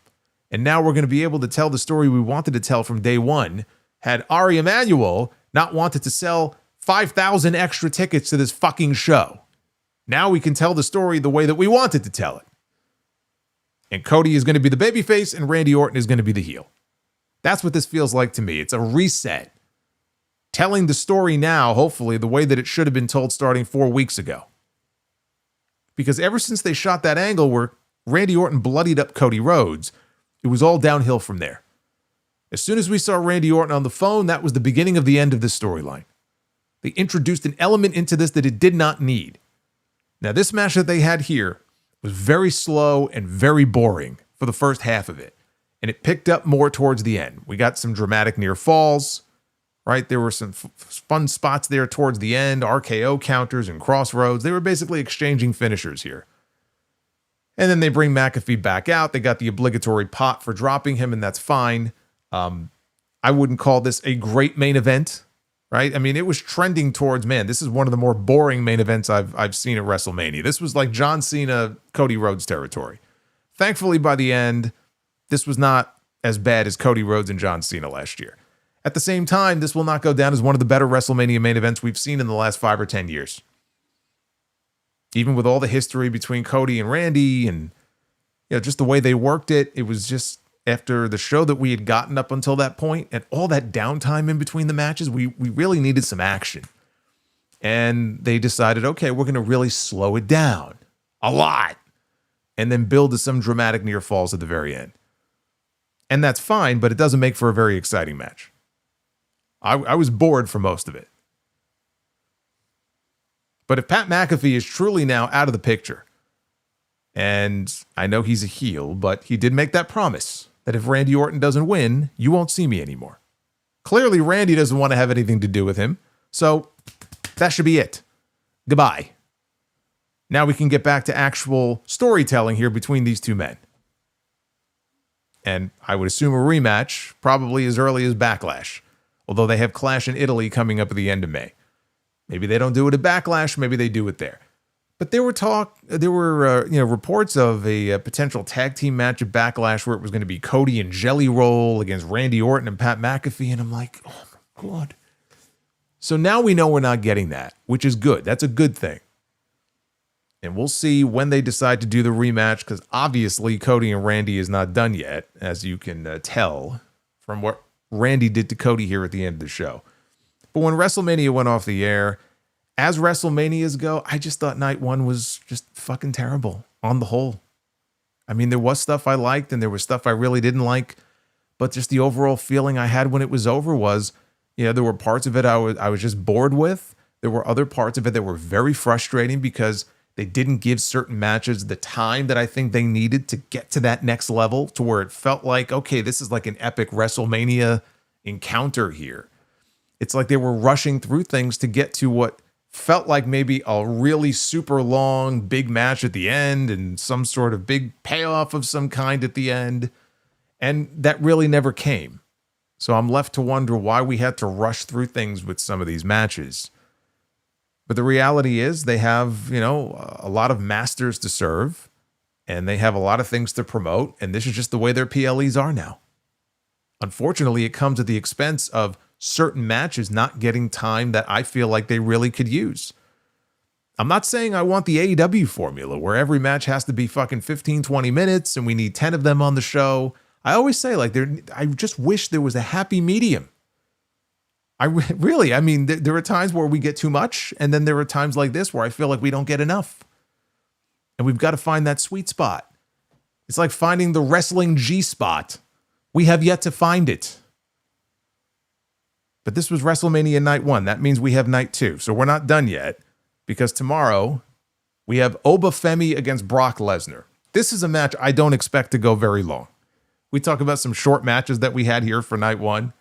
A: And now we're going to be able to tell the story we wanted to tell from day one. Had Ari Emanuel not wanted to sell 5,000 extra tickets to this fucking show. Now we can tell the story the way that we wanted to tell it. And Cody is going to be the babyface and Randy Orton is going to be the heel. That's what this feels like to me. It's a reset. Telling the story now, hopefully, the way that it should have been told starting 4 weeks ago. Because ever since they shot that angle where Randy Orton bloodied up Cody Rhodes, it was all downhill from there. As soon as we saw Randy Orton on the phone, that was the beginning of the end of this storyline. They introduced an element into this that it did not need. Now, this match that they had here was very slow and very boring for the first half of it. And it picked up more towards the end. We got some dramatic near falls, right? There were some fun spots there towards the end, RKO counters and crossroads. They were basically exchanging finishers here. And then they bring McAfee back out. They got the obligatory pop for dropping him, and that's fine. I wouldn't call this a great main event, right? I mean, it was trending towards, man, this is one of the more boring main events I've seen at WrestleMania. This was like John Cena, Cody Rhodes territory. Thankfully, by the end, this was not as bad as Cody Rhodes and John Cena last year. At the same time, this will not go down as one of the better WrestleMania main events we've seen in the last 5 or 10 years. Even with all the history between Cody and Randy and just the way they worked it, it was just after the show that we had gotten up until that point and all that downtime in between the matches, we really needed some action. And they decided, okay, we're going to really slow it down a lot and then build to some dramatic near falls at the very end. And that's fine, but it doesn't make for a very exciting match. I was bored for most of it. But if Pat McAfee is truly now out of the picture, and I know he's a heel, but he did make that promise that if Randy Orton doesn't win, you won't see me anymore. Clearly, Randy doesn't want to have anything to do with him, so that should be it. Goodbye. Now we can get back to actual storytelling here between these two men. And I would assume a rematch probably as early as Backlash, although they have Clash in Italy coming up at the end of May. Maybe they don't do it at Backlash, maybe they do it there. But there were reports of a potential tag team match at Backlash where it was going to be Cody and Jelly Roll against Randy Orton and Pat McAfee, and I'm like, oh my God. So now we know we're not getting that, which is good. That's a good thing. And we'll see when they decide to do the rematch, because obviously Cody and Randy is not done yet, as you can tell from what Randy did to Cody here at the end of the show. But when WrestleMania went off the air, as WrestleManias go, I just thought night one was just fucking terrible on the whole. I mean, there was stuff I liked and there was stuff I really didn't like, but just the overall feeling I had when it was over was, there were parts of it I was just bored with. There were other parts of it that were very frustrating because they didn't give certain matches the time that I think they needed to get to that next level, to where it felt like, okay, this is like an epic WrestleMania encounter here. It's like they were rushing through things to get to what felt like maybe a really super long big match at the end and some sort of big payoff of some kind at the end. And that really never came. So I'm left to wonder why we had to rush through things with some of these matches. But the reality is they have, a lot of masters to serve and they have a lot of things to promote. And this is just the way their PLEs are now. Unfortunately, it comes at the expense of certain matches not getting time that I feel like they really could use. I'm not saying I want the AEW formula where every match has to be fucking 15, 20 minutes and we need 10 of them on the show. I always say, I just wish there was a happy medium. There are times where we get too much, and then there are times like this where I feel like we don't get enough. And we've got to find that sweet spot. It's like finding the wrestling G spot. We have yet to find it. But this was WrestleMania night 1. That means we have night 2. So we're not done yet, because tomorrow we have Obafemi against Brock Lesnar. This is a match I don't expect to go very long. We talk about some short matches that we had here for night 1.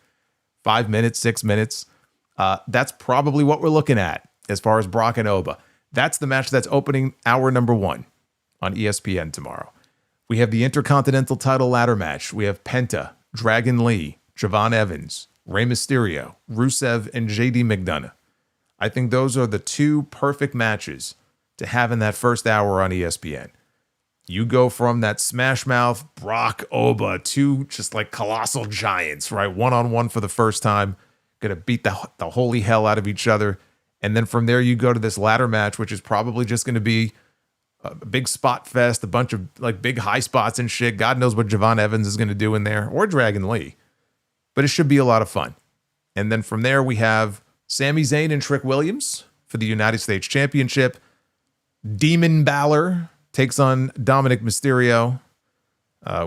A: 5 minutes, 6 minutes. That's probably what we're looking at as far as Brock and Oba. That's the match that's opening hour number 1 on ESPN tomorrow. We have the Intercontinental title ladder match. We have Penta, Dragon Lee, Javon Evans, Rey Mysterio, Rusev, and JD McDonough. I think those are the 2 perfect matches to have in that first hour on ESPN. You go from that smash mouth Brock Oba to just like colossal giants, right? One-on-one for the first time, gonna beat the holy hell out of each other. And then from there you go to this ladder match, which is probably just gonna be a big spot fest, a bunch of like big high spots and shit. God knows what Javon Evans is gonna do in there, or Dragon Lee. But it should be a lot of fun. And then from there we have Sami Zayn and Trick Williams for the United States Championship. Demon Balor takes on Dominic Mysterio.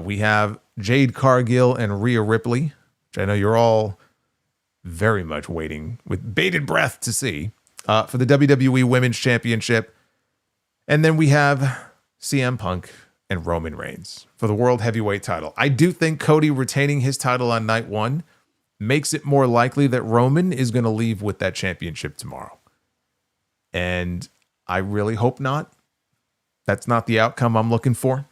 A: We have Jade Cargill and Rhea Ripley, which I know you're all very much waiting with bated breath to see, for the WWE Women's Championship. And then we have CM Punk and Roman Reigns for the World Heavyweight title. I do think Cody retaining his title on night 1 makes it more likely that Roman is going to leave with that championship tomorrow. And I really hope not. That's not the outcome I'm looking for.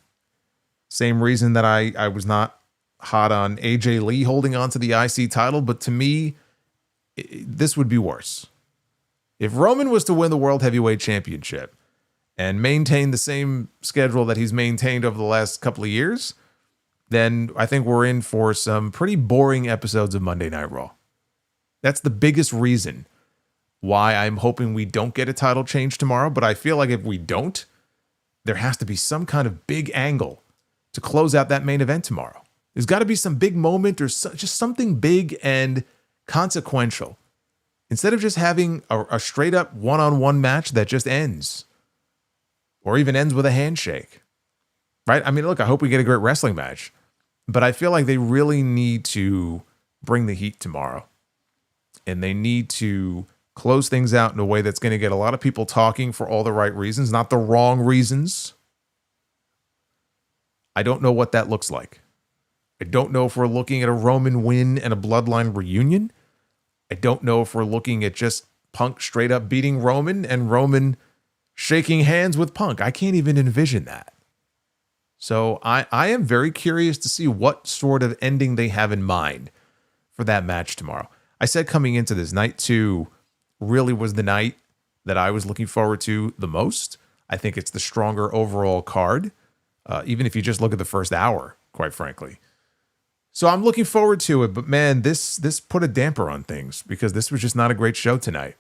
A: Same reason that I was not hot on AJ Lee holding on to the IC title, but to me, this would be worse. If Roman was to win the World Heavyweight Championship and maintain the same schedule that he's maintained over the last couple of years, then I think we're in for some pretty boring episodes of Monday Night Raw. That's the biggest reason why I'm hoping we don't get a title change tomorrow, but I feel like if we don't, there has to be some kind of big angle to close out that main event tomorrow. There's got to be some big moment or just something big and consequential. Instead of just having a straight up one-on-one match that just ends or even ends with a handshake, right? I mean, look, I hope we get a great wrestling match, but I feel like they really need to bring the heat tomorrow, and they need to close things out in a way that's going to get a lot of people talking for all the right reasons, not the wrong reasons. I don't know what that looks like. I don't know if we're looking at a Roman win and a Bloodline reunion. I don't know if we're looking at just Punk straight up beating Roman and Roman shaking hands with Punk. I can't even envision that. So I am very curious to see what sort of ending they have in mind for that match tomorrow. I said coming into this, night 2 really was the night that I was looking forward to the most. I think it's the stronger overall card, even if you just look at the first hour, quite frankly. So I'm looking forward to it, but man, this put a damper on things because this was just not a great show tonight.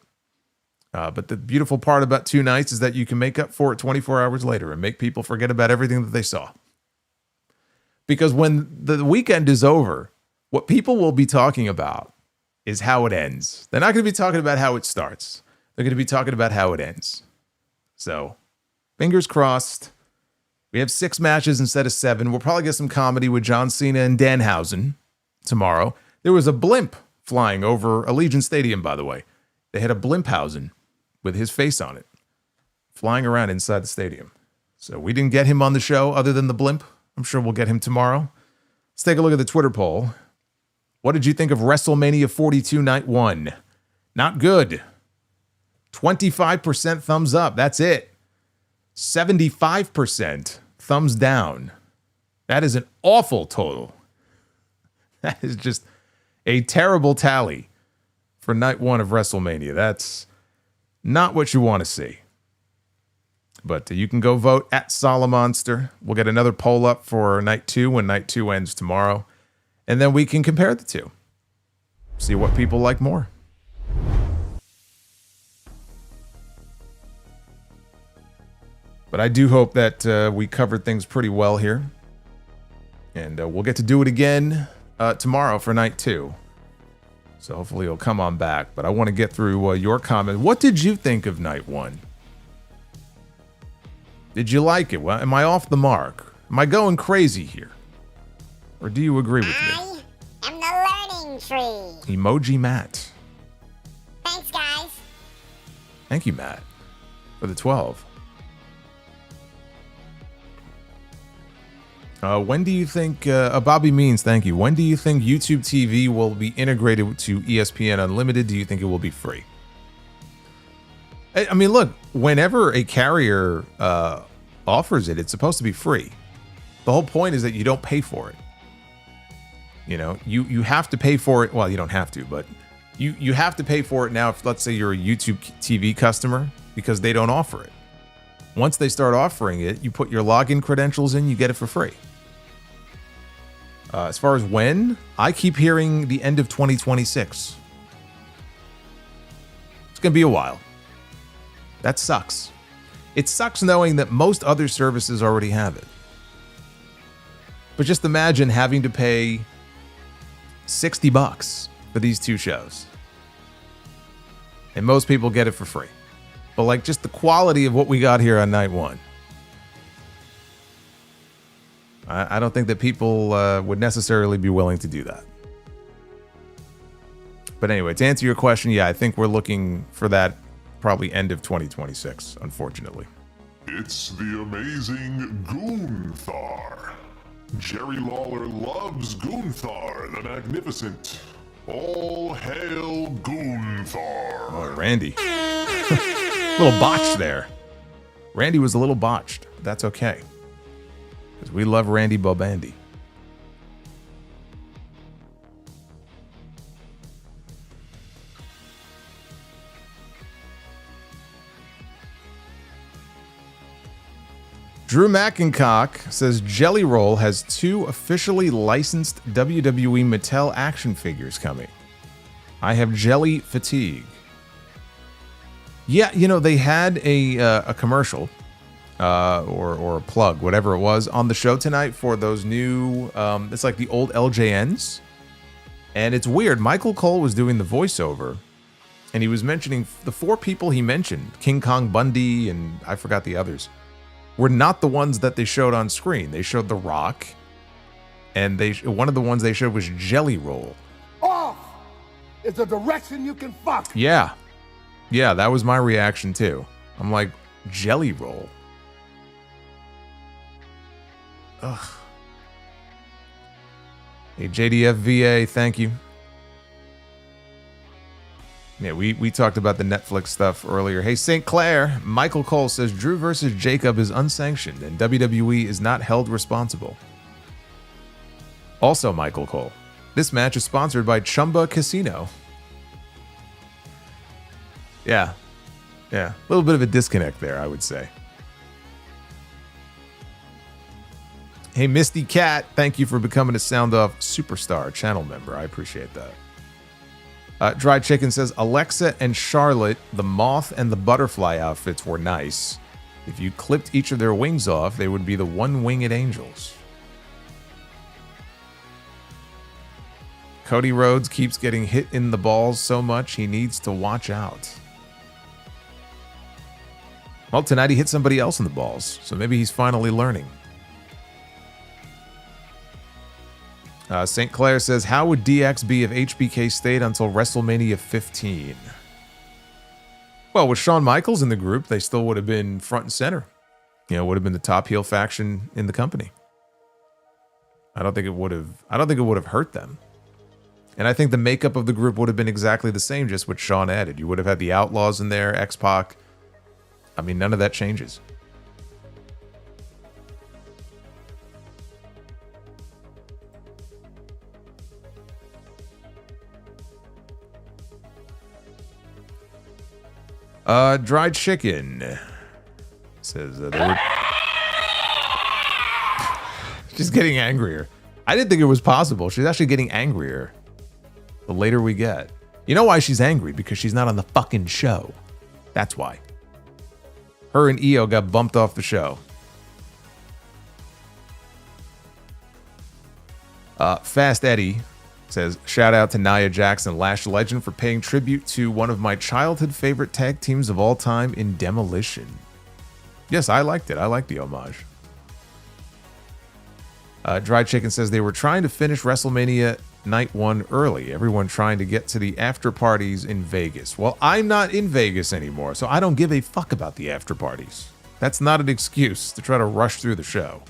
A: But the beautiful part about 2 nights is that you can make up for it 24 hours later and make people forget about everything that they saw. Because when the weekend is over, what people will be talking about is how it ends. They're not going to be talking about how it starts. they're going to be talking about how it ends. So, fingers crossed. We have 6 matches instead of 7. We'll probably get some comedy with John Cena and Danhausen tomorrow. There was a blimp flying over Allegiant Stadium, by the way. They had a Blimphausen with his face on it flying around inside the stadium. So we didn't get him on the show other than the blimp. I'm sure we'll get him tomorrow. Let's take a look at the Twitter poll. What did you think of WrestleMania 42 Night 1? Not good. 25% thumbs up. That's it. 75% thumbs down. That is an awful total. That is just a terrible tally for night 1 of WrestleMania. That's not what you want to see. But you can go vote at Solomonster. We'll get another poll up for night 2 when night 2 ends tomorrow. And then we can compare the two. See what people like more. But I do hope that we covered things pretty well here. And we'll get to do it again tomorrow for night 2. So hopefully you'll come on back. But I want to get through your comment. What did you think of night 1? Did you like it? Well, am I off the mark? Am I going crazy here? Or do you agree with me?
C: I am the learning tree.
A: Emoji Matt.
C: Thanks, guys.
A: Thank you, Matt, for the 12. When do you think, Bobby Means, thank you. When do you think YouTube TV will be integrated to ESPN Unlimited? Do you think it will be free? I mean, look, whenever a carrier offers it, it's supposed to be free. The whole point is that you don't pay for it. You know, you have to pay for it. Well, you don't have to, but you have to pay for it now if, let's say, you're a YouTube TV customer, because they don't offer it. Once they start offering it, you put your login credentials in, you get it for free. As far as when, I keep hearing the end of 2026. It's going to be a while. That sucks. It sucks knowing that most other services already have it. But just imagine having to pay $60 for these 2 shows. And most people get it for free. But like, just the quality of what we got here on night 1. I don't think that people would necessarily be willing to do that. But anyway, to answer your question, yeah, I think we're looking for that probably end of 2026, unfortunately.
D: It's the amazing Gunther. Jerry Lawler loves Gunther the Magnificent. All hail Gunther.
A: Oh, Randy. Little botch there. Randy was a little botched. But that's okay. Because we love Randy Bobandy. Drew McIncock says Jelly Roll has 2 officially licensed WWE Mattel action figures coming. I have jelly fatigue. Yeah, you know, they had a commercial or a plug, whatever it was, on the show tonight for those new, it's like the old LJNs. And it's weird. Michael Cole was doing the voiceover, and he was mentioning the 4 people he mentioned, King Kong Bundy, and I forgot the others, were not the ones that they showed on screen. They showed The Rock, and one of the ones they showed was Jelly Roll.
B: Off is a direction you can fuck.
A: Yeah. Yeah, that was my reaction too. I'm like, Jelly Roll? Ugh. Hey, JDFVA, thank you. Yeah, we talked about the Netflix stuff earlier. Hey, St. Clair, Michael Cole says Drew versus Jacob is unsanctioned and WWE is not held responsible. Also, Michael Cole, this match is sponsored by Chumba Casino. Yeah. Yeah. A little bit of a disconnect there, I would say. Hey, Misty Cat, thank you for becoming a Sound Off Superstar channel member. I appreciate that. Dry Chicken says, Alexa and Charlotte, the moth and the butterfly outfits were nice. If you clipped each of their wings off, they would be the one-winged angels. Cody Rhodes keeps getting hit in the balls so much he needs to watch out. Well, tonight he hit somebody else in the balls, so maybe he's finally learning. St. Clair says, how would DX be if HBK stayed until WrestleMania 15? Well, with Shawn Michaels in the group, they still would have been front and center. You know, would have been the top heel faction in the company. I don't think it would have hurt them. And I think the makeup of the group would have been exactly the same, just with Shawn added. You would have had the Outlaws in there, X-Pac. I mean, none of that changes. Dried chicken says they were she's getting angrier. I didn't think it was possible. She's actually getting angrier the later we get. You know why she's angry? Because she's not on the fucking show. That's why. Her and Io got bumped off the show. Fast Eddie says, shout out to Nia Jackson, Lash Legend, for paying tribute to one of my childhood favorite tag teams of all time in Demolition. Yes, I liked it. I liked the homage. Dried Chicken says they were trying to finish WrestleMania Night 1 early. Everyone trying to get to the after parties in Vegas. Well, I'm not in Vegas anymore, so I don't give a fuck about the after parties. That's not an excuse to try to rush through the show.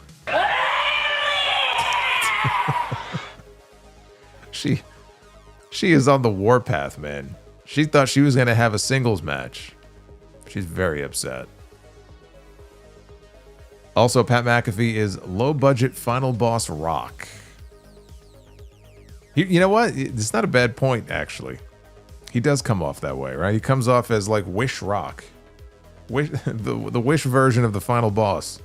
A: She is on the warpath, man. She thought she was going to have a singles match. She's very upset. Also, Pat McAfee is low-budget final boss Rock. You know what? It's not a bad point, actually. He does come off that way, right? He comes off as like Wish Rock. The Wish version of the final boss.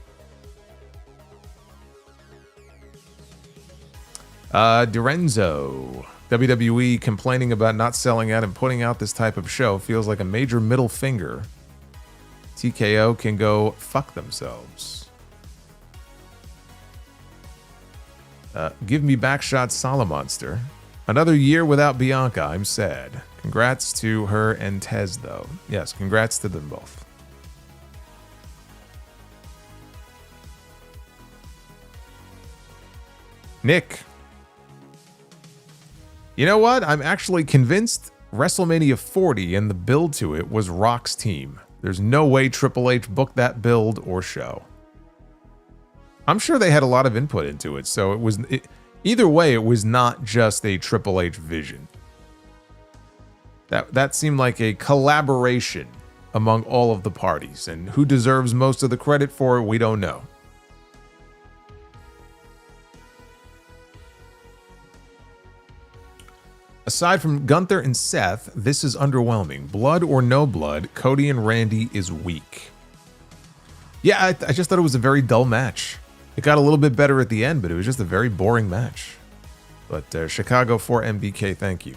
A: Dorenzo. WWE complaining about not selling out and putting out this type of show feels like a major middle finger. TKO can go fuck themselves. Give me backshot Solomonster. Another year without Bianca. I'm sad. Congrats to her and Tez, though. Yes, congrats to them both. Nick. You know what? I'm actually convinced WrestleMania 40 and the build to it was Rock's team. There's no way Triple H booked that build or show. I'm sure they had a lot of input into it, so either way, it was not just a Triple H vision. That seemed like a collaboration among all of the parties, and who deserves most of the credit for it, we don't know. Aside from Gunther and Seth, this is underwhelming. Blood or no blood, Cody and Randy is weak. Yeah, I just thought it was a very dull match. It got a little bit better at the end, but it was just a very boring match. But Chicago for MBK, thank you.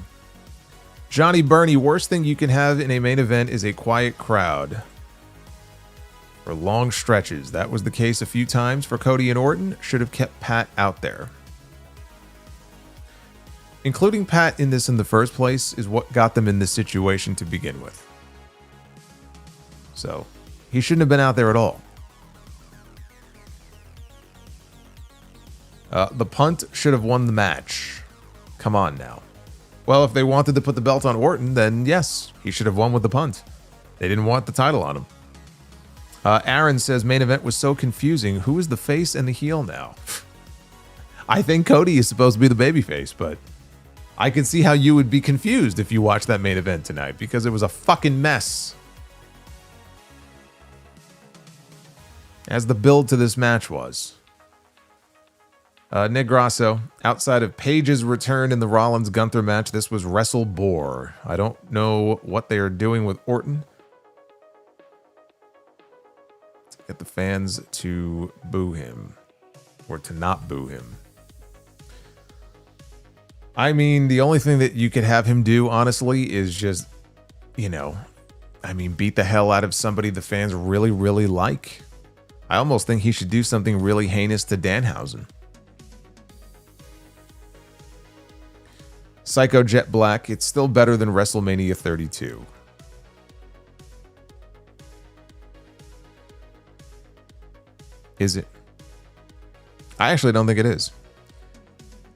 A: Johnny Burney, worst thing you can have in a main event is a quiet crowd for long stretches. That was the case a few times for Cody and Orton. Should have kept Pat out there. Including Pat in this in the first place is what got them in this situation to begin with. So, he shouldn't have been out there at all. The punt should have won the match. Come on now. Well, if they wanted to put the belt on Orton, then yes, he should have won with the punt. They didn't want the title on him. Aaron says, main event was so confusing. Who is the face and the heel now? I think Cody is supposed to be the babyface, but I can see how you would be confused if you watched that main event tonight, because it was a fucking mess. As the build to this match was. Nick Grasso, outside of Paige's return in the Rollins-Gunther match, this was wrestle bore. I don't know what they are doing with Orton to get the fans to boo him, or to not boo him. I mean, the only thing that you could have him do, honestly, is just, beat the hell out of somebody the fans really, really like. I almost think he should do something really heinous to Danhausen. Psycho Jet Black, it's still better than WrestleMania 32. Is it? I actually don't think it is.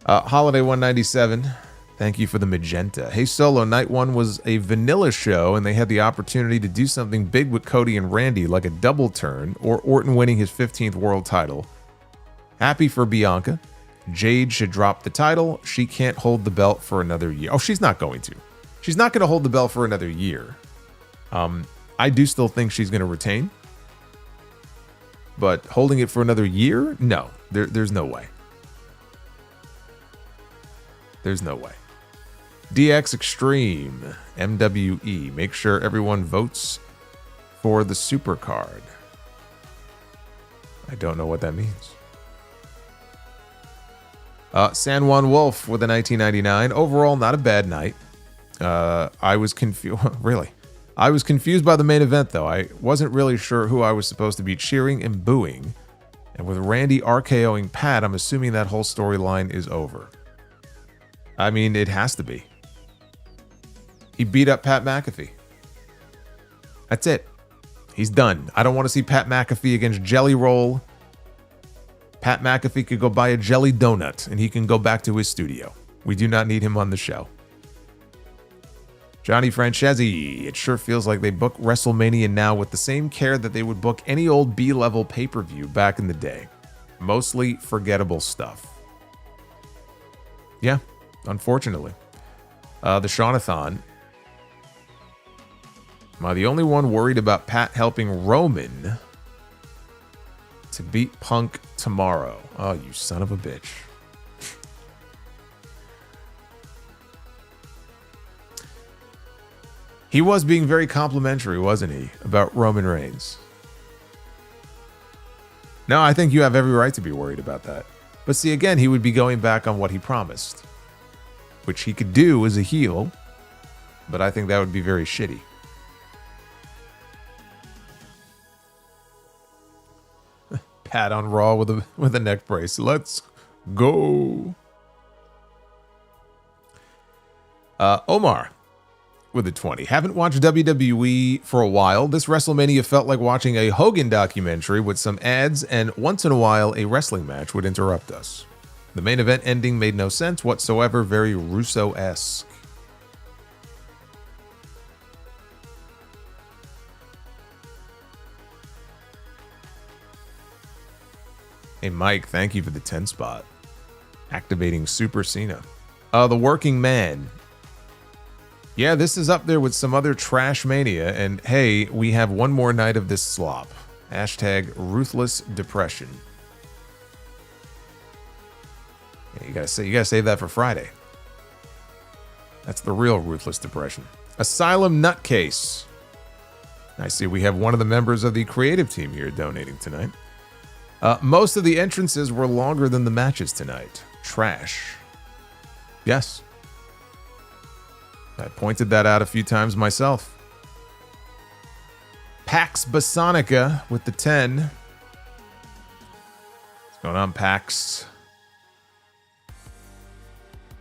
A: Holiday 197. Thank you for the magenta. Hey Solo, night one was a vanilla show and they had the opportunity to do something big with Cody and Randy, like a double turn or Orton winning his 15th world title. Happy for Bianca. Jade should drop the title. She can't hold the belt for another year. Oh, she's not going to. She's not going to hold the belt for another year. I do still think she's going to retain. But holding it for another year? No. There's no way. There's no way. DX Extreme, MWE. Make sure everyone votes for the super card. I don't know what that means. San Juan Wolf with a 1999. Overall, not a bad night. I was confused. Really? I was confused by the main event, though. I wasn't really sure who I was supposed to be cheering and booing. And with Randy RKOing Pat, I'm assuming that whole storyline is over. I mean, it has to be. He beat up Pat McAfee. That's it. He's done. I don't want to see Pat McAfee against Jelly Roll. Pat McAfee could go buy a jelly donut and he can go back to his studio. We do not need him on the show. Johnny Francesi. It sure feels like they book WrestleMania now with the same care that they would book any old B-level pay-per-view back in the day. Mostly forgettable stuff. Yeah, unfortunately. The Shaunathon. Am I the only one worried about Pat helping Roman to beat Punk tomorrow? Oh, you son of a bitch. He was being very complimentary, wasn't he, about Roman Reigns? No, I think you have every right to be worried about that. But see, again, he would be going back on what he promised, which he could do as a heel, but I think that would be very shitty. Pat on Raw with a neck brace. Let's go. Omar with a 20. Haven't watched WWE for a while. This WrestleMania felt like watching a Hogan documentary with some ads, and once in a while a wrestling match would interrupt us. The main event ending made no sense whatsoever, very Russo-esque. Hey Mike, thank you for the 10 spot. Activating Super Cena. The Working Man. Yeah, this is up there with some other trash mania, and hey, we have one more night of this slop. Hashtag Ruthless Depression. Yeah, you gotta save that for Friday. That's the real Ruthless Depression. Asylum Nutcase. I see we have one of the members of the creative team here donating tonight. Most of the entrances were longer than the matches tonight. Trash. Yes. I pointed that out a few times myself. Pax Basonica with the 10. What's going on, Pax?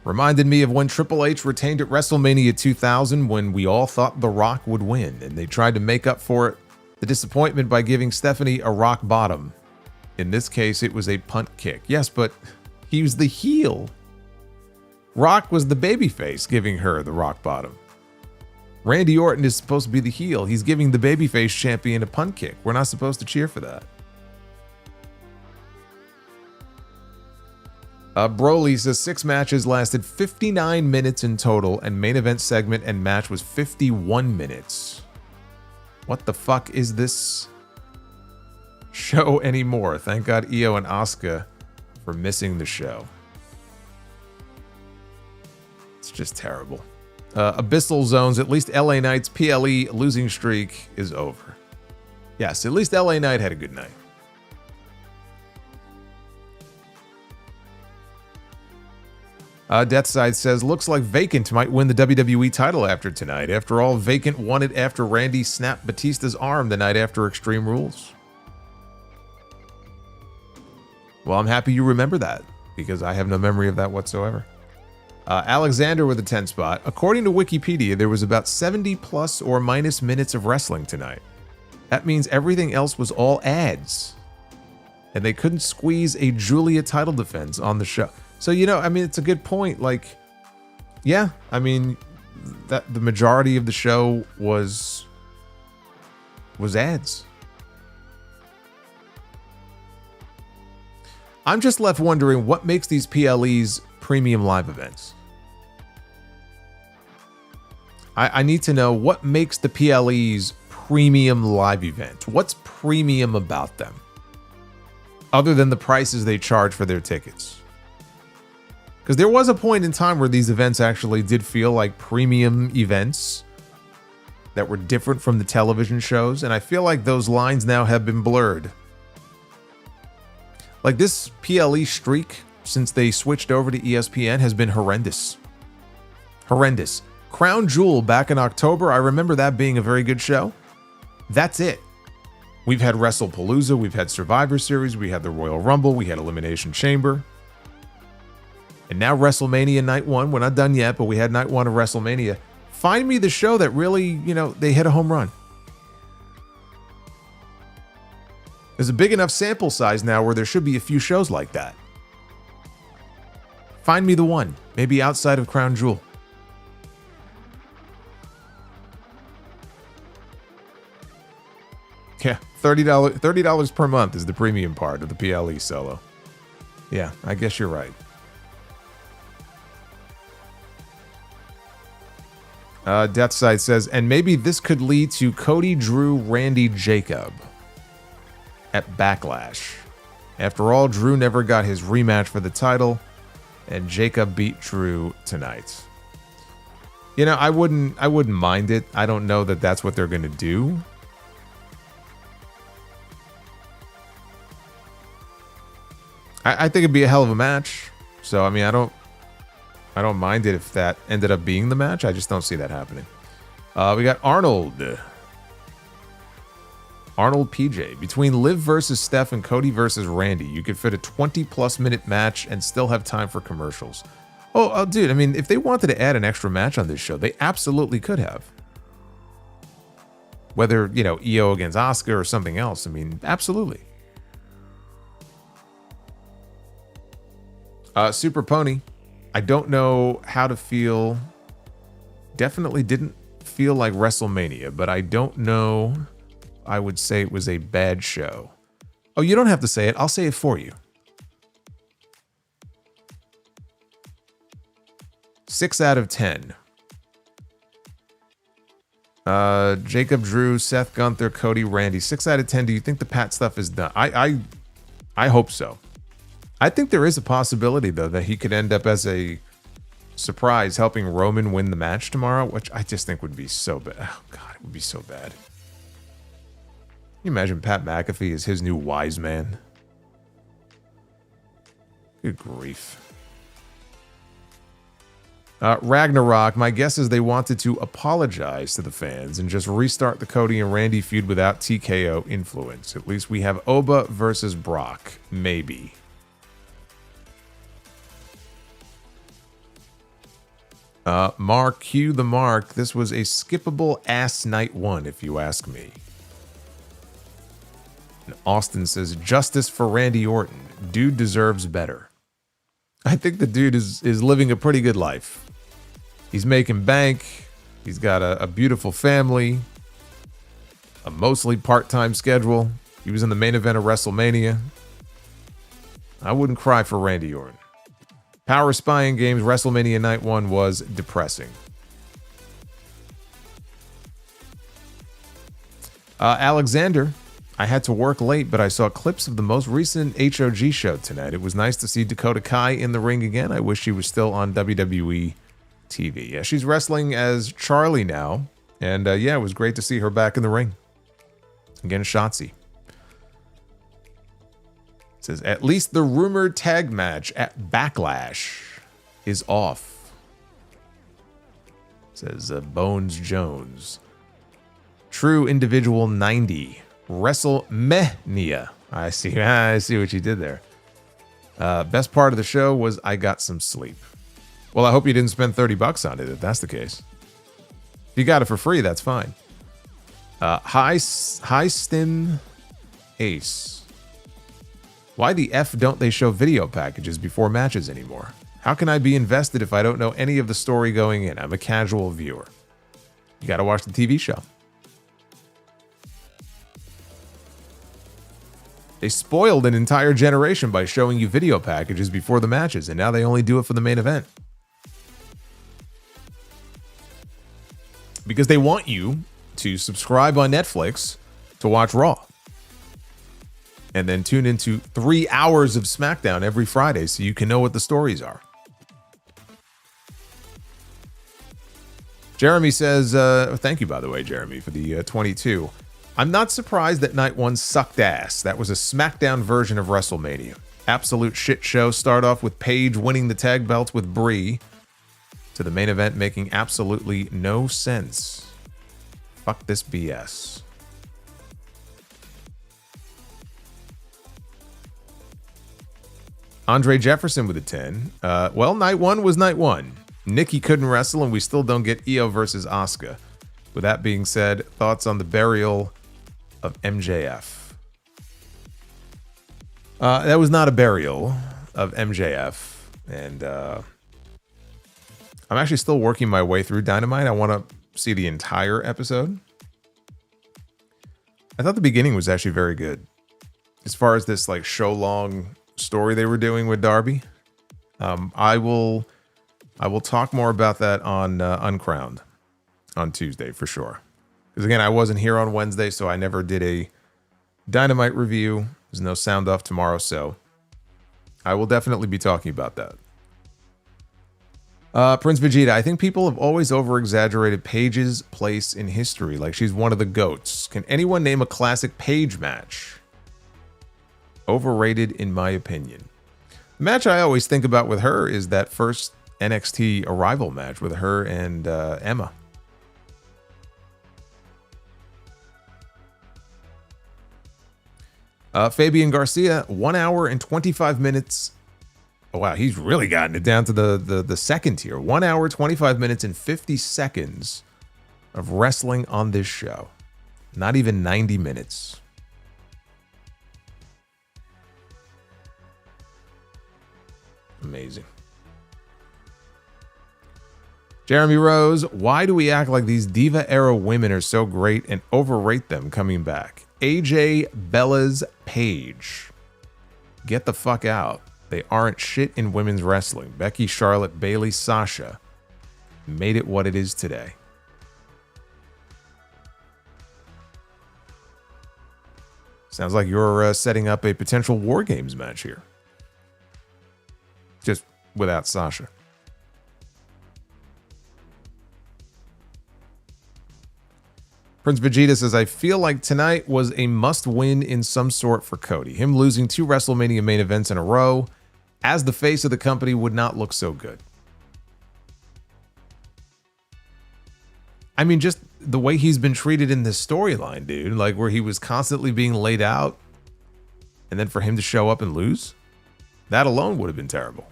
A: Reminded me of when Triple H retained at WrestleMania 2000 when we all thought The Rock would win, and they tried to make up for it, the disappointment by giving Stephanie a rock bottom. In this case, it was a punt kick. Yes, but he was the heel. Rock was the babyface giving her the rock bottom. Randy Orton is supposed to be the heel. He's giving the babyface champion a punt kick. We're not supposed to cheer for that. Broly says 6 matches lasted 59 minutes in total, and main event segment and match was 51 minutes. What the fuck is this show anymore? Thank God Io and Asuka for missing the show. It's just terrible. Abyssal Zones, at least LA Knight's PLE losing streak is over. Yes, at least LA Knight had a good night. Deathside says, looks like Vacant might win the WWE title after tonight. After all, Vacant won it after Randy snapped Batista's arm the night after Extreme Rules. Well, I'm happy you remember that, because I have no memory of that whatsoever. Alexander with a 10 spot. According to Wikipedia, there was about 70 plus or minus minutes of wrestling tonight. That means everything else was all ads. and they couldn't squeeze a Julia title defense on the show. So, you know, I mean, it's a good point. Like, yeah, I mean, that the majority of the show was ads. I'm just left wondering what makes these PLEs premium live events. I need to know what makes the PLEs premium live event. What's premium about them? Other than the prices they charge for their tickets. Because there was a point in time where these events actually did feel like premium events that were different from the television shows. And I feel like those lines now have been blurred. Like this PLE streak, since they switched over to ESPN, has been horrendous. Horrendous. Crown Jewel back in October, I remember that being a very good show. That's it. We've had WrestlePalooza, we've had Survivor Series, we had the Royal Rumble, we had Elimination Chamber. And now WrestleMania Night 1. We're not done yet, but we had Night 1 of WrestleMania. Find me the show that really, you know, they hit a home run. There's a big enough sample size now where there should be a few shows like that. Find me the one, maybe outside of Crown Jewel. Yeah, $30 per month is the premium part of the PLE solo. Yeah, I guess you're right. Deathside says, and maybe this could lead to Cody, Drew, Randy, Jacob at Backlash. After all, Drew never got his rematch for the title, and Jacob beat Drew tonight. You know, I wouldn't mind it. I don't know that that's what they're going to do. I think it'd be a hell of a match. So I mean, I don't mind it if that ended up being the match. I just don't see that happening. We got Arnold PJ. Between Liv versus Steph and Cody versus Randy, you could fit a 20+ minute match and still have time for commercials. Oh, dude, I mean, if they wanted to add an extra match on this show, they absolutely could have. Whether, you know, EO against Asuka or something else. I mean, absolutely. Super Pony. I don't know how to feel. Definitely didn't feel like WrestleMania, but I don't know. I would say it was a bad show. Oh, you don't have to say it. I'll say it for you. 6 out of 10. Jacob, Drew, Seth, Gunther, Cody, Randy. 6 out of 10. Do you think the Pat stuff is done? I hope so. I think there is a possibility, though, that he could end up as a surprise helping Roman win the match tomorrow, which I just think would be so bad. Oh, God, it would be so bad. Can you imagine Pat McAfee as his new wise man? Good grief. Ragnarok, my guess is they wanted to apologize to the fans and just restart the Cody and Randy feud without TKO influence. At least we have Oba versus Brock. Maybe. Mark, cue the mark. This was a skippable ass night 1, if you ask me. And Austin says, justice for Randy Orton. Dude deserves better. I think the dude is living a pretty good life. He's making bank. He's got a beautiful family. A mostly part-time schedule. He was in the main event of WrestleMania. I wouldn't cry for Randy Orton. Power Spying Games WrestleMania Night 1 was depressing. Alexander, I had to work late, but I saw clips of the most recent HOG show tonight. It was nice to see Dakota Kai in the ring again. I wish she was still on WWE TV. Yeah, she's wrestling as Charlie now. And yeah, it was great to see her back in the ring against Shotzi. It says, at least the rumored tag match at Backlash is off. It says Bones Jones. True Individual 90. WrestleMania. I see what you did there. Best part of the show was I got some sleep. Well, I hope you didn't spend $30 on it, if that's the case. If you got it for free, that's fine. High Stim Ace. Why the F don't they show video packages before matches anymore? How can I be invested if I don't know any of the story going in? I'm a casual viewer. You gotta watch the TV show. They spoiled an entire generation by showing you video packages before the matches, and now they only do it for the main event. Because they want you to subscribe on Netflix to watch Raw. And then tune into 3 hours of SmackDown every Friday so you can know what the stories are. Jeremy says, thank you, by the way, Jeremy, for the 22. I'm not surprised that night one sucked ass. That was a SmackDown version of WrestleMania. Absolute shit show. Start off with Paige winning the tag belts with Brie, to the main event making absolutely no sense. Fuck this BS. Andre Jefferson with a 10. Well, night one was night one. Nikki couldn't wrestle, and we still don't get Io versus Asuka. With that being said, thoughts on the burial of MJF? That was not a burial of MJF, and I'm actually still working my way through Dynamite. I want to see the entire episode. I thought the beginning was actually very good. As far as this like show-long story they were doing with Darby, I will talk more about that on Uncrowned on Tuesday for sure. Because again, I wasn't here on Wednesday, so I never did a Dynamite review. There's no sound off tomorrow, so I will definitely be talking about that. Prince Vegeta, I think people have always over-exaggerated Paige's place in history, like she's one of the GOATs. Can anyone name a classic Paige match? Overrated, in my opinion. The match I always think about with her is that first NXT Arrival match with her and Emma. Fabian Garcia, 1 hour and 25 minutes. Oh, wow, he's really gotten it down to the second tier. 1 hour, 25 minutes, and 50 seconds of wrestling on this show. Not even 90 minutes. Amazing. Jeremy Rose, why do we act like these Diva era women are so great and overrate them coming back? AJ, Bella's, Paige. Get the fuck out. They aren't shit in women's wrestling. Becky, Charlotte, Bayley, Sasha made it what it is today. Sounds like you're setting up a potential War Games match here. Just without Sasha. Prince Vegeta says, I feel like tonight was a must-win in some sort for Cody. Him losing 2 WrestleMania main events in a row as the face of the company would not look so good. I mean, just the way he's been treated in this storyline, dude. Like, where he was constantly being laid out, and then for him to show up and lose? That alone would have been terrible.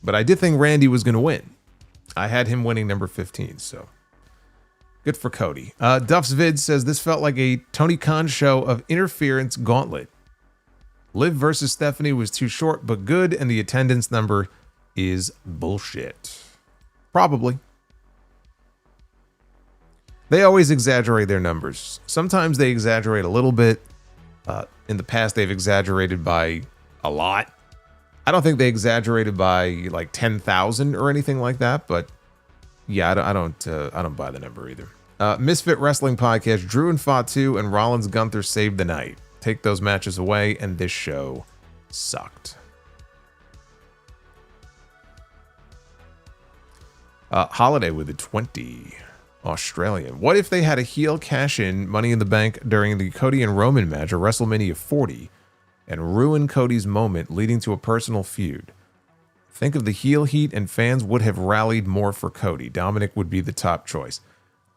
A: But I did think Randy was going to win. I had him winning number 15, so good for Cody. Duff's Vid says, this felt like a Tony Khan show of interference gauntlet. Liv versus Stephanie was too short but good, and the attendance number is bullshit. Probably. They always exaggerate their numbers. Sometimes they exaggerate a little bit. In the past, they've exaggerated by a lot. I don't think they exaggerated by like 10,000 or anything like that, but yeah, I don't buy the number either. Misfit Wrestling Podcast, Drew and Fatu and Rollins Gunther saved the night. Take those matches away, and this show sucked. Holiday with a 20. Australian. What if they had a heel cash in Money in the Bank during the Cody and Roman match at WrestleMania 40 and ruin Cody's moment, leading to a personal feud? Think of the heel heat, and fans would have rallied more for Cody. Dominic would be the top choice.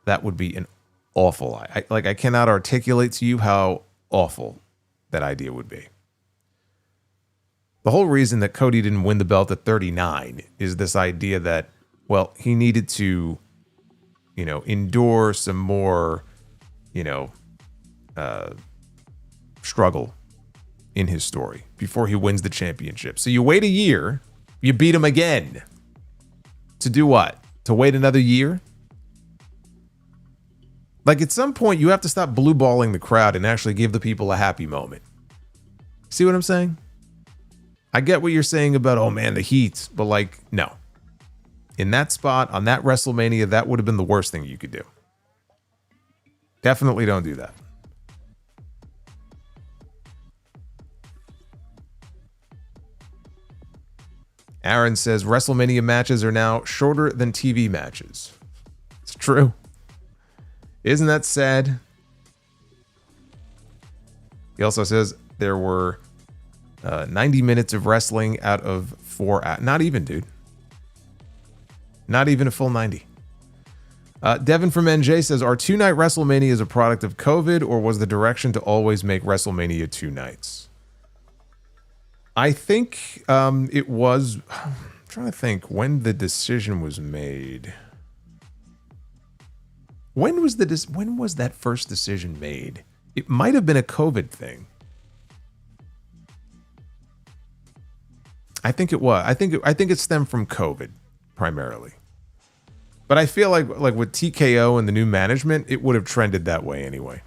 A: That would be an awful... I cannot articulate to you how awful that idea would be. The whole reason that Cody didn't win the belt at 39 is this idea that, well, he needed to, endure some more, struggle in his story before he wins the championship. So you wait a year, you beat him again. To do what? To wait another year? Like, at some point, you have to stop blue balling the crowd and actually give the people a happy moment. See what I'm saying? I get what you're saying about, oh man, the heat, but like, no. In that spot, on that WrestleMania, that would have been the worst thing you could do. Definitely don't do that. Aaron says WrestleMania matches are now shorter than TV matches. It's true. Isn't that sad? He also says there were 90 minutes of wrestling out of 4 hours. Not even, dude. Not even a full 90. Devin from NJ says, are 2-night WrestleManias a product of COVID, or was the direction to always make WrestleMania 2 nights? I think it was... I'm trying to think when the decision was made. When was that first decision made? It might have been a COVID thing. I think it was. I think it stemmed from COVID primarily. But I feel like with TKO and the new management, it would have trended that way anyway.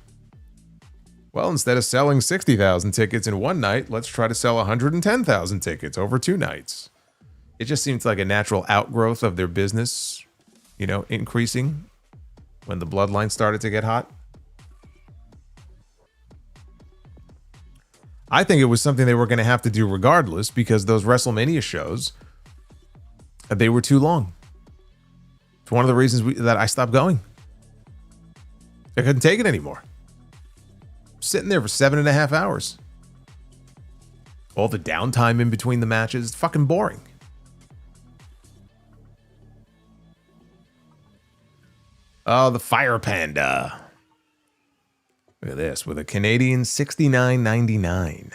A: Well, instead of selling 60,000 tickets in one night, let's try to sell 110,000 tickets over 2 nights. It just seems like a natural outgrowth of their business, you know, increasing when the bloodline started to get hot. I think it was something they were going to have to do regardless, because those WrestleMania shows, they were too long. It's one of the reasons that I stopped going. I couldn't take it anymore. Sitting there for 7.5 hours. All the downtime in between the matches, it's fucking boring. Oh, the Fire Panda. Look at this, with a Canadian $69.99.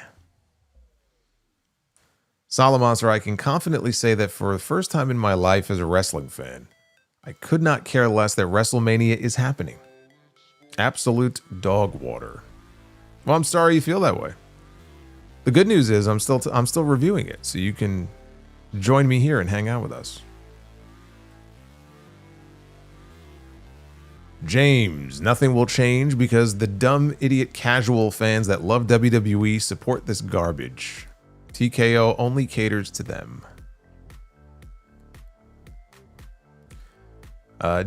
A: Solomonster, I can confidently say that for the first time in my life as a wrestling fan, I could not care less that WrestleMania is happening. Absolute dog water. Well, I'm sorry you feel that way. The good news is I'm still reviewing it, so you can join me here and hang out with us. James, nothing will change because the dumb idiot casual fans that love WWE support this garbage. TKO only caters to them.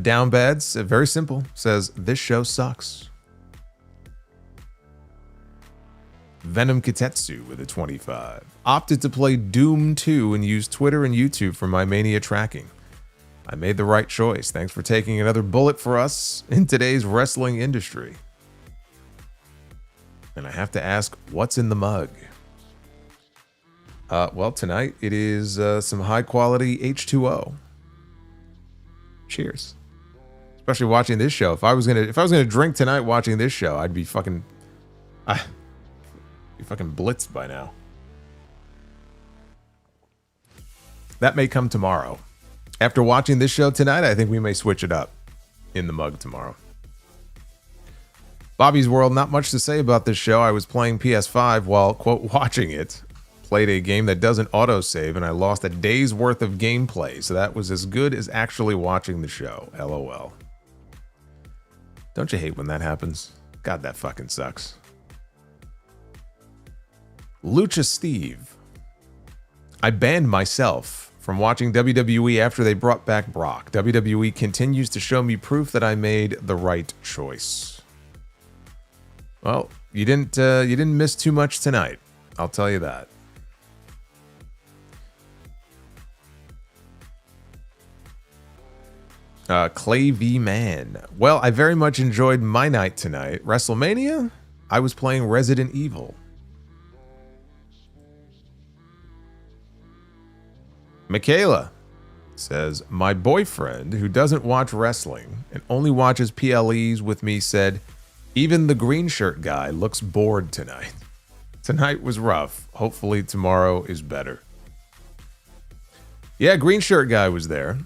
A: Down Bads, very simple, says this show sucks. Venom Kitetsu with a 25. Opted to play Doom 2 and use Twitter and YouTube for my Mania tracking. I made the right choice. Thanks for taking another bullet for us in today's wrestling industry. And I have to ask, what's in the mug? Well, tonight it is some high quality H2O. Cheers. Especially watching this show. If I was gonna drink tonight watching this show, I'd be fucking blitzed by now. That may come tomorrow. After watching this show tonight, I think we may switch it up in the mug tomorrow. Bobby's World, not much to say about this show. I was playing PS5 while, quote, watching it. Played a game that doesn't autosave, and I lost a day's worth of gameplay, so that was as good as actually watching the show. LOL. Don't you hate when that happens? God, that fucking sucks. Lucha Steve. I banned myself from watching WWE after they brought back Brock. WWE continues to show me proof that I made the right choice. Well, you didn't miss too much tonight. I'll tell you that. Clay V Man. Well, I very much enjoyed my night tonight. WrestleMania, I was playing Resident Evil. Michaela says, my boyfriend, who doesn't watch wrestling and only watches PLEs with me, said, even the green shirt guy looks bored tonight. Tonight was rough. Hopefully tomorrow is better. Yeah, green shirt guy was there.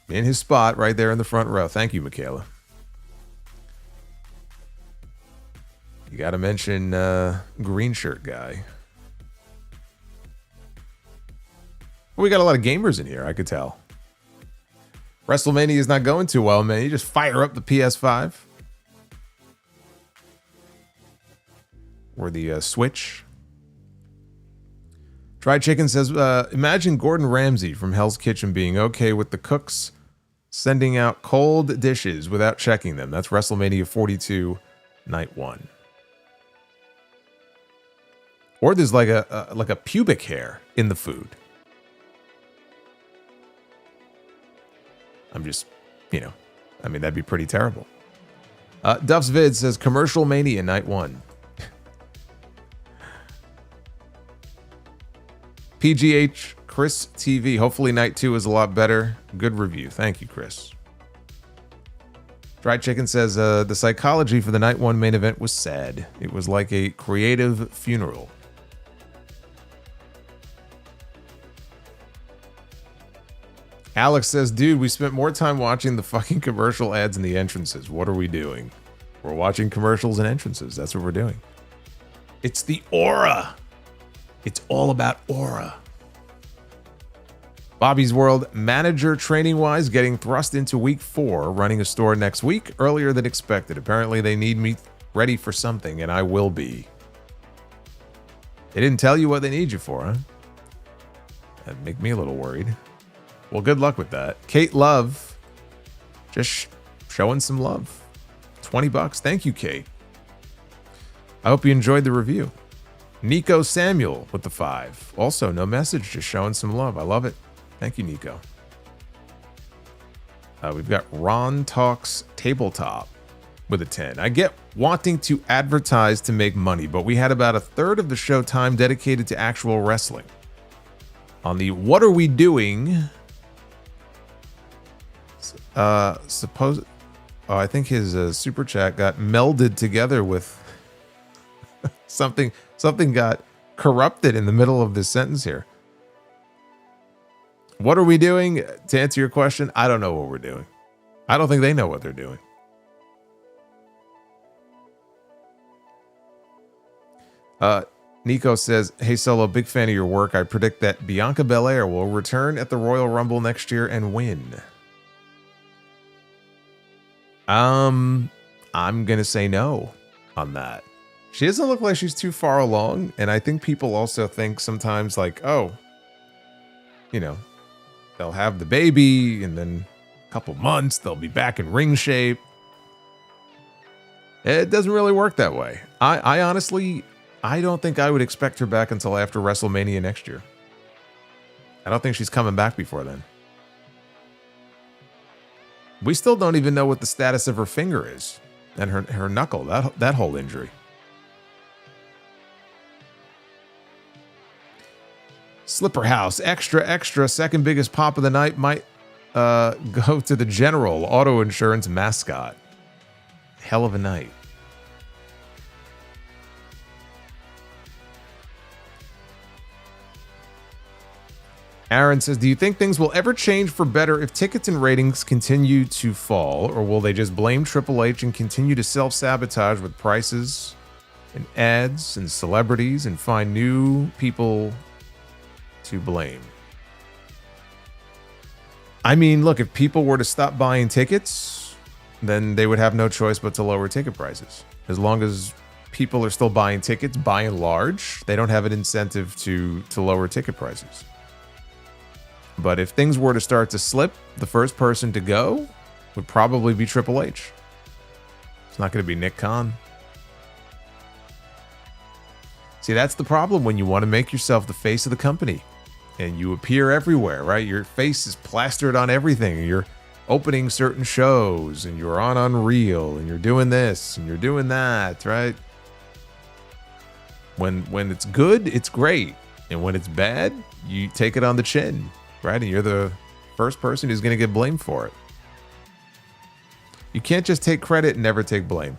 A: In his spot right there in the front row. Thank you, Michaela. You got to mention green shirt guy. Well, we got a lot of gamers in here, I could tell. WrestleMania is not going too well, man. You just fire up the PS5. Or the Switch. Fried Chicken says, imagine Gordon Ramsay from Hell's Kitchen being okay with the cooks sending out cold dishes without checking them. That's WrestleMania 42, Night 1. Or there's like a pubic hair in the food. I'm just, you know, I mean, that'd be pretty terrible. Duff's Vid says, Commercial Mania, Night 1. PGH Chris TV. Hopefully Night 2 is a lot better. Good review. Thank you, Chris. Fried Chicken says, the psychology for the Night 1 main event was sad. It was like a creative funeral. Alex says, dude, we spent more time watching the fucking commercial ads and the entrances. What are we doing? We're watching commercials and entrances. That's what we're doing. It's the aura. It's all about aura. Bobby's World, manager training-wise, getting thrust into week 4, running a store next week, earlier than expected. Apparently they need me ready for something, and I will be. They didn't tell you what they need you for, huh? That'd make me a little worried. Well, good luck with that. Kate Love, just showing some love. $20. Thank you, Kate. I hope you enjoyed the review. Nico Samuel with the 5. Also, no message, just showing some love. I love it. Thank you, Nico. We've got Ron Talks Tabletop with a 10. I get wanting to advertise to make money, but we had about a third of the show time dedicated to actual wrestling. On the What Are We Doing? I think his super chat got melded together with something got corrupted in the middle of this sentence here. What are we doing? To answer your question, I don't know what we're doing. I don't think they know what they're doing. Nico says, hey Solo, big fan of your work. I predict that Bianca Belair will return at the Royal Rumble next year and win. I'm gonna say no on that. She doesn't look like she's too far along, and I think people also think sometimes like, oh, you know, they'll have the baby, and then a couple months they'll be back in ring shape. It doesn't really work that way. I honestly, I don't think I would expect her back until after WrestleMania next year. I don't think she's coming back before then. We still don't even know what the status of her finger is and her knuckle, that whole injury. Slipper House, extra, second biggest pop of the night might go to the General Auto Insurance mascot. Hell of a night. Aaron says, do you think things will ever change for better if tickets and ratings continue to fall, or will they just blame Triple H and continue to self-sabotage with prices and ads and celebrities and find new people to blame? I mean, look, if people were to stop buying tickets, then they would have no choice but to lower ticket prices. As long as people are still buying tickets, by and large, they don't have an incentive to lower ticket prices. But if things were to start to slip, the first person to go would probably be Triple H. It's not going to be Nick Khan. See, that's the problem when you want to make yourself the face of the company and you appear everywhere, right? Your face is plastered on everything. You're opening certain shows and you're on Unreal and you're doing this and you're doing that, right? When it's good, it's great. And when it's bad, you take it on the chin. Right? And you're the first person who's going to get blamed for it. You can't just take credit and never take blame.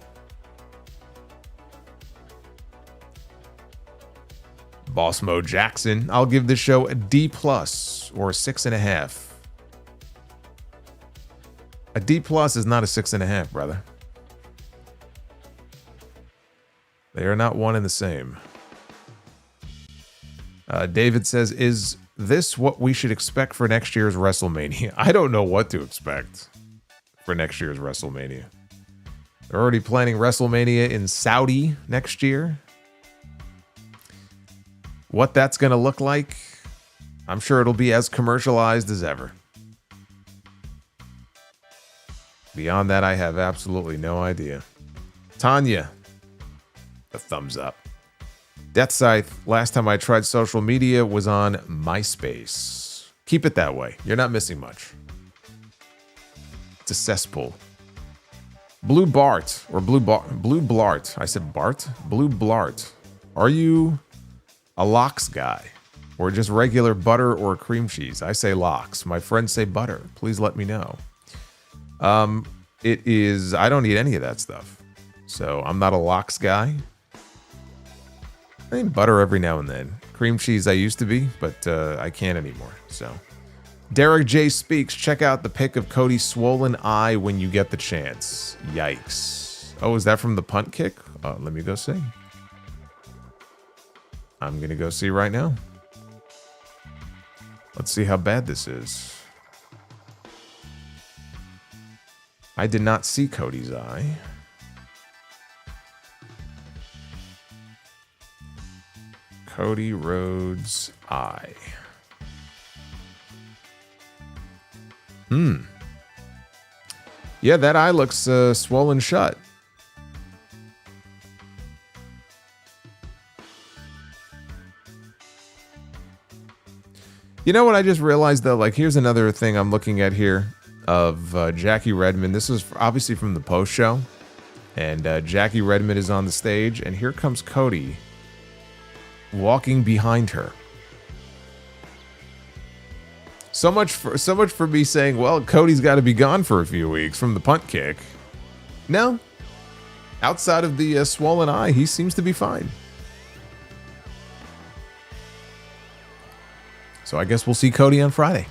A: Boss Mo Jackson, I'll give this show a D+ or a 6.5. A D+ is not a 6.5, brother. They are not one and the same. David says, is this what we should expect for next year's WrestleMania? I don't know what to expect for next year's WrestleMania. They're already planning WrestleMania in Saudi next year. What that's going to look like, I'm sure it'll be as commercialized as ever. Beyond that, I have absolutely no idea. Tanya, a thumbs up. Death Scythe, last time I tried social media was on MySpace. Keep it that way. You're not missing much. It's a cesspool. Blue Bart, or Blue Blart. I said Bart? Blue Blart. Are you a lox guy? Or just regular butter or cream cheese? I say lox. My friends say butter. Please let me know. It is, I don't eat any of that stuff. So I'm not a lox guy. I eat butter every now and then. Cream cheese I used to be, but I can't anymore. So, Derek J speaks. Check out the pic of Cody's swollen eye when you get the chance. Yikes. Oh, is that from the punt kick? Let me go see. I'm gonna go see right now. Let's see how bad this is. I did not see Cody's eye. Cody Rhodes' eye. Yeah, that eye looks swollen shut. You know what I just realized though? Like, here's another thing I'm looking at here of Jackie Redmond. This is obviously from the post show, and Jackie Redmond is on the stage, and here comes Cody walking behind her. So much for me saying, well, Cody's got to be gone for a few weeks from the punt kick. No, outside of the swollen eye, he seems to be fine. So I guess we'll see Cody on Friday.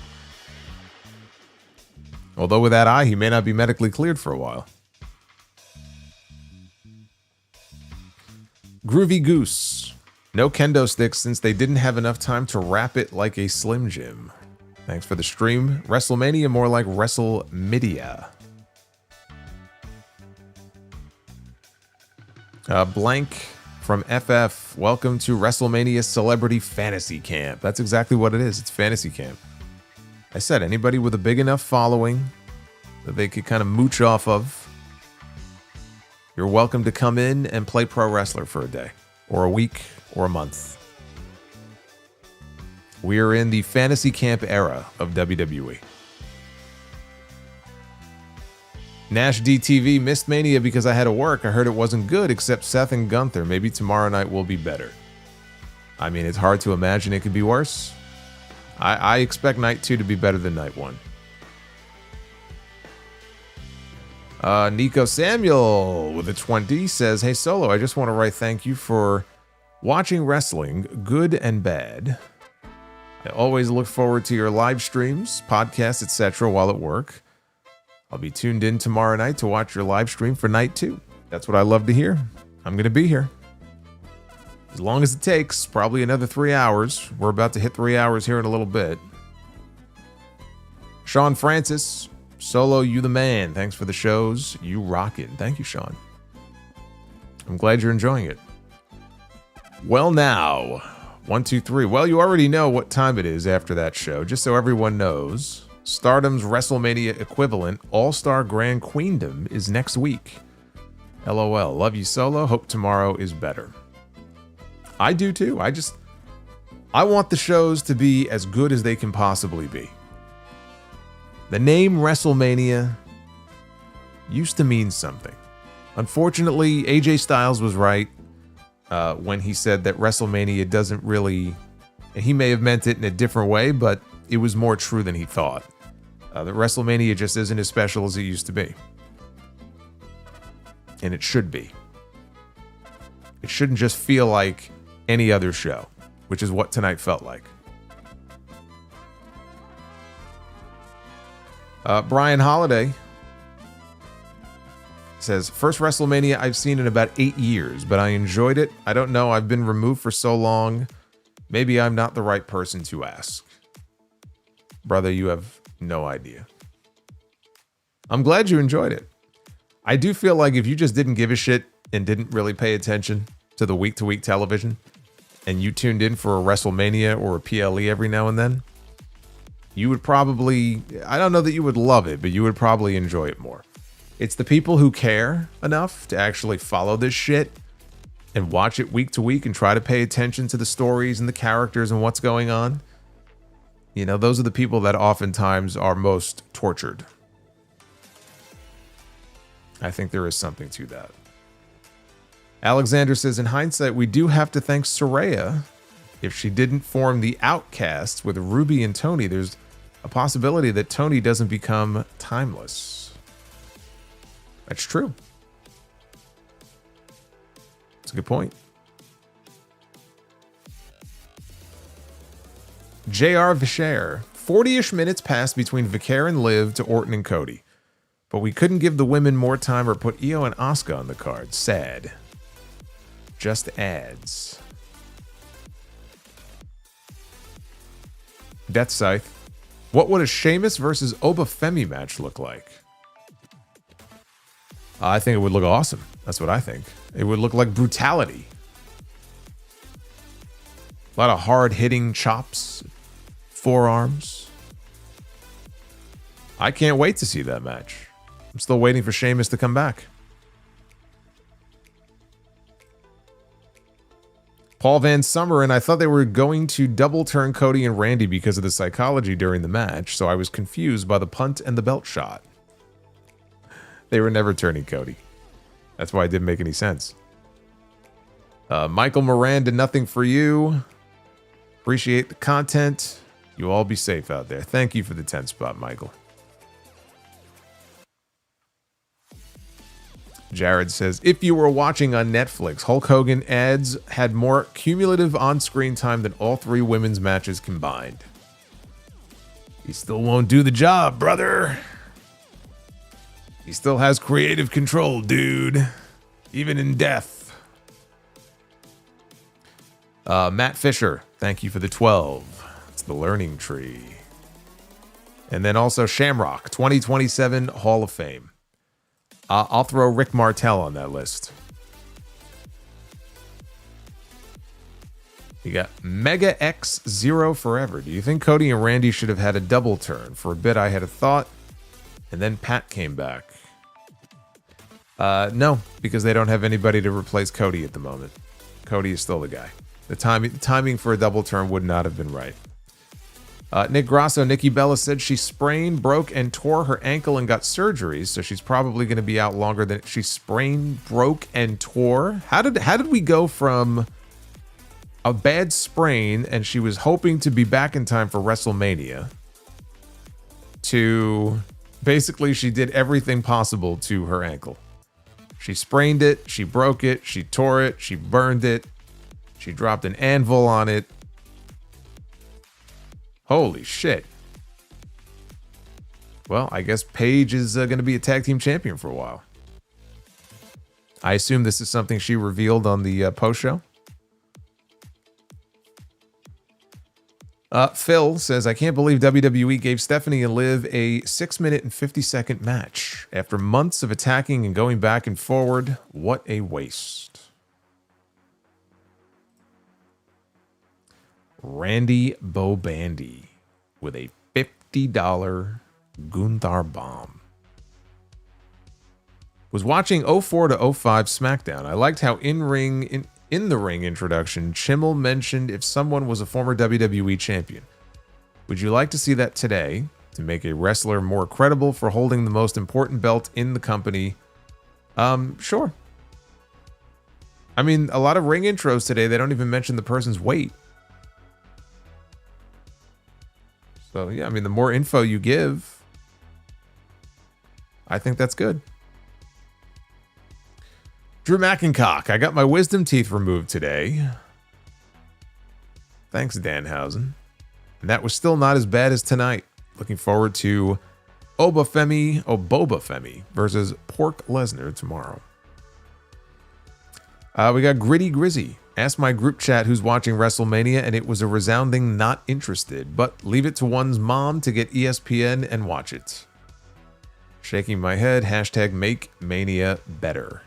A: Although with that eye, he may not be medically cleared for a while. Groovy Goose. No kendo sticks since they didn't have enough time to wrap it like a Slim Jim. Thanks for the stream. WrestleMania more like WrestleMedia. Blank from FF. Welcome to WrestleMania Celebrity Fantasy Camp. That's exactly what it is. It's fantasy camp. I said anybody with a big enough following that they could kind of mooch off of, you're welcome to come in and play pro wrestler for a day or a week or a month. We are in the fantasy camp era of WWE. Nash DTV missed Mania because I had to work. I heard it wasn't good except Seth and Gunther. Maybe tomorrow night will be better. I mean, it's hard to imagine it could be worse. I expect night 2 to be better than night 1. Nico Samuel with a 20 says, hey Solo, I just want to write thank you for watching wrestling, good and bad. I always look forward to your live streams, podcasts, etc. while at work. I'll be tuned in tomorrow night to watch your live stream for night 2. That's what I love to hear. I'm going to be here. As long as it takes, probably another 3 hours. We're about to hit 3 hours here in a little bit. Sean Francis, Solo, you the man. Thanks for the shows. You rockin'. Thank you, Sean. I'm glad you're enjoying it. Well, now, 1, 2, 3. Well, you already know what time it is after that show. Just so everyone knows, Stardom's WrestleMania equivalent, All-Star Grand Queendom, is next week. LOL. Love you, Solo. Hope tomorrow is better. I do too. I want the shows to be as good as they can possibly be. The name WrestleMania used to mean something. Unfortunately, AJ Styles was right when he said that WrestleMania doesn't really, and he may have meant it in a different way, but it was more true than he thought. That WrestleMania just isn't as special as it used to be. And it should be. It shouldn't just feel like any other show, which is what tonight felt like. Brian Holiday says, first WrestleMania I've seen in about 8 years, but I enjoyed it. I don't know. I've been removed for so long. Maybe I'm not the right person to ask. Brother, you have no idea. I'm glad you enjoyed it. I do feel like if you just didn't give a shit and didn't really pay attention to the week-to-week television, and you tuned in for a WrestleMania or a PLE every now and then, you would probably, I don't know that you would love it, but you would probably enjoy it more. It's the people who care enough to actually follow this shit and watch it week to week and try to pay attention to the stories and the characters and what's going on. You know, those are the people that oftentimes are most tortured. I think there is something to that. Alexander says, in hindsight, we do have to thank Saraya. If she didn't form the Outcasts with Ruby and Tony, there's a possibility that Tony doesn't become timeless. That's true. That's a good point. J.R. Vaquer. 40-ish minutes passed between Vaquer and Liv to Orton and Cody. But we couldn't give the women more time or put Io and Asuka on the card. Sad. Just ads. Death Scythe. What would a Sheamus versus Obafemi match look like? I think it would look awesome. That's what I think. It would look like brutality. A lot of hard-hitting chops, forearms. I can't wait to see that match. I'm still waiting for Sheamus to come back. Paul Van Summer, and I thought they were going to double turn Cody and Randy because of the psychology during the match, so I was confused by the punt and the belt shot. They were never turning Cody. That's why it didn't make any sense. Michael Miranda, nothing for you. Appreciate the content. You all be safe out there. Thank you for the 10 spot, Michael. Jared says, if you were watching on Netflix, Hulk Hogan ads had more cumulative on-screen time than all 3 women's matches combined. He still won't do the job, brother. He still has creative control, dude. Even in death. Matt Fisher, thank you for the 12. It's the learning tree. And then also Shamrock, 2027 Hall of Fame. I'll throw Rick Martel on that list. You got Mega X Zero Forever. Do you think Cody and Randy should have had a double turn? For a bit, I had a thought, and then Pat came back. No, because they don't have anybody to replace Cody at the moment. Cody is still the guy. The timing for a double turn would not have been right. Nick Grasso, Nikki Bella said she sprained, broke, and tore her ankle and got surgery, so she's probably going to be out longer than she sprained, broke, and tore. How did we go from a bad sprain and she was hoping to be back in time for WrestleMania to basically she did everything possible to her ankle? She sprained it, she broke it, she tore it, she burned it, she dropped an anvil on it. Holy shit. Well, I guess Paige is going to be a tag team champion for a while. I assume this is something she revealed on the post show. Phil says, I can't believe WWE gave Stephanie and Liv a 6-minute and 50-second match. After months of attacking and going back and forward, what a waste. Randy Bobandy with a $50 Gunther bomb. Was watching 04 to 05 SmackDown. I liked how in the ring introduction, Chimmel mentioned if someone was a former WWE champion. Would you like to see that today to make a wrestler more credible for holding the most important belt in the company? Sure. I mean, a lot of ring intros today, they don't even mention the person's weight. So, yeah, I mean, the more info you give, I think that's good. Drew McIncock, I got my wisdom teeth removed today. Thanks, Danhausen. And that was still not as bad as tonight. Looking forward to Obafemi versus Pork Lesnar tomorrow. We got Gritty Grizzy. Asked my group chat who's watching WrestleMania, and it was a resounding not interested, but leave it to one's mom to get ESPN and watch it. Shaking my head, hashtag make Mania better.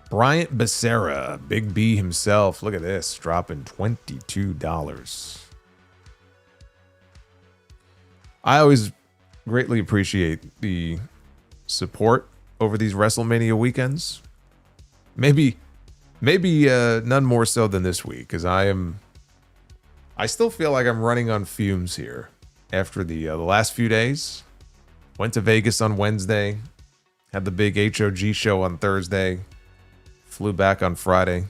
A: Bryant Becerra, Big B himself. Look at this, dropping $22. I always greatly appreciate the support over these WrestleMania weekends. Maybe none more so than this week, because I still feel like I'm running on fumes here after the last few days. Went to Vegas on Wednesday, had the big HOG show on Thursday, flew back on Friday.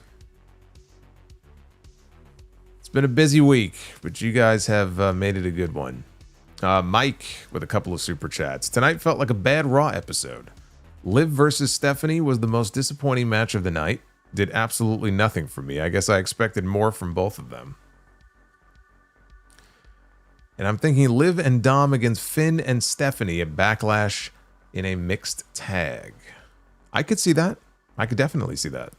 A: It's been a busy week, but you guys have made it a good one. Mike with a couple of super chats. Tonight felt like a bad Raw episode. Liv versus Stephanie was the most disappointing match of the night. Did absolutely nothing for me. I guess I expected more from both of them. And I'm thinking Liv and Dom against Finn and Stephanie at Backlash in a mixed tag. I could see that. I could definitely see that.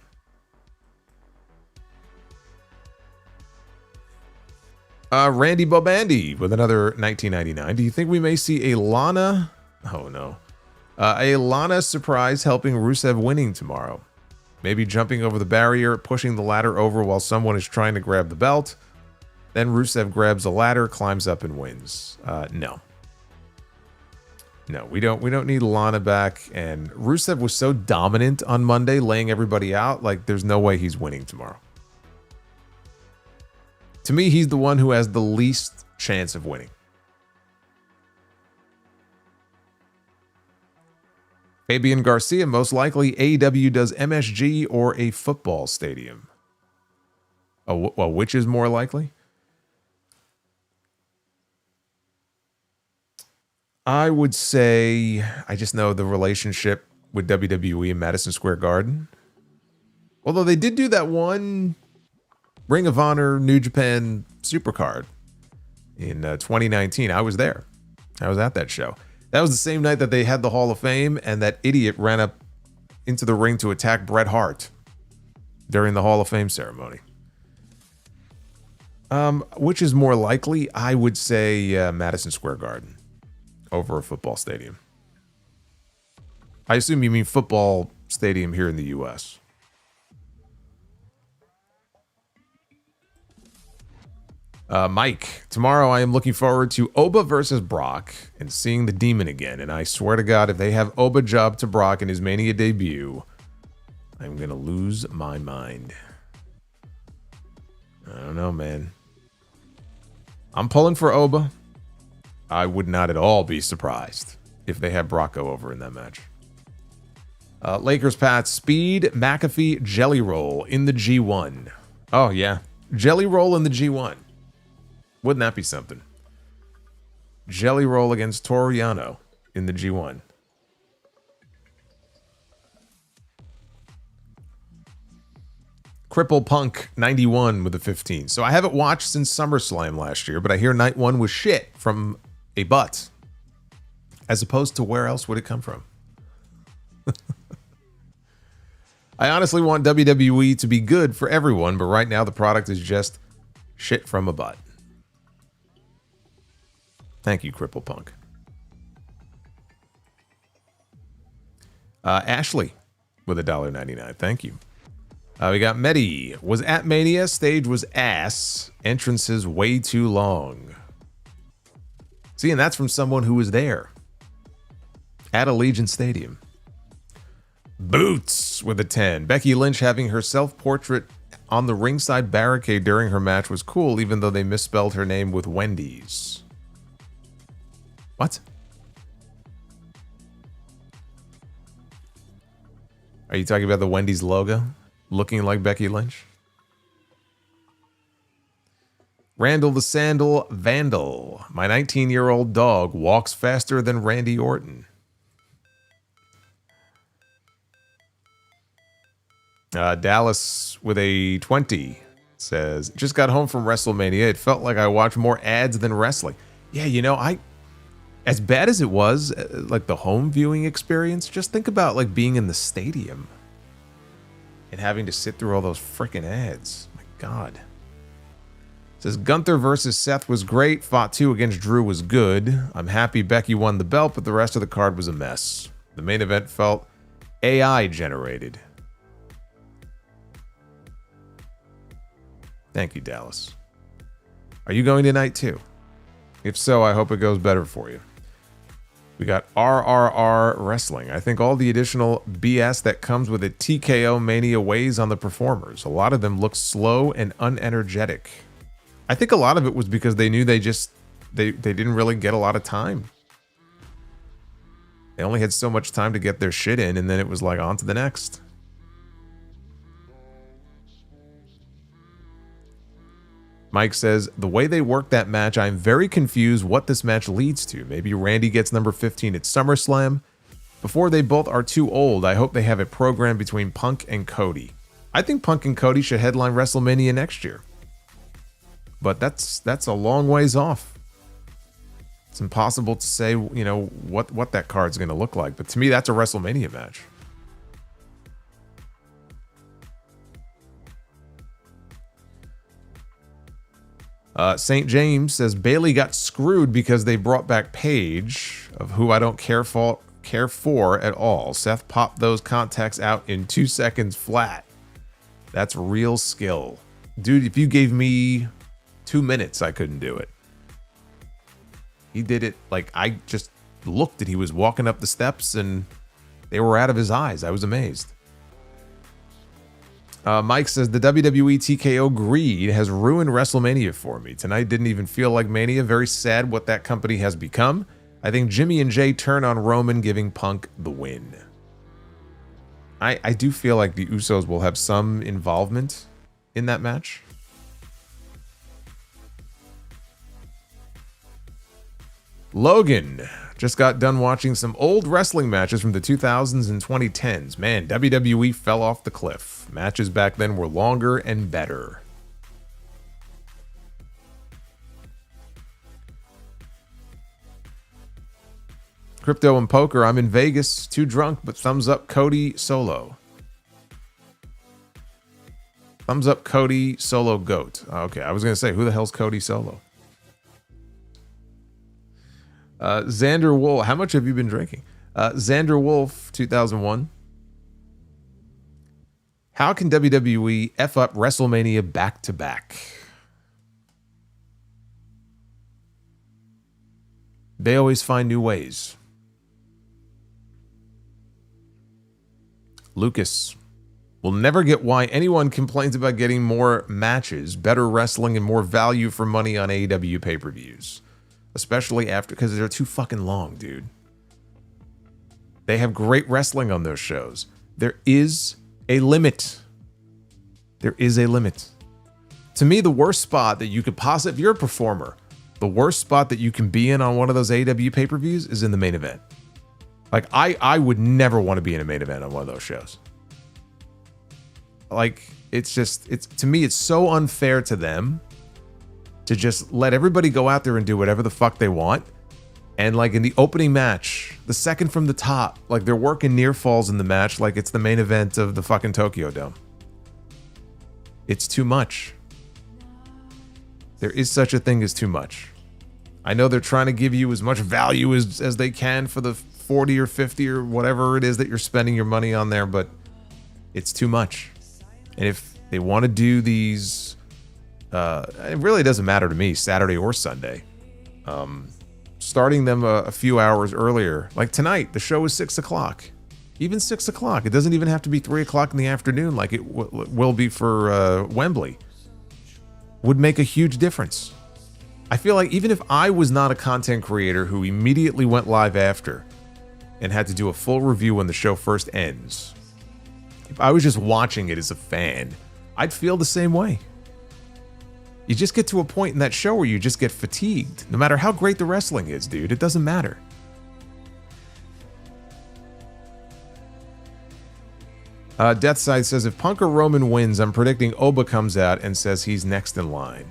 A: Randy Bobandy with another 1999. Do you think we may see a Lana? Oh no. A Lana surprise helping Rusev winning tomorrow. Maybe jumping over the barrier, pushing the ladder over while someone is trying to grab the belt. Then Rusev grabs a ladder, climbs up, and wins. No. No, we don't need Lana back. And Rusev was so dominant on Monday, laying everybody out. Like, there's no way he's winning tomorrow. To me, he's the one who has the least chance of winning. Fabian Garcia, most likely AEW does MSG or a football stadium. Oh, well, which is more likely? I would say, I just know the relationship with WWE and Madison Square Garden. Although they did do that one Ring of Honor New Japan Supercard in 2019. I was there. I was at that show. That was the same night that they had the Hall of Fame, and that idiot ran up into the ring to attack Bret Hart during the Hall of Fame ceremony. Which is more likely? I would say Madison Square Garden over a football stadium. I assume you mean football stadium here in the U.S. Mike, tomorrow I am looking forward to Oba versus Brock and seeing the Demon again. And I swear to God, if they have Oba job to Brock in his Mania debut, I'm going to lose my mind. I don't know, man. I'm pulling for Oba. I would not at all be surprised if they had Brock go over in that match. Lakers Pat, Speed, McAfee, Jelly Roll in the G1. Oh, yeah. Jelly Roll in the G1. Wouldn't that be something? Jelly Roll against Toriano in the G1. Cripple Punk 91 with a 15. So I haven't watched since SummerSlam last year, but I hear night one was shit from a butt. As opposed to where else would it come from? I honestly want WWE to be good for everyone, but right now the product is just shit from a butt. Thank you, Cripple Punk. Ashley with $1.99. Thank you. We got Medi. Was at Mania. Stage was ass. Entrances way too long. See, and that's from someone who was there. At Allegiant Stadium. Boots with a 10. Becky Lynch having her self-portrait on the ringside barricade during her match was cool, even though they misspelled her name with Wendy's. What? Are you talking about the Wendy's logo looking like Becky Lynch? Randall the Sandal Vandal. My 19-year-old dog walks faster than Randy Orton. Dallas with a 20. says, just got home from WrestleMania. It felt like I watched more ads than wrestling. Yeah, you know, as bad as it was, like the home viewing experience, just think about like being in the stadium and having to sit through all those freaking ads. My God. It says Gunther versus Seth was great. Fatu against Drew was good. I'm happy Becky won the belt, but the rest of the card was a mess. The main event felt AI generated. Thank you, Dallas. Are you going tonight too? If so, I hope it goes better for you. We got RRR Wrestling. I think all the additional BS that comes with it TKO Mania weighs on the performers. A lot of them look slow and unenergetic. I think a lot of it was because they knew they didn't really get a lot of time. They only had so much time to get their shit in, and then it was like on to the next. Mike says, the way they worked that match, I'm very confused what this match leads to. Maybe Randy gets number 15 at SummerSlam. Before they both are too old, I hope they have a program between Punk and Cody. I think Punk and Cody should headline WrestleMania next year. But that's a long ways off. It's impossible to say, you know, what that card's going to look like. But to me, that's a WrestleMania match. St. James says Bailey got screwed because they brought back Paige, of who I don't care for at all. Seth popped those contacts out in 2 seconds flat. That's real skill. Dude, if you gave me 2 minutes, I couldn't do it. He did it like I just looked at he was walking up the steps and they were out of his eyes. I was amazed. Mike says, the WWE TKO greed has ruined WrestleMania for me. Tonight didn't even feel like Mania. Very sad what that company has become. I think Jimmy and Jay turn on Roman, giving Punk the win. I do feel like the Usos will have some involvement in that match. Logan just got done watching some old wrestling matches from the 2000s and 2010s. Man, WWE fell off the cliff. Matches back then were longer and better. Crypto and Poker, I'm in Vegas. Too drunk, but thumbs up Cody Solo. Thumbs up Cody Solo Goat. Okay, I was going to say, who the hell's Cody Solo? Xander Wolf, how much have you been drinking? Xander Wolf, 2001. How can WWE F up WrestleMania back to back? They always find new ways. Lucas, will never get why anyone complains about getting more matches, better wrestling, and more value for money on AEW pay-per-views. Especially after, because they're too fucking long, dude. They have great wrestling on those shows. There is a limit. There is a limit. To me, the worst spot that you could possibly, if you're a performer, the worst spot that you can be in on one of those AEW pay-per-views is in the main event. Like, I would never want to be in a main event on one of those shows. Like, it's to me, it's so unfair to them to just let everybody go out there and do whatever the fuck they want. And like in the opening match, the second from the top, like they're working near falls in the match like it's the main event of the fucking Tokyo Dome. It's too much. There is such a thing as too much. I know they're trying to give you as much value as they can for the 40 or 50 or whatever it is that you're spending your money on there, but it's too much. And if they want to do these, it really doesn't matter to me, Saturday or Sunday. Starting them a few hours earlier, like tonight, the show is 6 o'clock. Even 6 o'clock. It doesn't even have to be 3 o'clock in the afternoon like it will be for Wembley. Would make a huge difference. I feel like even if I was not a content creator who immediately went live after and had to do a full review when the show first ends, if I was just watching it as a fan, I'd feel the same way. You just get to a point in that show where you just get fatigued. No matter how great the wrestling is, dude, it doesn't matter. Deathside says, if Punk or Roman wins, I'm predicting Oba comes out and says he's next in line.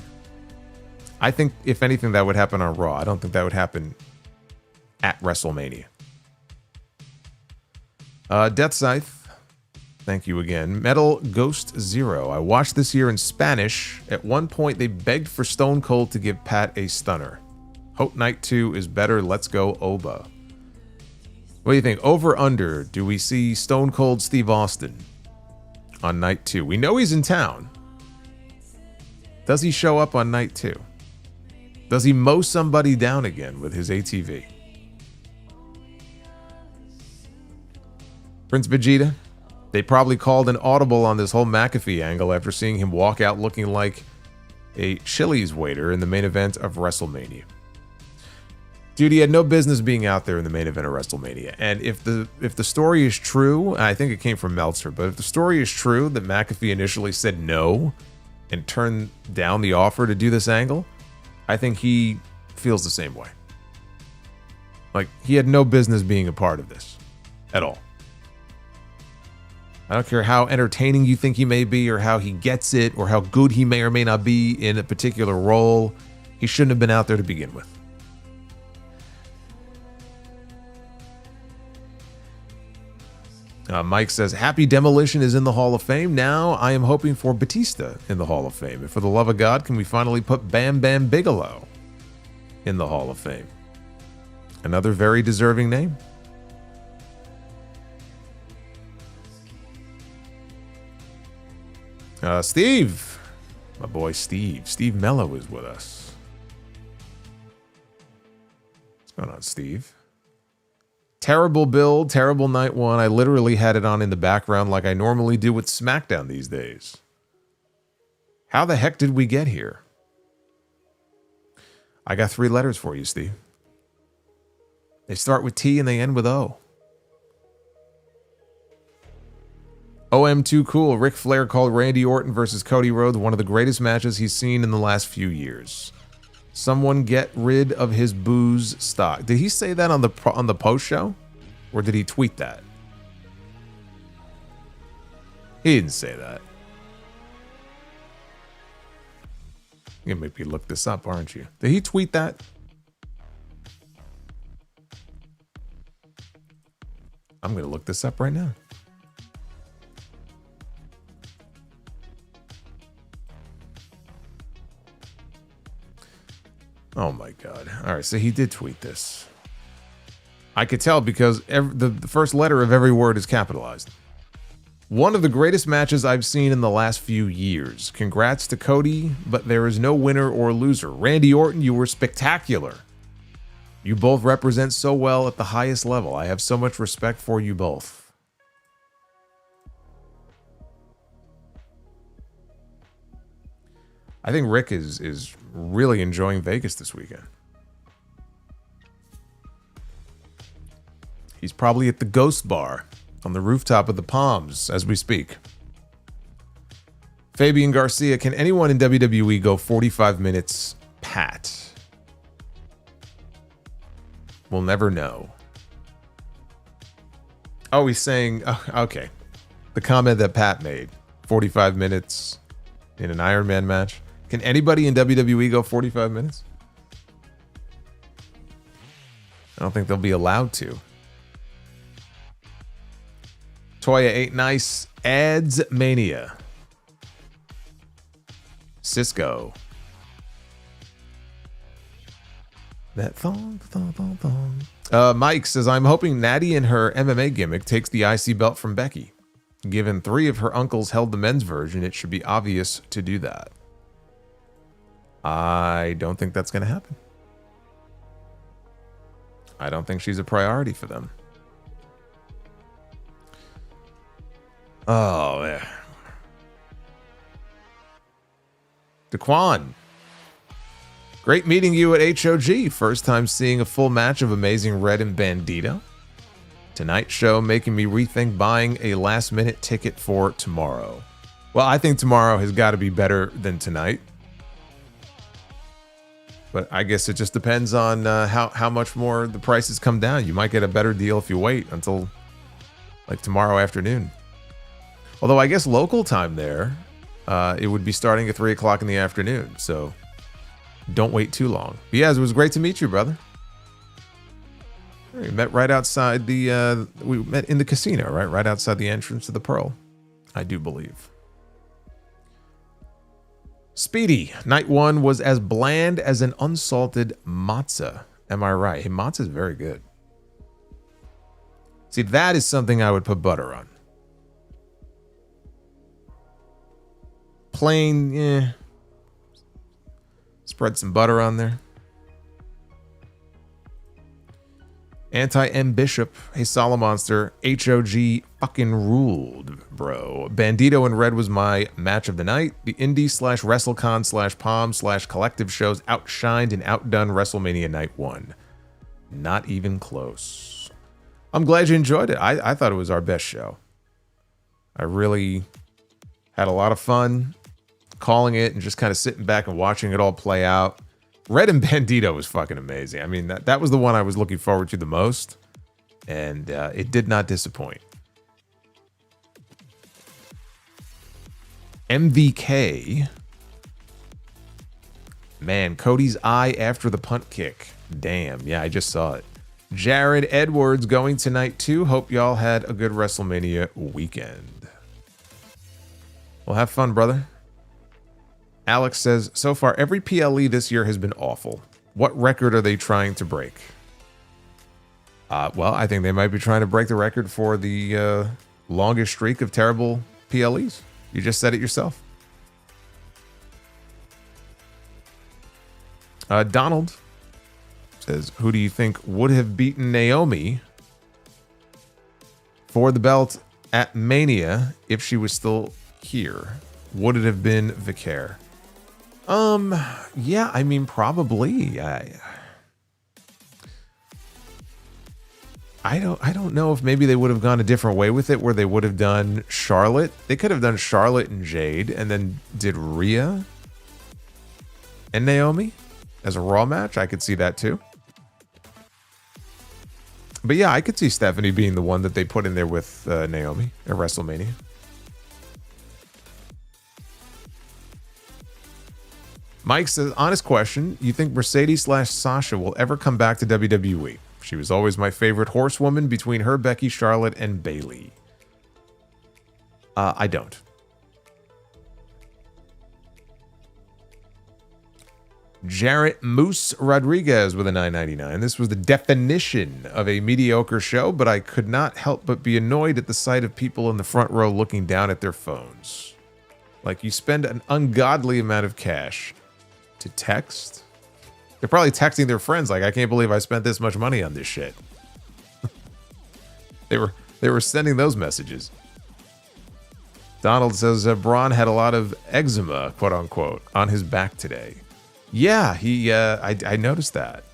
A: I think, if anything, that would happen on Raw. I don't think that would happen at WrestleMania. Death Scythe, thank you again. Metal Ghost Zero. I watched this year in Spanish. At one point, they begged for Stone Cold to give Pat a stunner. Hope Night 2 is better. Let's go, Oba. What do you think? Over, under, do we see Stone Cold Steve Austin on Night 2? We know he's in town. Does he show up on Night 2? Does he mow somebody down again with his ATV? Prince Vegeta, they probably called an audible on this whole McAfee angle after seeing him walk out looking like a Chili's waiter in the main event of WrestleMania. Dude, he had no business being out there in the main event of WrestleMania. And if the story is true, I think it came from Meltzer, but if the story is true that McAfee initially said no and turned down the offer to do this angle, I think he feels the same way. Like, he had no business being a part of this at all. I don't care how entertaining you think he may be or how he gets it or how good he may or may not be in a particular role. He shouldn't have been out there to begin with. Mike says, Happy Demolition is in the Hall of Fame. Now I am hoping for Batista in the Hall of Fame. And for the love of God, can we finally put Bam Bam Bigelow in the Hall of Fame? Another very deserving name. Steve. My boy Steve. Steve Mello is with us. What's going on, Steve? Terrible build, terrible night one. I literally had it on in the background like I normally do with SmackDown these days. How the heck did we get here? I got 3 letters for you, Steve. They start with T and they end with O. OM Too Cool. Ric Flair called Randy Orton versus Cody Rhodes one of the greatest matches he's seen in the last few years. Someone get rid of his booze stock. Did he say that on the post show, or did he tweet that? He didn't say that. You're gonna make me look this up, aren't you? Did he tweet that? I'm gonna look this up right now. Oh my God. All right, so he did tweet this. I could tell because the first letter of every word is capitalized. One of the greatest matches I've seen in the last few years. Congrats to Cody, but there is no winner or loser. Randy Orton, you were spectacular. You both represent so well at the highest level. I have so much respect for you both. I think Rick is really enjoying Vegas this weekend. He's probably at the Ghost Bar on the rooftop of the Palms as we speak. Fabian Garcia, can anyone in WWE go 45 minutes pat? We'll never know. Oh, he's saying, oh, okay. The comment that Pat made, 45 minutes in an Iron Man match. Can anybody in WWE go 45 minutes? I don't think they'll be allowed to. Toya 8 Nice adds Mania. Cisco. That thong. Mike says, I'm hoping Natty and her MMA gimmick takes the IC belt from Becky. Given 3 of her uncles held the men's version, it should be obvious to do that. I don't think that's going to happen. I don't think she's a priority for them. Oh, yeah. Daquan. Great meeting you at HOG. First time seeing a full match of Amazing Red and Bandito. Tonight's show making me rethink buying a last-minute ticket for tomorrow. Well, I think tomorrow has got to be better than tonight. But I guess it just depends on how much more the prices come down. You might get a better deal if you wait until like tomorrow afternoon. Although I guess local time there, it would be starting at 3 o'clock in the afternoon. So don't wait too long. But yeah, it was great to meet you, brother. We met right outside the, we met in the casino, right? Right outside the entrance to the Pearl, I do believe. Speedy, night one was as bland as an unsalted matzah. Am I right? Hey, matzah is very good. See, that is something I would put butter on. Plain, yeah. Spread some butter on there. Anti-M Bishop. Hey, Solomonster. HOG fucking ruled, bro. Bandito and Red was my match of the night. The indie / WrestleCon / Palm / collective shows outshined and outdone WrestleMania Night 1. Not even close. I'm glad you enjoyed it. I thought it was our best show. I really had a lot of fun calling it and just kind of sitting back and watching it all play out. Red and Bandito was fucking amazing. I mean, that was the one I was looking forward to the most, and it did not disappoint. MVK. Man, Cody's eye after the punt kick. Damn, yeah, I just saw it. Jared Edwards going tonight too. Hope y'all had a good WrestleMania weekend. Well, have fun, brother. Alex says, so far every PLE this year has been awful. What record are they trying to break? Well, I think they might be trying to break the record for the longest streak of terrible PLEs. You just said it yourself. Donald says, who do you think would have beaten Naomi for the belt at Mania if she was still here? Would it have been Vaquer? Yeah, I mean, probably. I don't know if maybe they would have gone a different way with it, where they would have done Charlotte. They could have done Charlotte and Jade, and then did Rhea and Naomi as a Raw match. I could see that too. But yeah, I could see Stephanie being the one that they put in there with Naomi at WrestleMania. Mike says, honest question, you think Mercedes / Sasha will ever come back to WWE? She was always my favorite horsewoman between her, Becky, Charlotte, and Bayley. I don't. Jarrett Moose Rodriguez with a $9.99. This was the definition of a mediocre show, but I could not help but be annoyed at the sight of people in the front row looking down at their phones. Like, you spend an ungodly amount of cash to text. They're probably texting their friends like, I can't believe I spent this much money on this shit. They were sending those messages. Donald says Braun had a lot of eczema, quote unquote, on his back today. Yeah, I noticed that.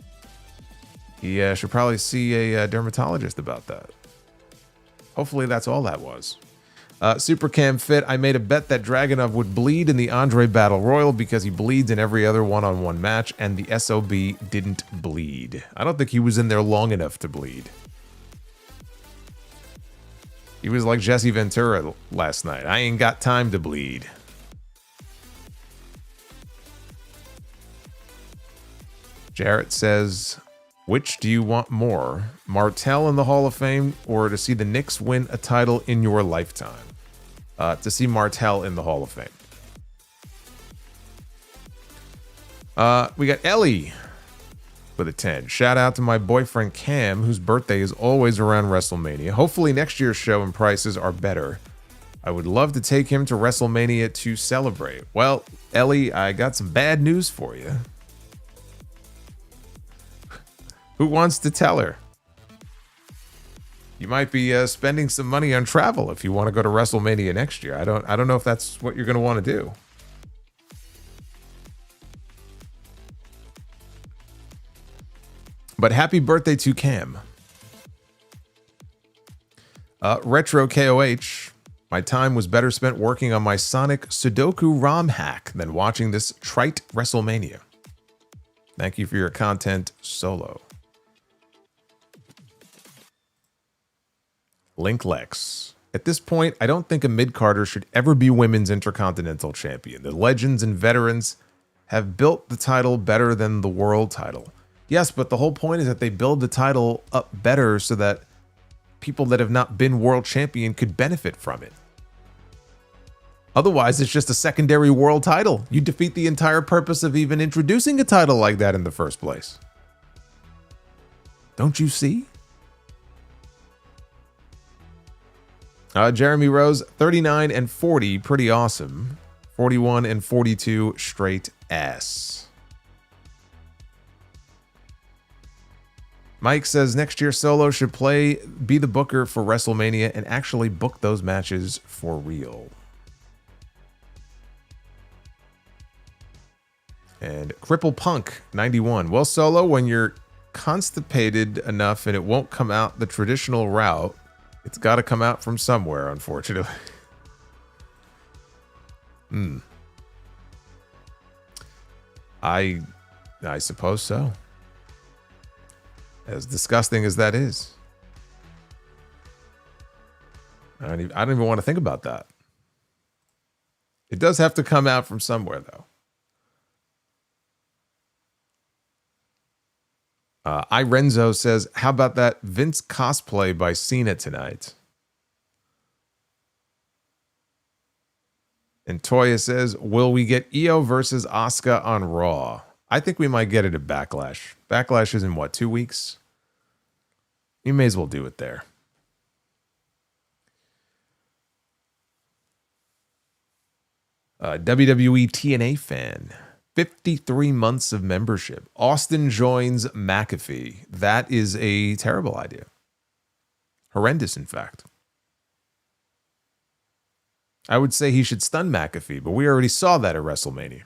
A: He should probably see a dermatologist about that. Hopefully that's all that was. Super Cam Fit, I made a bet that Dragunov would bleed in the Andre Battle Royal because he bleeds in every other one-on-one match, and the SOB didn't bleed. I don't think he was in there long enough to bleed. He was like Jesse Ventura last night. I ain't got time to bleed. Jarrett says, which do you want more? Martel in the Hall of Fame or to see the Knicks win a title in your lifetime? To see Martel in the Hall of Fame. We got Ellie with a 10. Shout out to my boyfriend Cam, whose birthday is always around WrestleMania. Hopefully next year's show and prices are better. I would love to take him to WrestleMania to celebrate. Well, Ellie, I got some bad news for you. Who wants to tell her? You might be spending some money on travel if you want to go to WrestleMania next year. I don't know if that's what you're going to want to do. But happy birthday to Cam. Retro KOH. My time was better spent working on my Sonic Sudoku ROM hack than watching this trite WrestleMania. Thank you for your content, Solo. Link Lex. At this point, I don't think a mid-carder should ever be women's Intercontinental champion. The legends and veterans have built the title better than the world title. Yes, but the whole point is that they build the title up better so that people that have not been world champion could benefit from it. Otherwise, it's just a secondary world title. You defeat the entire purpose of even introducing a title like that in the first place. Don't you see? Jeremy Rose, 39 and 40, pretty awesome. 41 and 42, straight ass. Mike says next year Solo should be the booker for WrestleMania and actually book those matches for real. And Cripple Punk, 91. Well, Solo, when you're constipated enough and it won't come out the traditional route, it's got to come out from somewhere, unfortunately. I suppose so. As disgusting as that is. I don't even want to think about that. It does have to come out from somewhere, though. Renzo says, how about that Vince cosplay by Cena tonight? And Toya says, will we get Io versus Asuka on Raw? I think we might get it at Backlash. Backlash is in what, 2 weeks? You may as well do it there. WWE TNA fan. 53 months of membership. Austin joins McAfee. That is a terrible idea. Horrendous, in fact. I would say he should stun McAfee, but we already saw that at WrestleMania.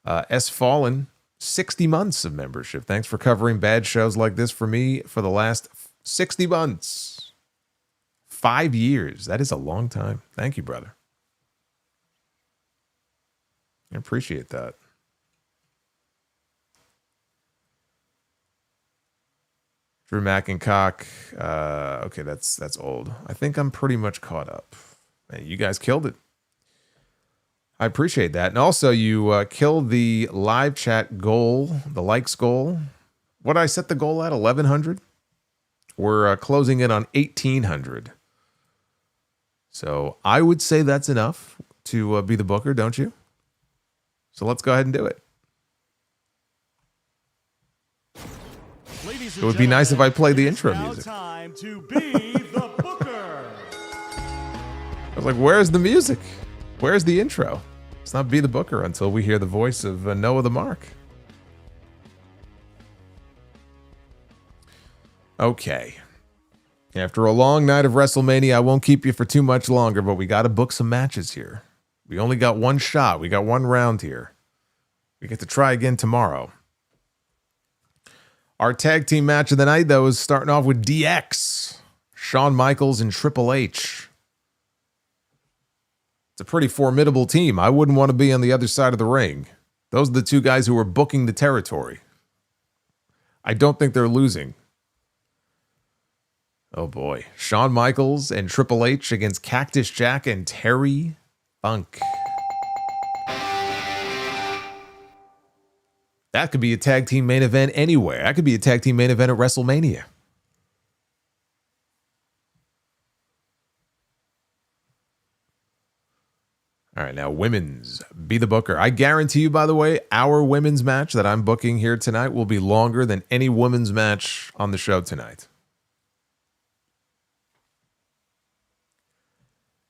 A: S. Fallen, 60 months of membership. Thanks for covering bad shows like this for me for the last 60 months. 5 years. That is a long time. Thank you, brother. I appreciate that. Drew McIncock. Okay, that's old. I think I'm pretty much caught up. Man, you guys killed it. I appreciate that. And also, you killed the live chat goal, the likes goal. What did I set the goal at? 1,100? We're closing in on 1,800. So I would say that's enough to be the booker, don't you? So let's go ahead and do it. It would be nice if I played the intro music.
F: Time to be the booker.
A: I was like, where's the music? Where's the intro? Let's not be the booker until we hear the voice of Noah the Mark. Okay. After a long night of WrestleMania, I won't keep you for too much longer, but we got to book some matches here. We only got one shot. We got one round here. We get to try again tomorrow. Our tag team match of the night, though, is starting off with DX. Shawn Michaels and Triple H. It's a pretty formidable team. I wouldn't want to be on the other side of the ring. Those are the two guys who are booking the territory. I don't think they're losing. Oh boy. Shawn Michaels and Triple H against Cactus Jack and Terry Funk. That could be a tag team main event anywhere. That could be a tag team main event at WrestleMania. All right, now women's. Be the booker. I guarantee you, by the way, our women's match that I'm booking here tonight will be longer than any women's match on the show tonight.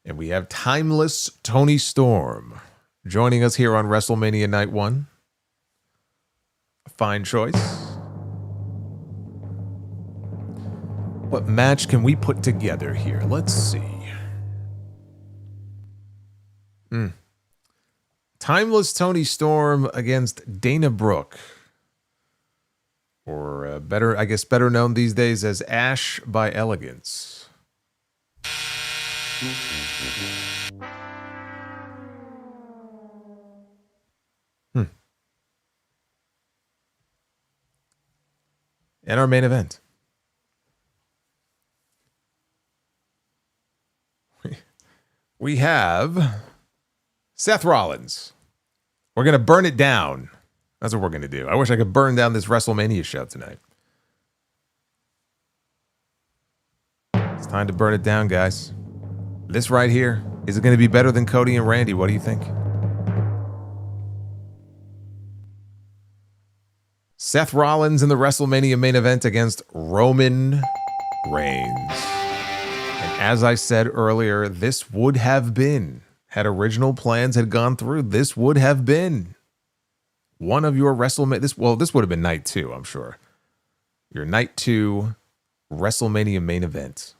A: And we have timeless Toni Storm joining us here on WrestleMania Night 1. A fine choice. What match can we put together here? Let's see. Timeless Toni Storm against Dana Brooke. Or better known these days as Ash by Elegance. And our main event. we have Seth Rollins. We're going to burn it down. That's what we're going to do. I wish I could burn down this WrestleMania show tonight. It's time to burn it down, guys. This right here, is it going to be better than Cody and Randy? What do you think? Seth Rollins in the WrestleMania main event against Roman Reigns. And as I said earlier, this would have been, had original plans had gone through, this would have been one of your WrestleMania. This would have been night 2, I'm sure. Your night 2 WrestleMania main event.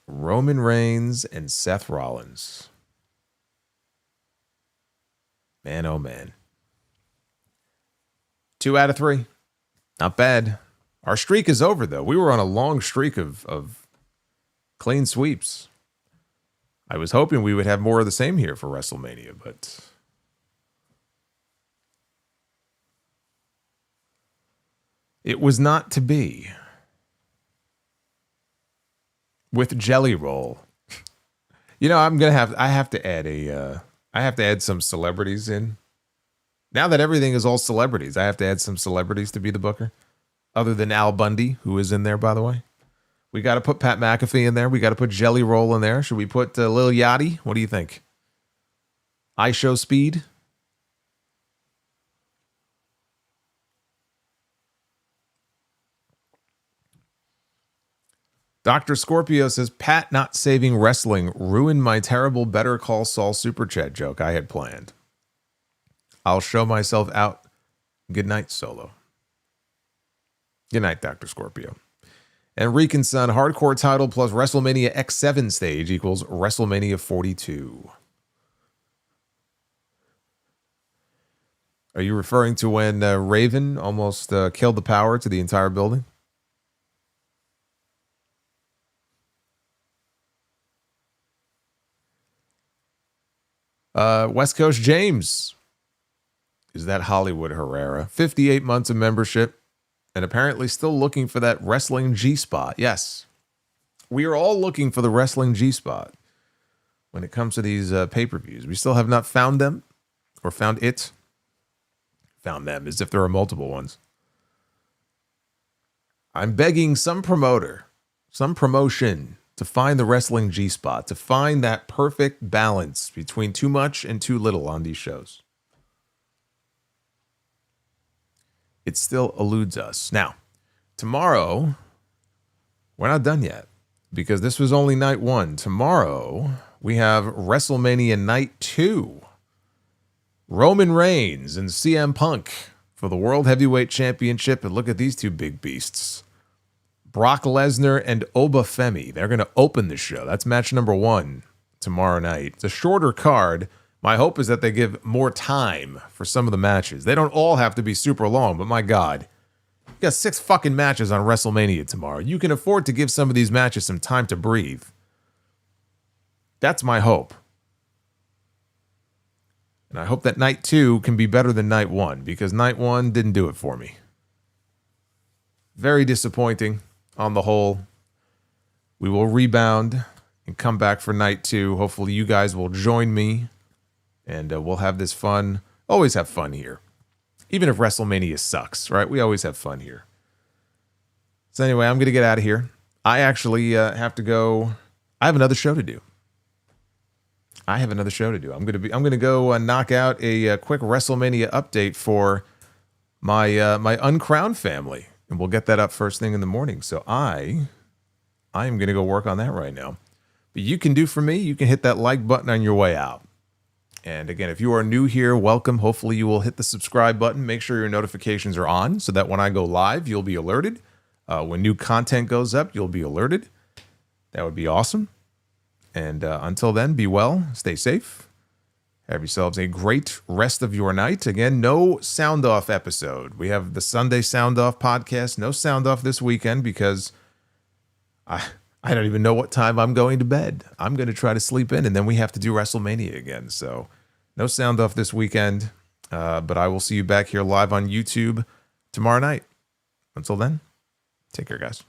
A: Roman Reigns and Seth Rollins. Man, oh man. 2 out of 3. Not bad. Our streak is over, though. We were on a long streak of clean sweeps. I was hoping we would have more of the same here for WrestleMania, but it was not to be. With Jelly Roll. You know, I have to add some celebrities in. Now that everything is all celebrities, I have to add some celebrities to be the booker. Other than Al Bundy, who is in there, by the way. We got to put Pat McAfee in there. We got to put Jelly Roll in there. Should we put Lil Yachty? What do you think? IShowSpeed? Dr. Scorpio says, Pat not saving wrestling ruined my terrible Better Call Saul super chat joke I had planned. I'll show myself out. Good night, Solo. Good night, Dr. Scorpio. And Reek and Son, hardcore title plus WrestleMania X7 stage equals WrestleMania 42. Are you referring to when Raven almost killed the power to the entire building? West Coast James. Is that Hollywood Herrera? 58 months of membership and apparently still looking for that wrestling G-spot. Yes. We are all looking for the wrestling G-spot when it comes to these pay-per-views. We still have not found them or found it. Found them as if there are multiple ones. I'm begging some promoter, some promotion to find the wrestling G-spot, to find that perfect balance between too much and too little on these shows. It still eludes us. Now, tomorrow, we're not done yet because this was only night 1. Tomorrow, we have WrestleMania night 2. Roman Reigns and CM Punk for the World Heavyweight Championship. And look at these two big beasts. Brock Lesnar and Obafemi. They're going to open the show. That's match number 1 tomorrow night. It's a shorter card. My hope is that they give more time for some of the matches. They don't all have to be super long, but my God. You got 6 fucking matches on WrestleMania tomorrow. You can afford to give some of these matches some time to breathe. That's my hope. And I hope that night 2 can be better than night 1, because night 1 didn't do it for me. Very disappointing. On the whole, we will rebound and come back for night 2. Hopefully you guys will join me and we'll have this fun. Always have fun here. Even if WrestleMania sucks, right? We always have fun here. So anyway, I'm going to get out of here. I actually have to go. I have another show to do. I'm going to go knock out a quick WrestleMania update for my my uncrowned family. And we'll get that up first thing in the morning. So I am going to go work on that right now. But you can do for me, you can hit that like button on your way out. And again, if you are new here, welcome. Hopefully you will hit the subscribe button. Make sure your notifications are on so that when I go live, you'll be alerted. When new content goes up, you'll be alerted. That would be awesome. And until then, be well, stay safe. Have yourselves a great rest of your night. Again, no sound off episode. We have the Sunday sound off podcast. No sound off this weekend because I don't even know what time I'm going to bed. I'm going to try to sleep in, and then we have to do WrestleMania again. So no sound off this weekend. But I will see you back here live on YouTube tomorrow night. Until then, take care, guys.